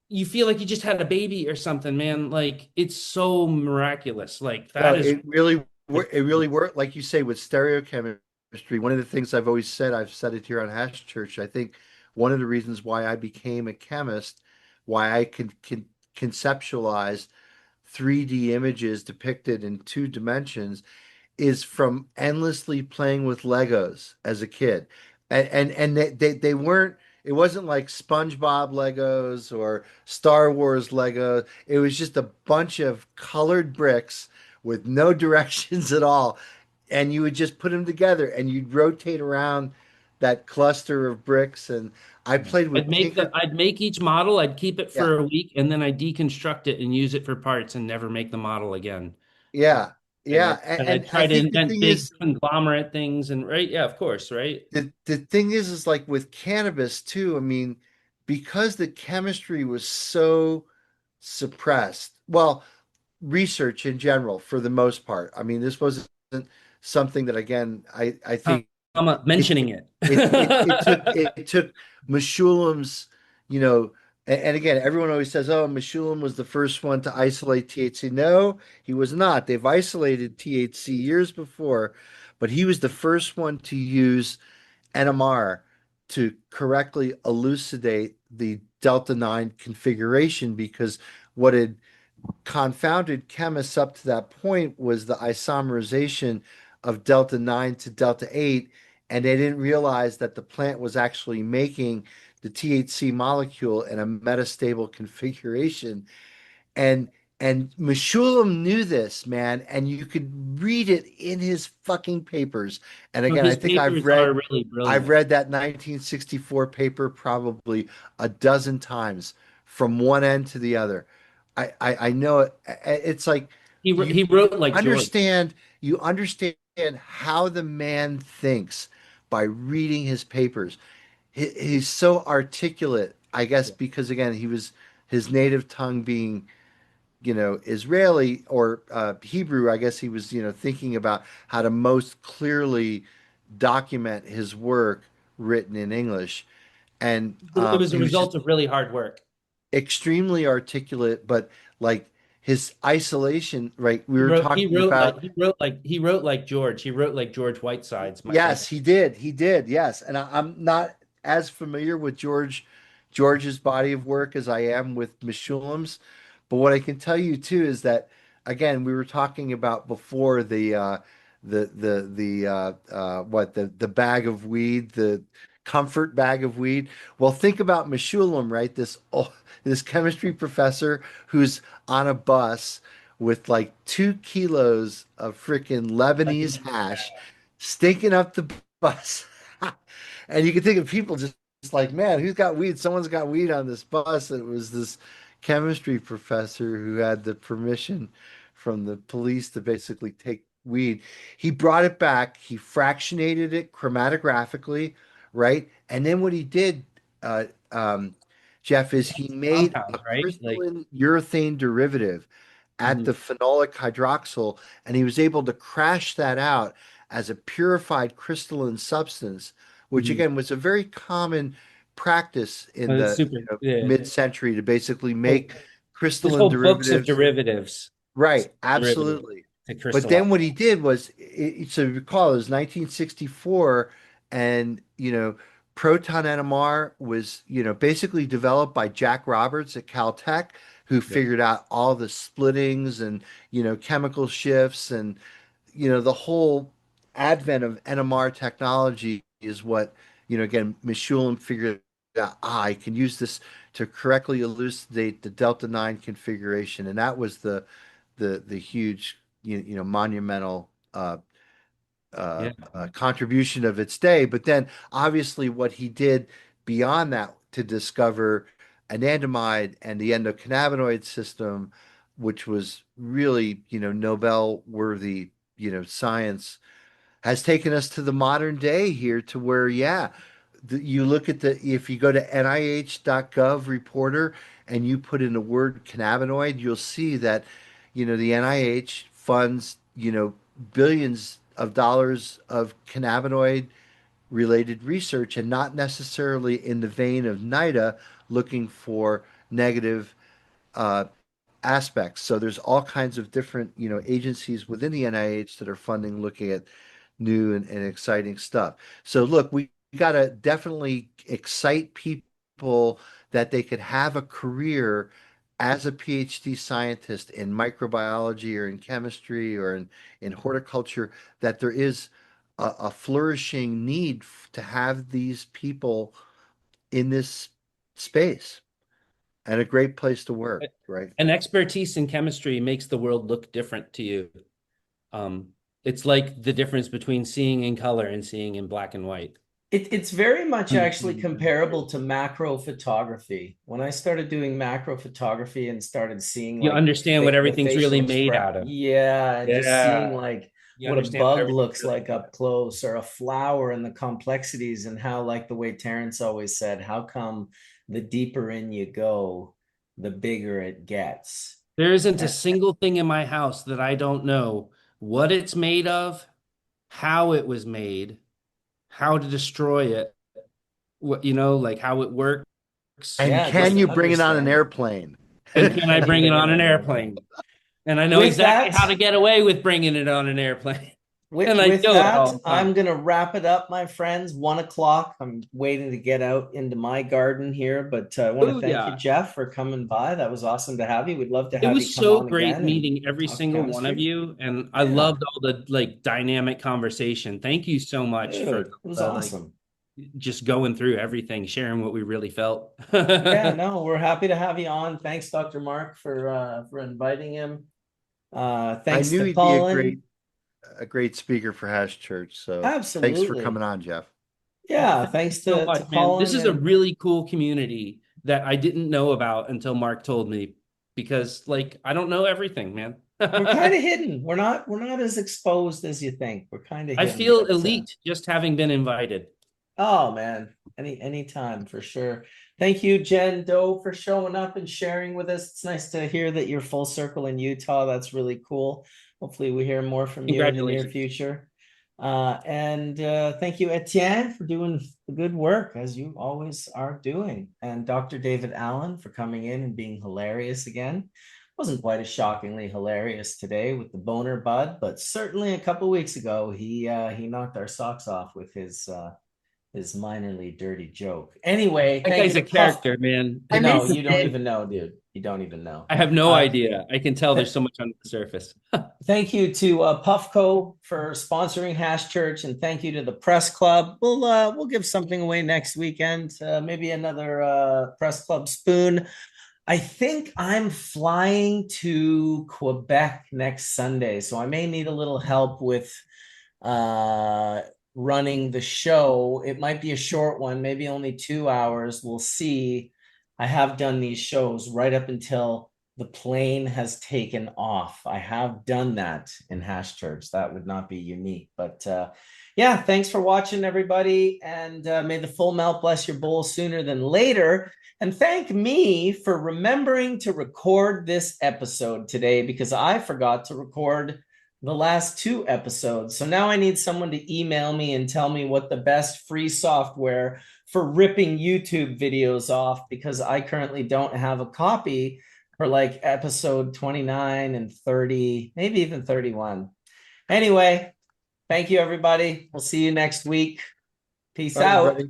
you feel like you just had a baby or something, man. Like, it's so miraculous. Like, No, that is it really worked like you say with stereochemistry. One of the things I've always said, I've said it here on Hash Church, I think one of the reasons why I became a chemist, why I can conceptualize 3D images depicted in 2 dimensions is from endlessly playing with Legos as a kid. And they weren't, it wasn't like SpongeBob Legos or Star Wars Lego. It was just a bunch of colored bricks with no directions at all. And you would just put them together and you'd rotate around that cluster of bricks. And I played with Tinker. I'd make each model, I'd keep it Yeah. for a week, and then I'd deconstruct it and use it for parts and never make the model again. Yeah. And Yeah. and I And I try to think the invent thing big is, conglomerate things and right, yeah, of course, right? the thing is like with cannabis too, I mean, because the chemistry was so suppressed, well, research in general for the most part. I mean, this wasn't something that again, I Uh, think I'm it mentioning it. it took Meshulam's, you know, and again, everyone always says, "Oh, Meshulam was the first one to isolate THC." No, he was not. They've isolated THC years before, but he was the first one to use NMR to correctly elucidate the delta 9 configuration because what had confounded chemists up to that point was the isomerization of delta 9 to delta 8, and they didn't realize that the plant was actually making the THC molecule in a metastable configuration. And Meshulam knew this, man, and you could read it in his fucking papers. And No, again, I his think I've papers are read really I've brilliant. read that 1964 paper probably a dozen times from one end to the other. I know it. It's like He wrote like George. understand you understand how the man thinks by reading his papers. He's so articulate, I guess, Yeah. because again, he was his native tongue being Israeli or Hebrew, I guess he was, thinking about how to most clearly document his work written in English, and It was a he was just result of really hard work. extremely articulate, but like his isolation, right? We He were wrote, he talking wrote like about. he wrote like George. He wrote like George Whiteside's My Yes, Favorite. he did. He did. Yes, and I'm not as familiar with George's body of work as I am with Mishulam's, but what I can tell you too is that again we were talking about before the bag of weed, the comfort bag of weed. Well, think about Mishulam, right? This chemistry professor who's on a bus with like 2 kilos of freaking Lebanese hash stinking up the bus. And you can think of people just like, man, who's got weed? Someone's got weed on this bus. And it was this chemistry professor who had the permission from the police to basically take weed. He brought it back, he fractionated it chromatographically, right? And then what he did, uh, um, Jeff, is he made a Compounds, right? Like, crystalline urethane derivative at mhm. the phenolic hydroxyl, and he was able to crash that out as a purified crystalline substance, which Mhm. again was a very common practice in It's the super. Yeah. mid-century to basically Well, make there's crystalline whole books of derivatives. derivatives. Right, Derivative absolutely. to But crystallize. then what he did was, so you recall, it was 1964, and proton NMR was, basically developed by Jack Roberts at Caltech, who Yep. figured out all the splittings and chemical shifts, and the whole advent of NMR technology is what, again, Mishulam figured out, I can use this to correctly elucidate the delta 9 configuration. And that was the huge, monumental Yeah. contribution of its day. But then obviously what he did beyond that to discover anandamide and the endocannabinoid system, which was really, Nobel worthy, science, has taken us to the modern day here to where, yeah, you look at if you go to NIH.gov reporter and you put in the word cannabinoid, you'll see that, the NIH funds, billions of dollars of cannabinoid related research and not necessarily in the vein of NIDA looking for negative uh, aspects. So there's all kinds of different, agencies within the NIH that are funding looking at new and exciting stuff. So look, we got to definitely excite people that they could have a career as a PhD scientist in microbiology or in chemistry or in horticulture, that there is a flourishing need to have these people in this space and a great place to work, right? An expertise in chemistry makes the world look different to you. Um, it's like the difference between seeing in color and seeing in black and white. It's very much actually comparable to macro photography. When I started doing macro photography and started seeing You like understand what the everything's facial really made express, out of. yeah, and just seeing Yeah. like You what a understand what bug everything's looks really like made out up of. close, or a flower, and the complexities, and how, like the way Terrence always said, how come the deeper in you go, the bigger it gets. There isn't a And single thing in my house that I don't know what it's made of, how it was made, how to destroy it, what, like how it works, And yeah, can just you bring it on an understanding. airplane? and can I Can you bring it bring it on an on an airplane? airplane? And I know With exactly that, how to get away with bringing it on an airplane. And I With do it that, all the I'm time. gonna wrap it up, my friends. 1 o'clock. I'm waiting to get out into my garden here, but I want to Oh, thank you, yeah. Jeff, for coming by. That was awesome to have you. We'd love to It have you was come so on great again and meeting every talk single one of chemistry. you, and I Yeah, loved all the like dynamic conversation. Thank you so much dude, for it was like awesome. just going through everything, sharing what we really felt. Yeah, no, we're happy to have you on. Thanks, Dr. Mark, for inviting him. I Thanks knew to he'd be Colin. a great speaker for Hash Church. So thanks for Absolutely. coming on, Jeff. Yeah, Thank you thanks so to much, man. This Colin is a and really cool community that I didn't know about until Mark told me because like I don't know everything, man. we're kind of hidden. We're not as exposed as you think. We're kind of I hidden, feel but elite just having been invited. oh man, any time for sure. Thank you, Jen Doe, for showing up and sharing with us. It's nice to hear that you're full circle in Utah. That's really cool. Hopefully, we hear more from you in the near Congratulations. future. And thank you, Etienne, for doing the good work as you always are doing. And Dr. David Allen for coming in and being hilarious again. Wasn't quite as shockingly hilarious today with the boner bud, but certainly a couple weeks ago he knocked our socks off with his minorly dirty joke. Anyway, That thank guy's you a to Puff. character, man. No, missed you don't it. even know, dude. You don't even know. I have no Uh, idea. I can tell there's so much under the surface. Thank you to Puffco for sponsoring Hash Church, and thank you to the Press Club. We'll give something away next weekend, maybe another Press Club spoon. I think I'm flying to Quebec next Sunday, so I may need a little help with uh, running the show. It might be a short one, maybe only 2 hours. We'll see. I have done these shows right up until the plane has taken off. I have done that in Hash Church. That would not be unique, but yeah, thanks for watching, everybody, and may the full melt bless your bowl sooner than later. And thank me for remembering to record this episode today because I forgot to record the last 2 episodes. So now I need someone to email me and tell me what the best free software for ripping YouTube videos off, because I currently don't have a copy for like episode 29 and 30, maybe even 31. Anyway, thank you, everybody. We'll see you next week. Peace Bye, out. everybody.